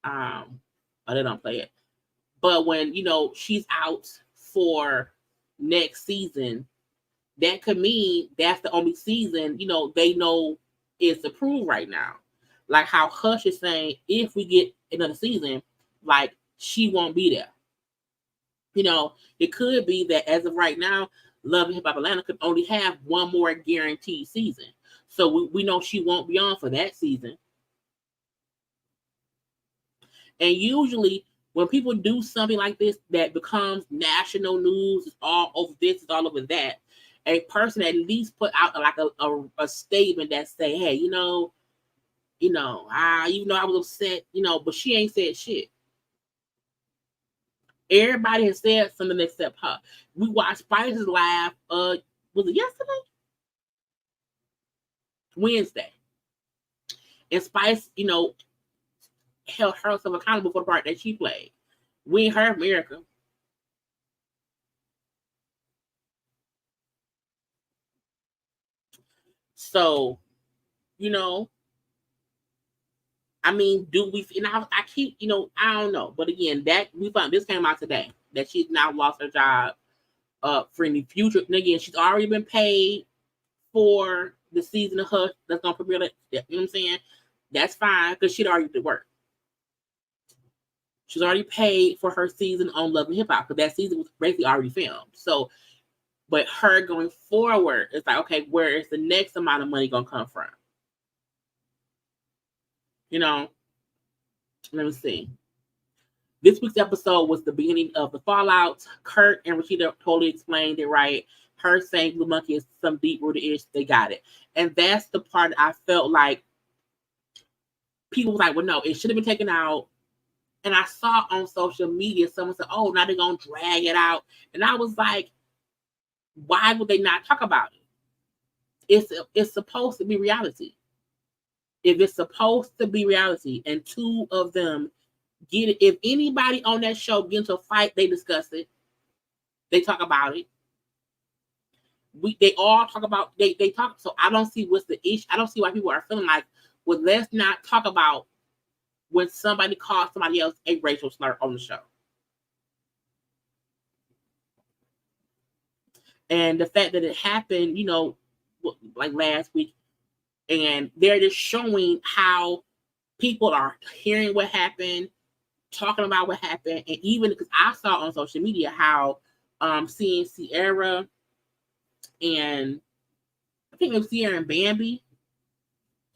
They don't play it. But when, she's out for next season, that could mean that's the only season, they know is approved right now. Like how Hush is saying, if we get another season, like, she won't be there. It could be that as of right now, Love and Hip Hop Atlanta could only have one more guaranteed season. So we know she won't be on for that season. And usually when people do something like this that becomes national news, it's all over this, it's all over that, a person at least put out like a statement that say, hey, even though I was upset, but she ain't said shit. Everybody has said something except her. We watched Spice's live, was it yesterday? Wednesday. And Spice, held herself accountable for the part that she played. We ain't heard from Erica. So, I mean, do we? And I keep, I don't know. But again, that we found this came out today that she's now lost her job for any future. And again, she's already been paid for the season of Hush that's gonna premiere. You know what I'm saying? That's fine because she'd already did work. She's already paid for her season on Love and Hip Hop because that season was basically already filmed. So, but her going forward, it's like, okay, where is the next amount of money gonna come from? Let me see. This week's episode was the beginning of the fallout. Kurt and Rashida totally explained it right. Her saying Blue Monkey is some deep-rooted ish. They got it. And that's the part I felt like people was like, well, no, it should have been taken out. And I saw on social media, someone said, oh, now they're going to drag it out. And I was like, why would they not talk about it? It's supposed to be reality. If it's supposed to be reality and two of them get it, if anybody on that show gets into a fight, they discuss it. They talk about it. They all talk about, they talk. So I don't see what's the issue. I don't see why people are feeling like, well, let's not talk about when somebody calls somebody else a racial slur on the show. And the fact that it happened, like last week, and they're just showing how people are hearing what happened, talking about what happened, and even because I saw on social media how seeing Sierra and I think it was Sierra and Bambi,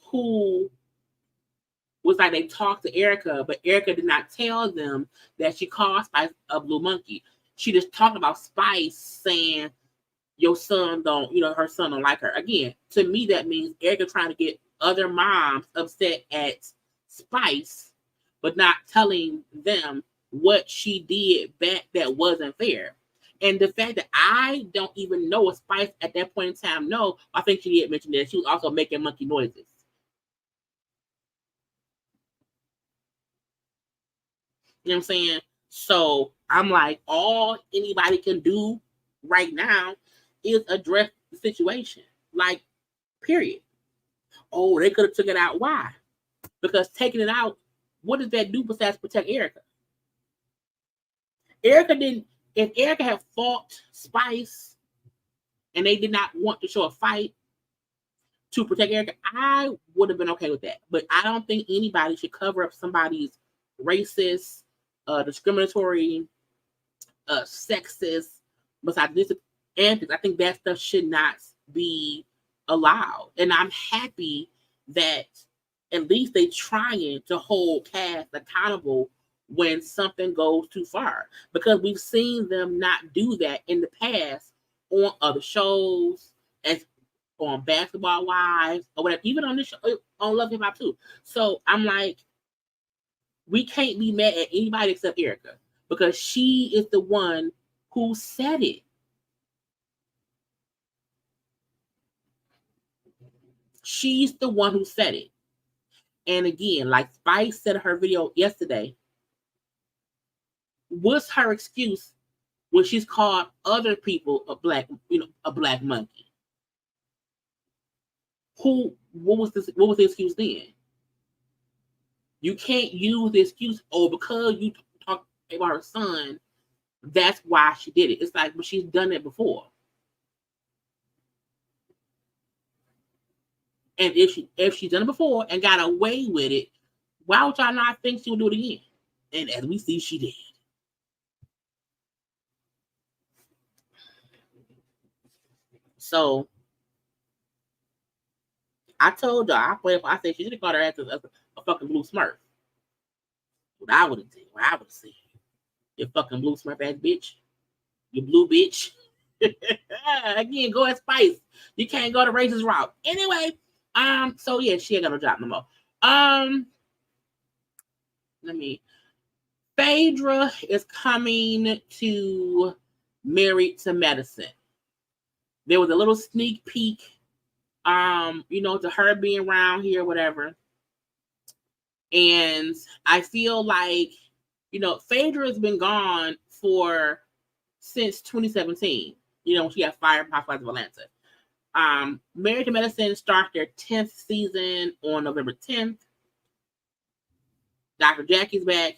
who was like they talked to Erica, but Erica did not tell them that she called Spice a blue monkey. She just talked about Spice saying your son don't, her son don't like her. Again, to me, that means Erica trying to get other moms upset at Spice, but not telling them what she did back that wasn't fair. And the fact that I don't even know what Spice at that point in time know, I think she did mention that she was also making monkey noises. You know what I'm saying? So I'm like, all anybody can do right now is address the situation. Like, period. Oh, they could have took it out. Why? Because taking it out, what does that do besides protect Erica? If Erica had fought Spice and they did not want to show a fight to protect Erica, I would have been okay with that. But I don't think anybody should cover up somebody's racist, discriminatory, sexist, misogynistic antics. I think that stuff should not be allowed. And I'm happy that at least they trying to hold cast accountable when something goes too far, because we've seen them not do that in the past on other shows, as on Basketball Wives or whatever, even on this show, on Love Hip Hop too. So I'm like, we can't be mad at anybody except Erica, because she is the one who said it. She's the one who said it. And again, like Spice said in her video yesterday, what's her excuse when she's called other people a black monkey? What was the excuse then? You can't use the excuse, because you talked about her son, that's why she did it. It's like, but she's done it before. And if she's done it before and got away with it, why would y'all not think she would do it again? And as we see, she did. So I told y'all, I said she should have called her ass a fucking blue smurf. What I would have did, what I would have said, you fucking blue smurf ass bitch, you blue bitch. Again, go at Spice. You can't go the racist route. Anyway, so yeah, she ain't got no job no more. Phaedra is coming to Married to Medicine. There was a little sneak peek, to her being around here, whatever. And I feel like, Phaedra has been gone since 2017, when she got fired from Housewives of Atlanta. Married to Medicine starts their 10th season on November 10th. Dr. Jackie's back,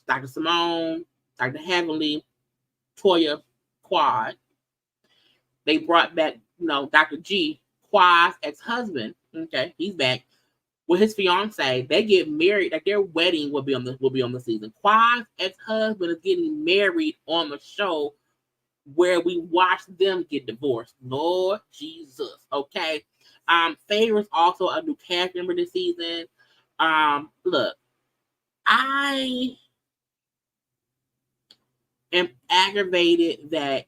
Dr. Simone, Dr. Heavenly, Toya, Quad. They brought back, Dr. G, Quad's ex-husband. Okay, he's back with his fiance. They get married, like their wedding will be on the season. Quad's ex-husband is getting married on the show where we watch them get divorced. Lord Jesus. Okay. Phaedra's also a new cast member this season. Look, I am aggravated that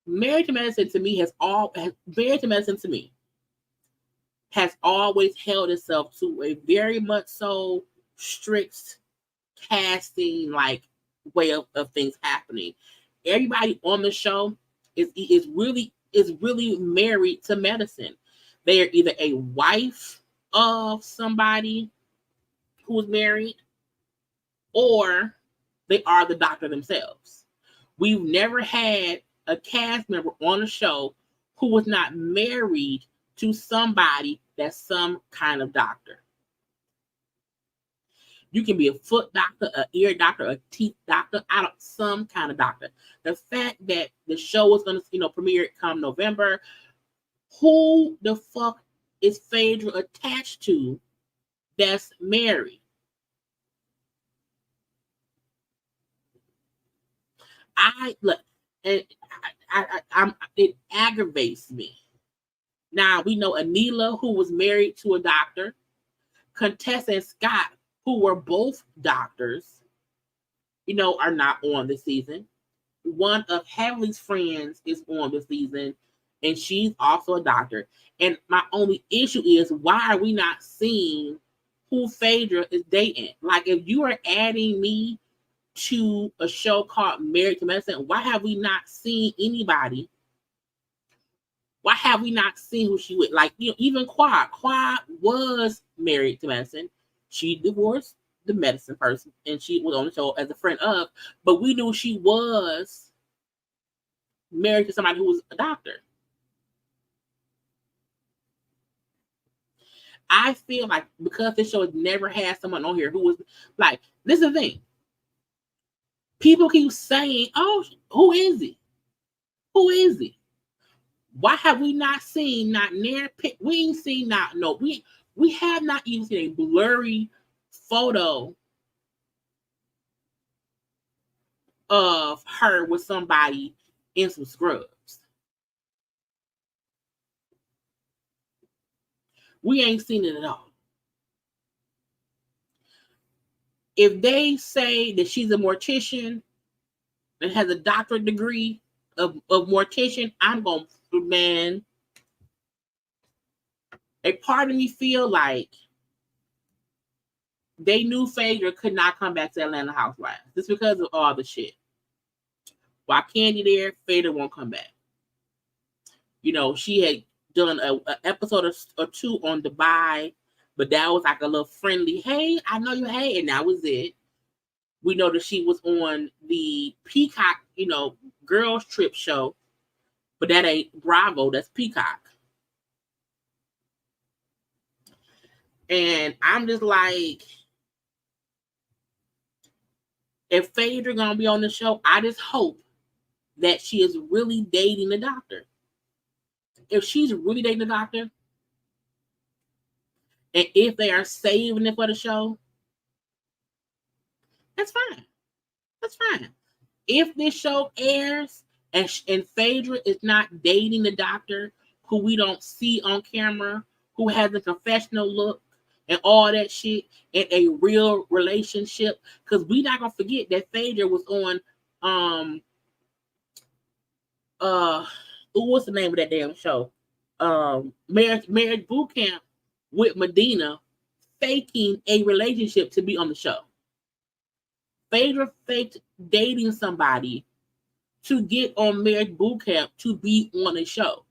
Married to Medicine to me has always held itself to a very much so strict casting way of things happening. Everybody on the show is really married to medicine. They are either a wife of somebody who is married, or they are the doctor themselves. We've never had a cast member on the show who was not married to somebody that's some kind of doctor. You can be a foot doctor, an ear doctor, a teeth doctor, some kind of doctor. The fact that the show is going to, premiere come November, who the fuck is Phaedra attached to that's married? It aggravates me. Now we know Anila, who was married to a doctor, Contessa and Scott, who were both doctors, are not on this season. one of Heavenly's friends is on this season, and she's also a doctor. And my only issue is, why are we not seeing who Phaedra is dating? Like, if you are adding me to a show called Married to Medicine, why have we not seen anybody? Why have we not seen who she with? Like, you know, even Quad. Quad was married to Medicine. She divorced the medicine person, and she was on the show as a friend of, but we knew she was married to somebody who was a doctor. I feel like because this show has never had someone on here who was like, this is the thing. People keep saying, oh, who is he? Who is he? Why have we not seen we ain't seen we have not even seen a blurry photo of her with somebody in some scrubs. We ain't seen it at all. If they say that she's a mortician and has a doctorate degree of mortician, I'm going to, man, a part of me feel like they knew Phaedra could not come back to Atlanta Housewives just because of all the shit. While Candy there, Phaedra won't come back. You know, she had done an episode or two on Dubai, but that was like a little friendly, hey, I know you, hey, and that was it. We know that she was on the Peacock, you know, girls trip show, but that ain't Bravo, that's Peacock. And I'm just like, if Phaedra gonna be on the show, I just hope that she is really dating the doctor. If she's really dating the doctor, and if they are saving it for the show, that's fine. That's fine. If this show airs and Phaedra is not dating the doctor who we don't see on camera, who has a confessional look and all that shit, in a real relationship, because we not gonna forget that Phaedra was on what's the name of that damn show? Marriage Boot Camp with Medina, faking a relationship to be on the show. Phaedra faked dating somebody to get on Marriage Boot Camp to be on a show.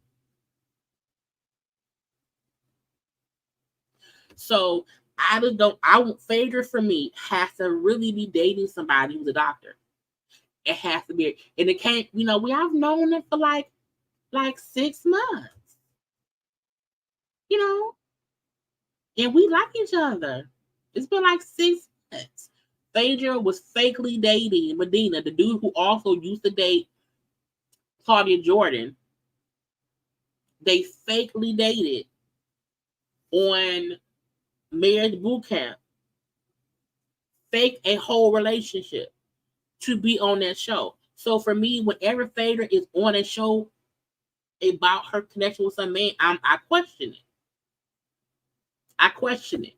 So I just don't. Phaedra for me has to really be dating somebody who's a doctor. It has to be, and it can't. You know, we have known it for like 6 months. You know, and we like each other. It's been like 6 months. Phaedra was fakely dating Medina, the dude who also used to date Claudia Jordan. They fakely dated on Marriage Boot Camp. Fake a whole relationship to be on that show. So for me, whenever Phaedra is on a show about her connection with some man, I question it. I question it.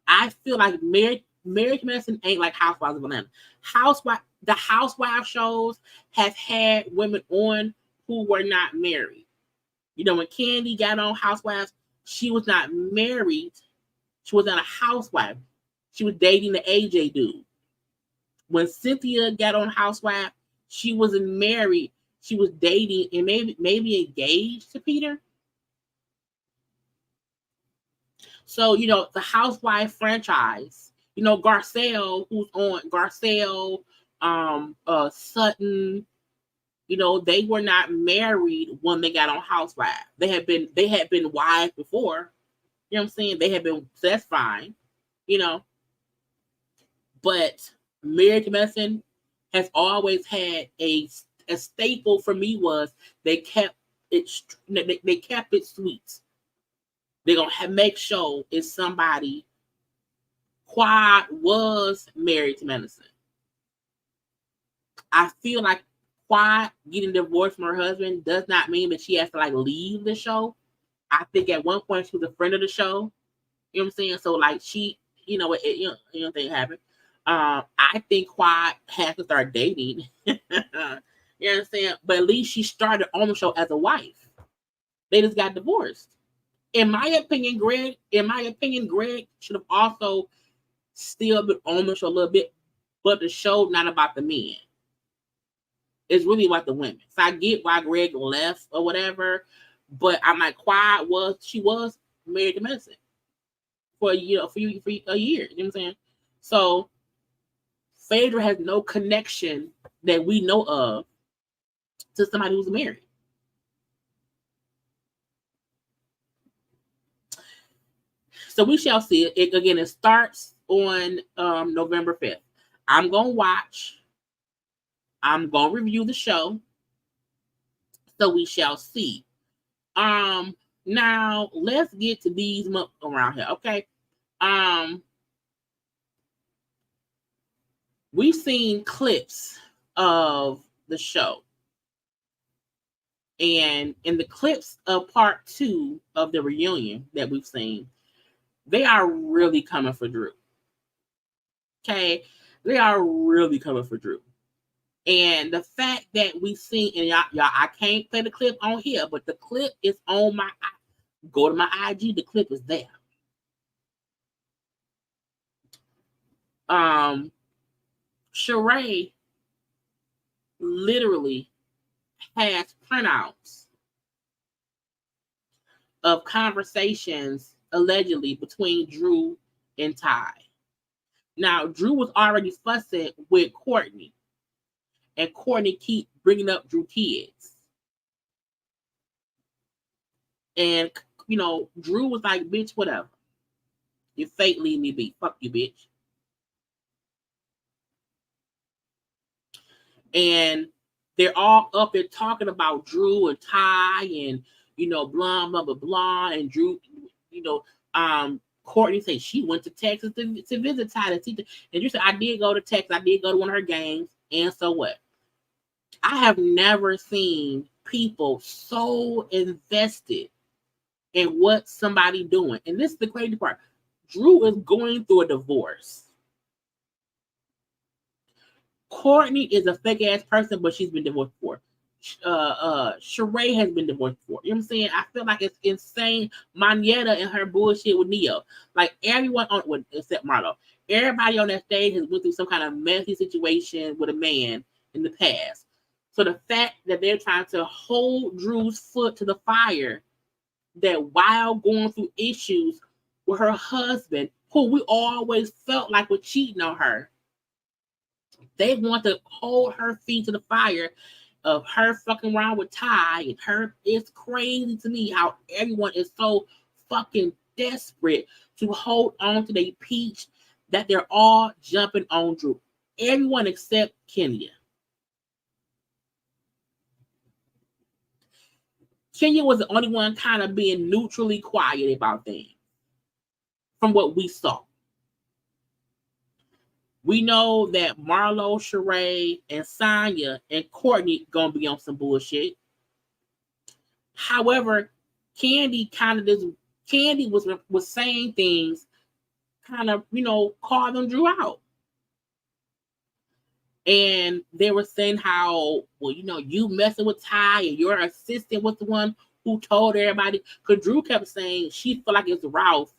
I feel like Marriage Medicine ain't like Housewives of Atlanta. The Housewives shows have had women on who were not married. You know, when Candy got on Housewives, she was not married. She was not a housewife. She was dating the AJ dude. When Cynthia got on Housewives, she wasn't married. She was dating and maybe engaged to Peter. So, you know, the Housewife franchise, you know, Garcelle, who's on Garcelle, Sutton, you know, they were not married when they got on Housewives. They had been wives before. You know what I'm saying? They had been, so that's fine, you know. But Married to Medicine has always had a staple for me was they kept it sweet. They're gonna make sure it's somebody. Quad was married to Medicine. I feel like Quad getting divorced from her husband does not mean that she has to like leave the show. I think at one point she was a friend of the show. You know what I'm saying? So like she, you know, thing happened. I think Quad has to start dating. You know what I'm saying? But at least she started on the show as a wife. They just got divorced. In my opinion, Greg should have also still been on the show a little bit, but the show not about the men. It's really about the women. So I get why Greg left or whatever, but I'm like, Quad was married to Medicine for a year, You know what I'm saying? So Phaedra has no connection that we know of to somebody who's married. So we shall see it. It starts on November 5th. I'm going to watch. I'm going to review the show. So we shall see. Now let's get to these around here, okay? We've seen clips of the show. And in the clips of part 2 of the reunion that we've seen, they are really coming for Drew. Okay? They are really coming for Drew. And the fact that we've seen, and y'all, I can't play the clip on here, but the clip is on my, go to my IG, the clip is there. Sheree literally has printouts of conversations allegedly between Drew and Ty. Now, Drew was already fussing with Courtney, and Courtney keep bringing up Drew kids. And, you know, Drew was like, bitch, whatever. Your fate leave me be. Fuck you, bitch. And they're all up there talking about Drew and Ty and, you know, blah, blah, blah, blah. And Drew, you know, Courtney said she went to Texas to visit Ty. And you said, I did go to Texas. I did go to one of her games. And so what? I have never seen people so invested in what somebody doing. And this is the crazy part. Drew is going through a divorce. Courtney is a fake ass person, but she's been divorced before. Sheree has been divorced before. You know what I'm saying? I feel like it's insane. Manetta and her bullshit with Neo. Like everyone on, well, except Marlo, everybody on that stage has went through some kind of messy situation with a man in the past. So the fact that they're trying to hold Drew's foot to the fire, that while going through issues with her husband, who we always felt like was cheating on her, they want to hold her feet to the fire of her fucking around with Ty and her. It's crazy to me how everyone is so fucking desperate to hold on to their peach that they're all jumping on Drew. Everyone except Kenya. Kenya was the only one kind of being neutrally quiet about things from what we saw. We know that Marlo, Sheree, and Sonya and Courtney gonna be on some bullshit. However, Candy was saying things, kind of, you know, calling Drew out. And they were saying how, well, you know, you messing with Ty and your assistant was the one who told everybody. Because Drew kept saying she felt like it's Ralph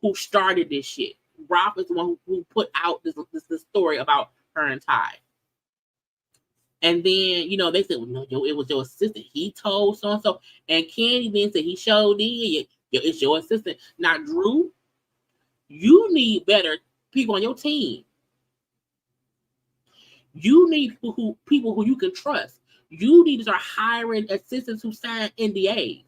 who started this shit. Ralph is the one who put out this story about her and Ty. And then, you know, they said, well, no, it was your assistant. He told so-and-so. And Candy then said, he showed did. It's your assistant. Now, Drew, you need better people on your team. You need people who you can trust. You need to start hiring assistants who sign NDAs.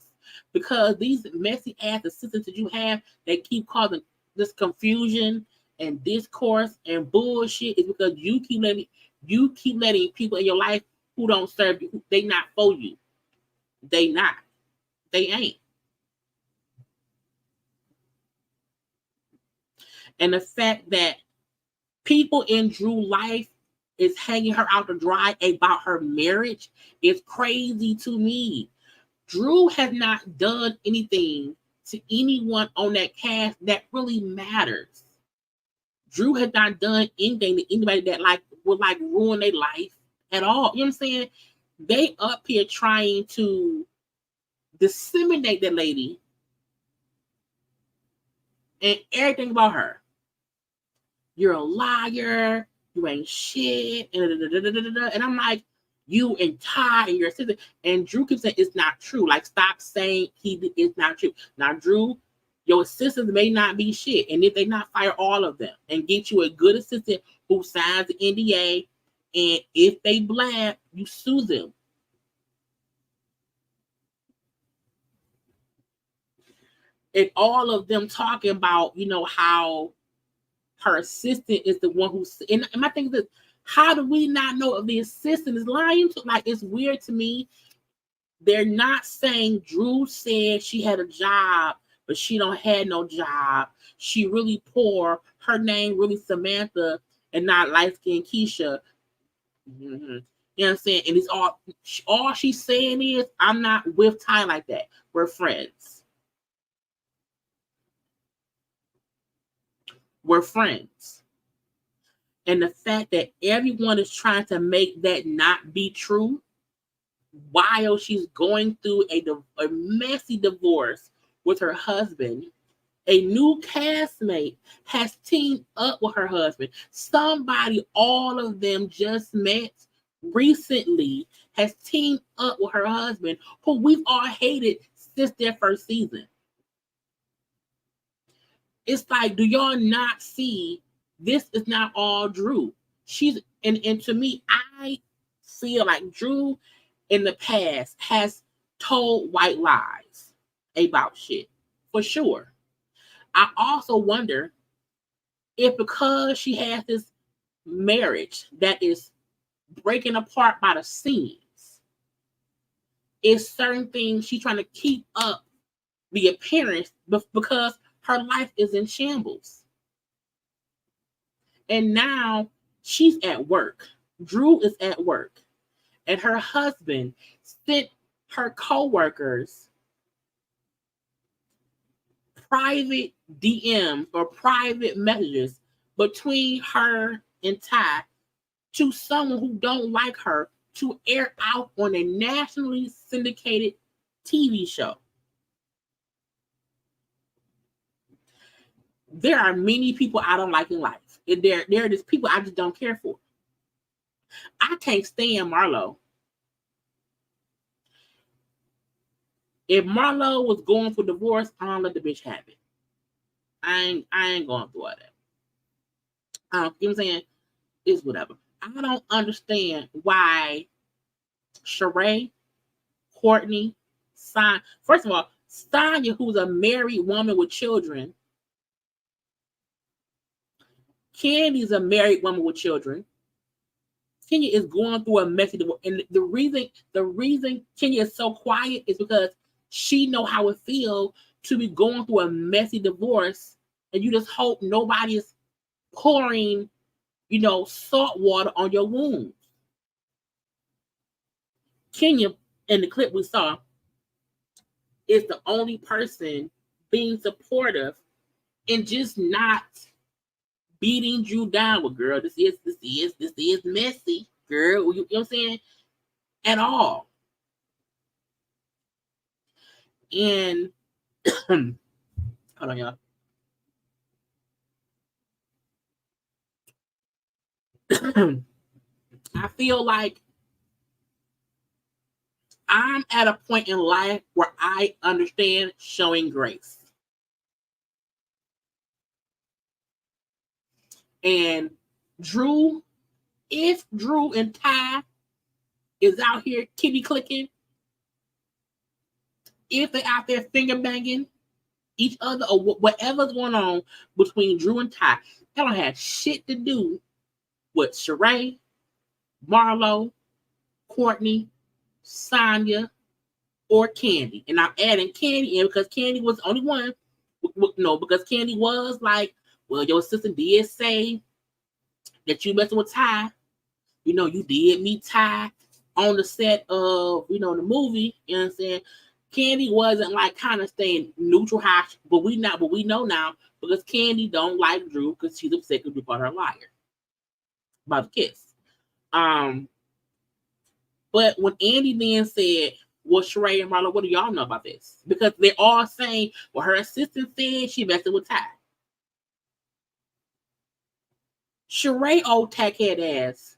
Because these messy ass assistants that you have, they keep causing this confusion and discourse and bullshit, is because you keep letting people in your life who don't serve you. They not for you. They not. They ain't. And the fact that people in Drew's life is hanging her out to dry about her marriage is crazy to me. Drew has not done anything to anyone on that cast that really matters. Drew has not done anything to anybody that like would like ruin their life at all. You know what I'm saying? They up here trying to disseminate the lady and everything about her. You're a liar. You ain't shit. And I'm like, you and Ty and your sister. And Drew keeps saying it's not true. Like, stop saying it's not true. Now, Drew, your assistants may not be shit. And if they not, fire all of them and get you a good assistant who signs the NDA. And if they blab, you sue them. And all of them talking about, you know, how her assistant is the one who's, and my thing is this, how do we not know if the assistant is lying to? Like, it's weird to me. They're not saying Drew said she had a job, but she don't had no job. She really poor. Her name really Samantha and not light-skinned Keisha. Mm-hmm. You know what I'm saying? And it's all she's saying is, I'm not with Ty like that. We're friends. We're friends. And the fact that everyone is trying to make that not be true while she's going through a messy divorce with her husband. A new castmate has teamed up with her husband. Somebody all of them just met recently has teamed up with her husband, who we've all hated since their first season. It's like, do y'all not see this is not all Drew? She's and to me, I feel like Drew in the past has told white lies about shit for sure. I also wonder if because she has this marriage that is breaking apart by the seams, is certain things she's trying to keep up the appearance because her life is in shambles. And now she's at work. Drew is at work. And her husband sent her co-workers private DMs or private messages between her and Ty to someone who don't like her to air out on a nationally syndicated TV show. There are many people I don't like in life. And there are just people I just don't care for. I can't stand Marlo. If Marlo was going for divorce, I don't let the bitch have it. I ain't going through all that. You know what I'm saying? It's whatever. I don't understand why Sheree, Courtney, first of all, Sonya, who's a married woman with children. Candy's a married woman with children. Kenya is going through a messy divorce. And the reason Kenya is so quiet is because she know how it feels to be going through a messy divorce, and you just hope nobody is pouring, salt water on your wounds. Kenya, in the clip we saw, is the only person being supportive and just not beating Drew down with, girl, this is messy, girl. You know what I'm saying? At all. And hold on, y'all. I feel like I'm at a point in life where I understand showing grace. And Drew, if Drew and Ty is out here kitty clicking, if they're out there finger banging each other or whatever's going on between Drew and Ty, that don't have shit to do with Sheree, Marlo, Courtney, Sonya, or Candy. And I'm adding Candy in because Candy was the only one. No, because Candy was like, well, your sister did say that you messing with Ty. You did meet Ty on the set of, the movie. You know what I'm saying? Candy wasn't like kind of staying neutral, but we know now because Candy don't like Drew because she's upset because Drew called her a liar about the kiss. But when Andy then said, well, Sheree and Marlo, what do y'all know about this? Because they're all saying, well, her assistant said she messed with Ty. Sheree, old tackhead ass,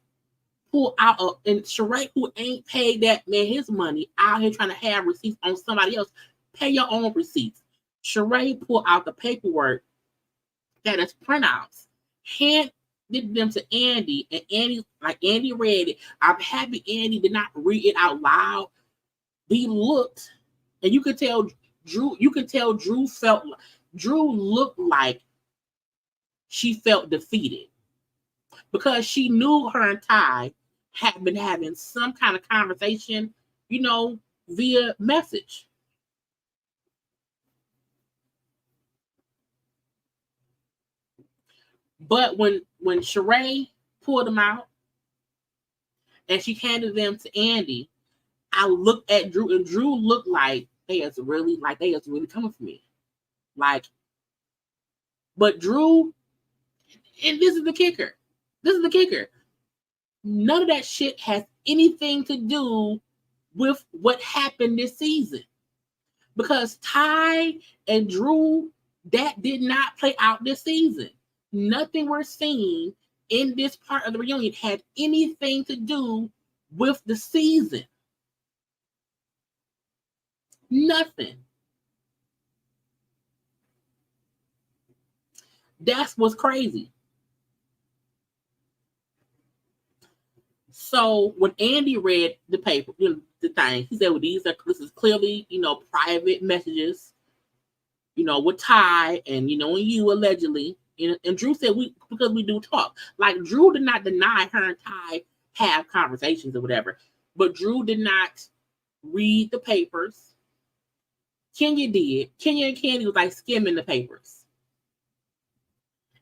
pull out and Sheree, who ain't paid that man his money, out here trying to have receipts on somebody else. Pay your own receipts. Sheree pull out the paperwork that is printouts, handed them to Andy, and Andy read it. I'm happy Andy did not read it out loud. He looked, and you could tell Drew looked like she felt defeated because she knew her and Ty had been having some kind of conversation, via message. But when Sheree pulled them out and she handed them to Andy, I looked at Drew, and Drew looked like they is really coming for me. But Drew, and this is the kicker. None of that shit has anything to do with what happened this season. Because Ty and Drew, that did not play out this season. Nothing we're seeing in this part of the reunion had anything to do with the season. Nothing. That's what's crazy. So when Andy read the paper, the thing, he said, well, this is clearly, private messages, with Ty and, and you allegedly. And Drew said, because we do talk. Like, Drew did not deny her and Ty have conversations or whatever. But Drew did not read the papers. Kenya did. Kenya and Candy was like skimming the papers.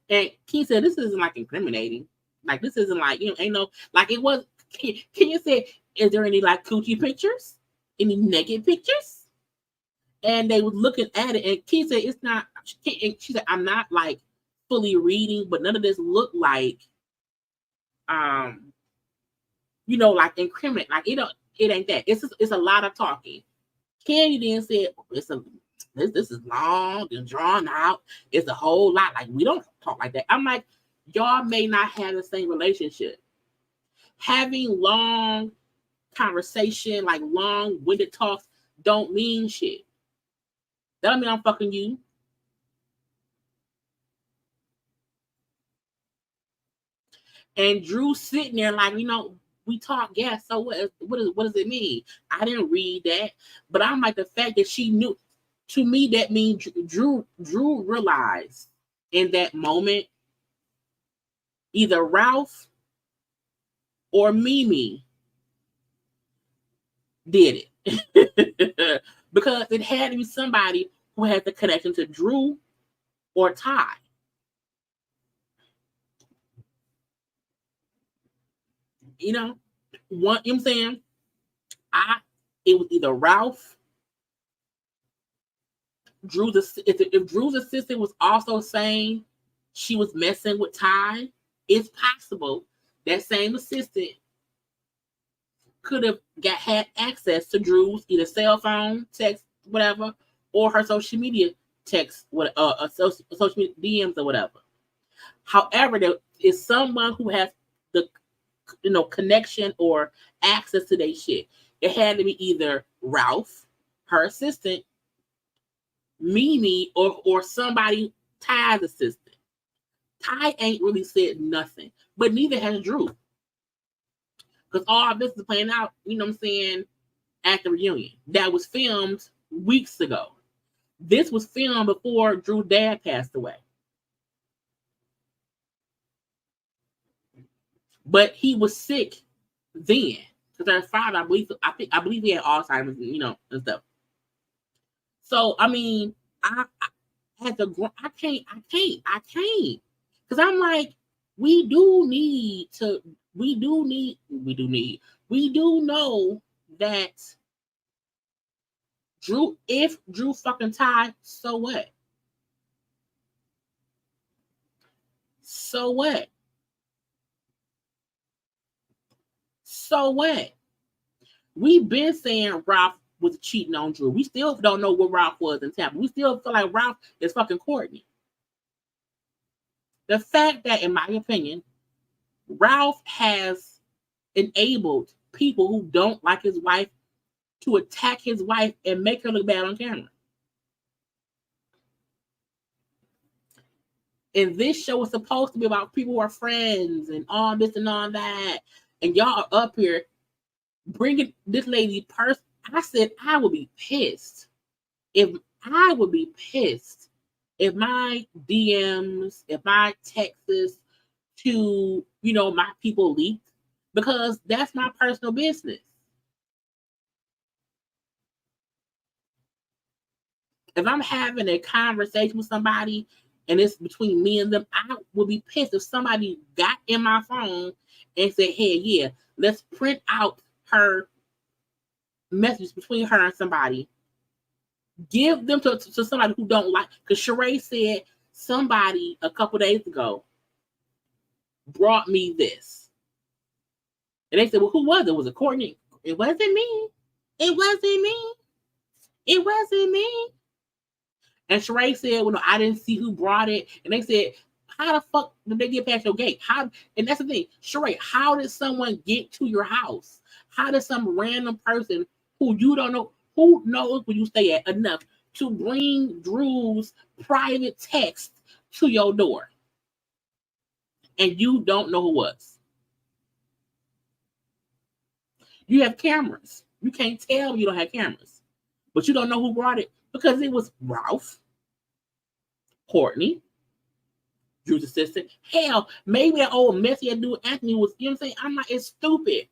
And Kenya said, this isn't like incriminating. Like, this isn't like, ain't no, like it was. Kenya said, is there any like coochie pictures? Any naked pictures? And they was looking at it, and Kenya said, it's not, and she said, I'm not like fully reading, but none of this looked like, like incriminate. Like it ain't that. It's a lot of talking. Candy then said, this is long and drawn out. It's a whole lot. Like, we don't talk like that. I'm like, y'all may not have the same relationship. Having long conversation, like long-winded talks, don't mean shit. That don't mean I'm fucking you. And Drew sitting there like, we talk, yes, so what does it mean? I didn't read that. But I'm like, the fact that she knew, to me, that means Drew realized in that moment, either Ralph or Mimi did it. Because it had to be somebody who had the connection to Drew or Ty. What I'm saying? It was either Ralph, if Drew's assistant was also saying she was messing with Ty, it's possible that same assistant could have had access to Drew's either cell phone, text, whatever, or her social media text, social media DMs or whatever. However, there is someone who has the connection or access to their shit. It had to be either Ralph, her assistant, Mimi, or somebody, Ty's assistant. Ty ain't really said nothing, but neither has Drew. Because all of this is playing out, at the reunion. That was filmed weeks ago. This was filmed before Drew's dad passed away. But he was sick then. Because her father, I believe he had Alzheimer's, and stuff. So, I mean, I can't. Because I'm like, we do know that if Drew fucking Ty, so what? So what? So what? We've been saying Ralph was cheating on Drew. We still don't know what Ralph was in Tampa. We still feel like Ralph is fucking Courtney. The fact that, in my opinion, Ralph has enabled people who don't like his wife to attack his wife and make her look bad on camera. And this show is supposed to be about people who are friends and all this and all that. And y'all are up here bringing this lady purse. I said I would be pissed if my DMs, if my texts to, my people leaked, because that's my personal business. If I'm having a conversation with somebody and it's between me and them, I would be pissed if somebody got in my phone and said, hey, yeah, let's print out her messages between her and somebody. Give them to somebody who don't like, because Sheree said somebody a couple days ago brought me this. And they said, well, who was it? Was it Courtney? It wasn't me. It wasn't me. It wasn't me. And Sheree said, well, no, I didn't see who brought it. And they said, how the fuck did they get past your gate? And that's the thing, Sheree, how did someone get to your house? How did some random person who you don't know, who knows where you stay at, enough to bring Drew's private text to your door? And you don't know who it was. You have cameras. You can't tell you don't have cameras. But you don't know who brought it because it was Ralph, Courtney, Drew's assistant. Hell, maybe that old messy dude Anthony was, you know what I'm saying? I'm like, it's stupid.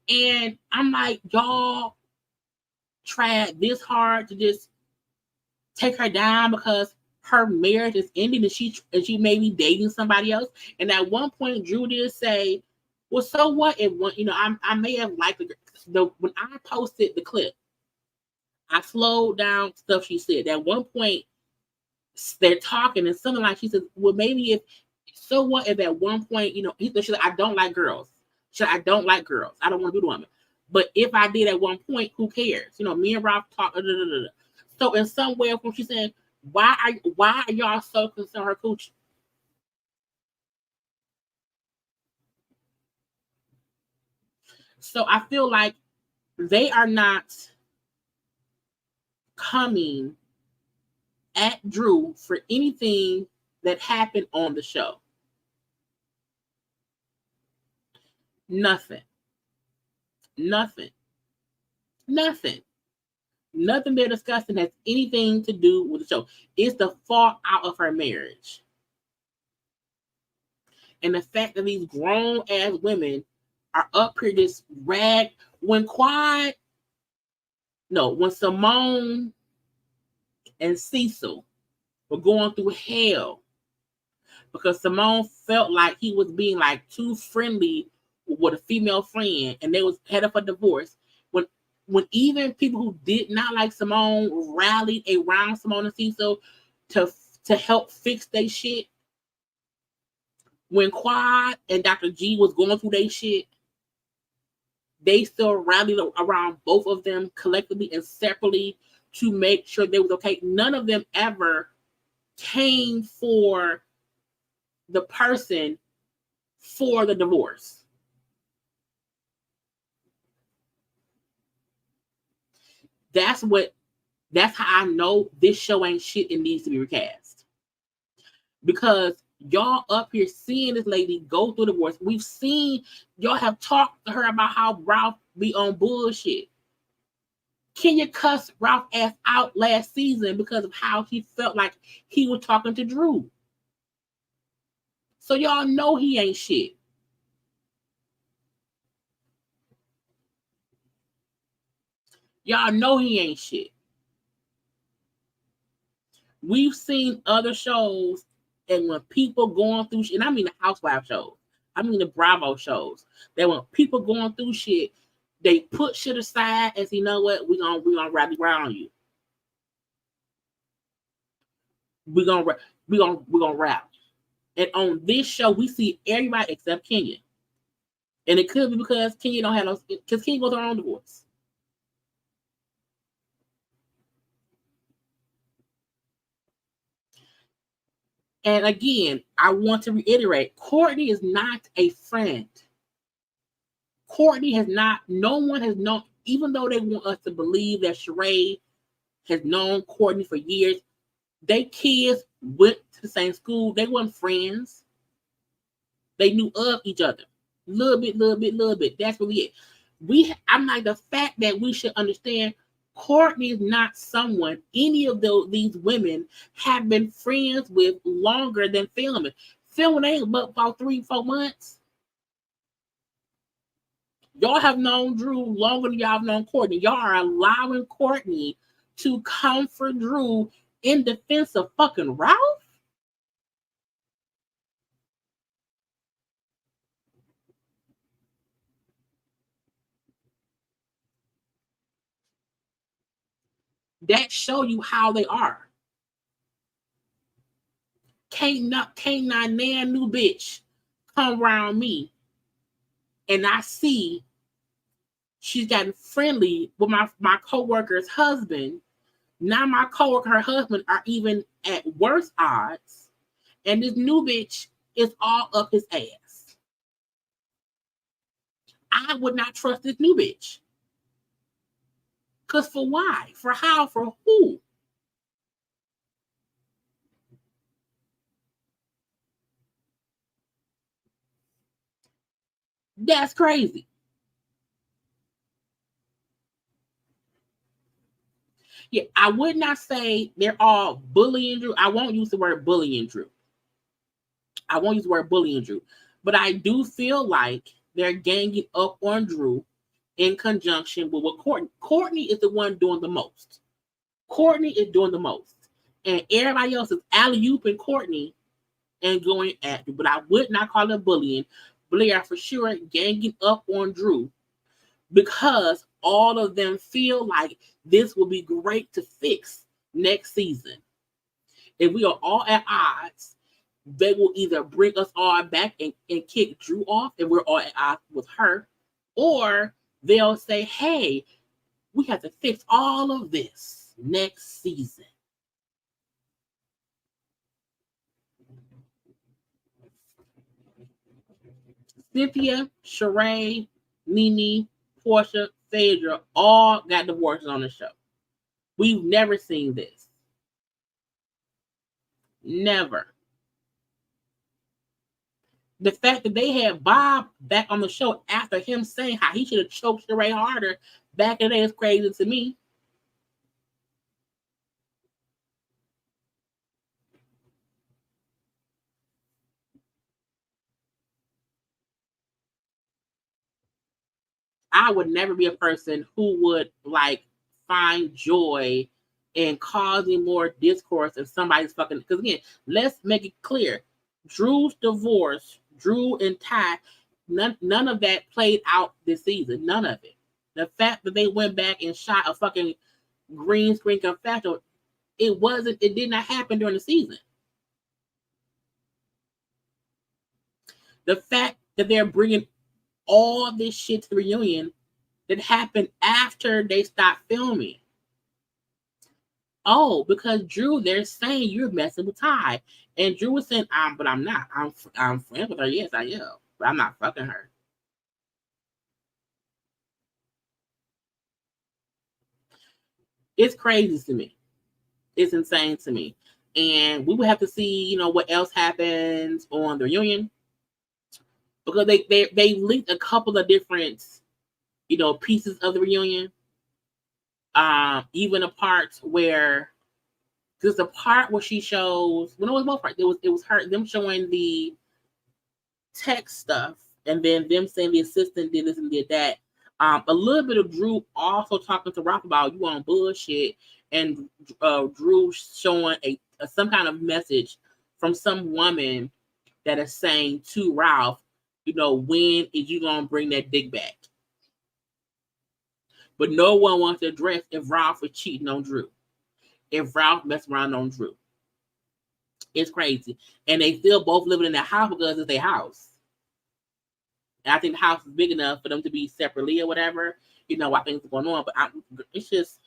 And I'm like, y'all tried this hard to just take her down because her marriage is ending and she may be dating somebody else. And at one point, Drew did say, well, so what if one, I may have liked when I posted the clip, I slowed down stuff she said. At one point, they're talking and something like she says, well, maybe so what if at one point, she's like, I don't like girls. She's like, I don't like girls. I don't want to be the woman. But if I did at one point, who cares? Me and Ralph talk. So in some way, when she's saying, why are y'all so concerned her coochie? So I feel like they are not coming at Drew for anything that happened on the show. Nothing they're discussing has anything to do with the show. It's the fallout of her marriage. And the fact that these grown ass women are up here just ragged. When Simone and Cecil were going through hell because Simone felt like he was being like too friendly with a female friend and they was headed for divorce. When even people who did not like Simone rallied around Simone and Cecil to help fix their shit. When Quad and Dr. G was going through their shit, they still rallied around both of them collectively and separately to make sure they was okay. None of them ever came for the person for the divorce. That's how I know this show ain't shit and needs to be recast. Because y'all up here seeing this lady go through the divorce. We've seen y'all have talked to her about how Ralph be on bullshit. Kenya cussed Ralph ass out last season because of how he felt like he was talking to Drew. So y'all know he ain't shit. Y'all know he ain't shit. We've seen other shows, and when people going through shit, and I mean the Housewives shows, I mean the Bravo shows, that when people going through shit, they put shit aside and say, you know what, we're gonna rally around you. We're gonna rally. And on this show, we see everybody except Kenya. And it could be because Kenya don't have no, because Kenya goes her own divorce. And again, I want to reiterate, Courtney is not a friend. Courtney has not, no one has known, even though they want us to believe that Sheree has known Courtney for years, they kids went to the same school. They weren't friends. They knew of each other. Little bit. That's really it. I'm like, the fact that we should understand Courtney is not someone any of these women have been friends with longer than filming. Filming ain't but about 3-4 months. Y'all have known Drew longer than y'all have known Courtney. Y'all are allowing Courtney to come for Drew in defense of fucking Ralph? That show you how they are. Can't not nan new bitch come around me and I see she's gotten friendly with my co-worker's husband. Now my co-worker, her husband, are even at worse odds. And this new bitch is all up his ass. I would not trust this new bitch. Because for why? For how? For who? That's crazy. Yeah, I would not say they're all bullying Drew. I won't use the word bullying Drew. But I do feel like they're ganging up on Drew in conjunction with what Courtney. Courtney is the one doing the most. And everybody else is alley-ooping Courtney and going at Drew. But I would not call it bullying. But they are for sure ganging up on Drew because all of them feel like this will be great to fix next season. If we are all at odds, they will either bring us all back and kick Drew off if we're all at odds with her, or they'll say, hey, we have to fix all of this next season. Cynthia, Sheree, Nene, Portia, Phaedra all got divorces on the show. We've never seen this. Never. The fact that they had Bob back on the show after him saying how he should have choked Sheree harder back in the day is crazy to me. I would never be a person who would like find joy in causing more discourse in somebody's fucking. Because again, let's make it clear: Drew's divorce, Drew and Ty, none of that played out this season. None of it. The fact that they went back and shot a fucking green screen confessional, it did not happen during the season. The fact that they're bringing all this shit to the reunion that happened after they stopped filming. Oh, because Drew, they're saying you're messing with Ty. And Drew was saying, but I'm not. I'm friends with her. Yes, I am. But I'm not fucking her. It's crazy to me. It's insane to me. And we would have to see, what else happens on the reunion. Because they linked a couple of different, pieces of the reunion. Even a part where there's a part where she shows, well, no, it was both parts. It was them showing the text stuff and then them saying the assistant did this and did that. A little bit of Drew also talking to Ralph about you on bullshit, and Drew showing some kind of message from some woman that is saying to Ralph, when is you gonna bring that dick back? But no one wants to address if Ralph was cheating on Drew. If Ralph messed around on Drew. It's crazy. And they still both living in their house because it's their house. And I think the house is big enough for them to be separately or whatever. You know, I think it's going on. But it's just,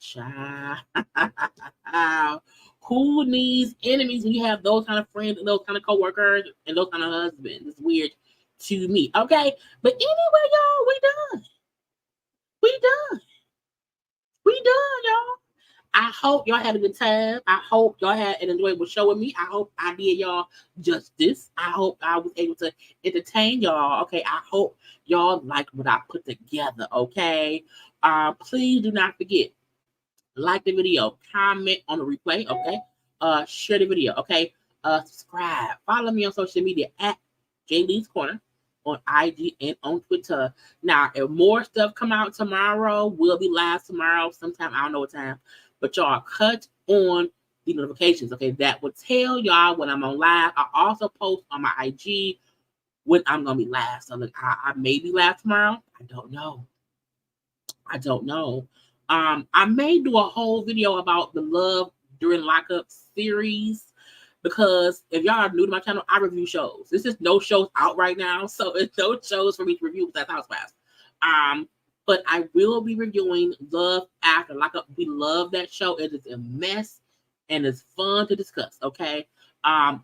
child. Who needs enemies when you have those kind of friends and those kind of coworkers and those kind of husbands? It's weird to me. Okay. But anyway, y'all, we done. We done, y'all. I hope y'all had a good time. I hope y'all had an enjoyable show with me. I hope I did y'all justice. I hope I was able to entertain y'all. Okay. I hope y'all liked what I put together. Okay. Please do not forget, like the video, comment on the replay. Okay. Share the video. Okay. Subscribe. Follow me on social media at JayLeesCorner on IG and on Twitter. Now, if more stuff come out tomorrow, we'll be live tomorrow sometime. I don't know what time, but y'all cut on the notifications. Okay, that will tell y'all when I'm on live. I also post on my IG when I'm gonna be live. So look, I may be live tomorrow. I don't know. I may do a whole video about the Love During Lockup series. Because if y'all are new to my channel, I review shows. There's just no shows out right now, so it's no shows for me to review besides Housewives. But I will be reviewing Love After Lockup. We love that show. It is a mess and it's fun to discuss. Okay.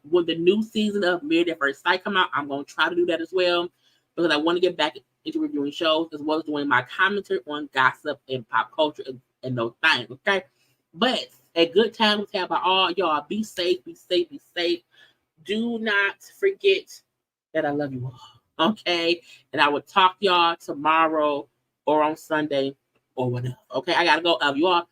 When the new season of Married at First Sight come out, I'm gonna try to do that as well because I want to get back into reviewing shows as well as doing my commentary on gossip and pop culture and those things. Okay, but a good time to have by all y'all. Be safe, be safe, be safe. Do not forget that I love you all. Okay. And I will talk to y'all tomorrow or on Sunday or whatever. Okay. I gotta go. Love you all.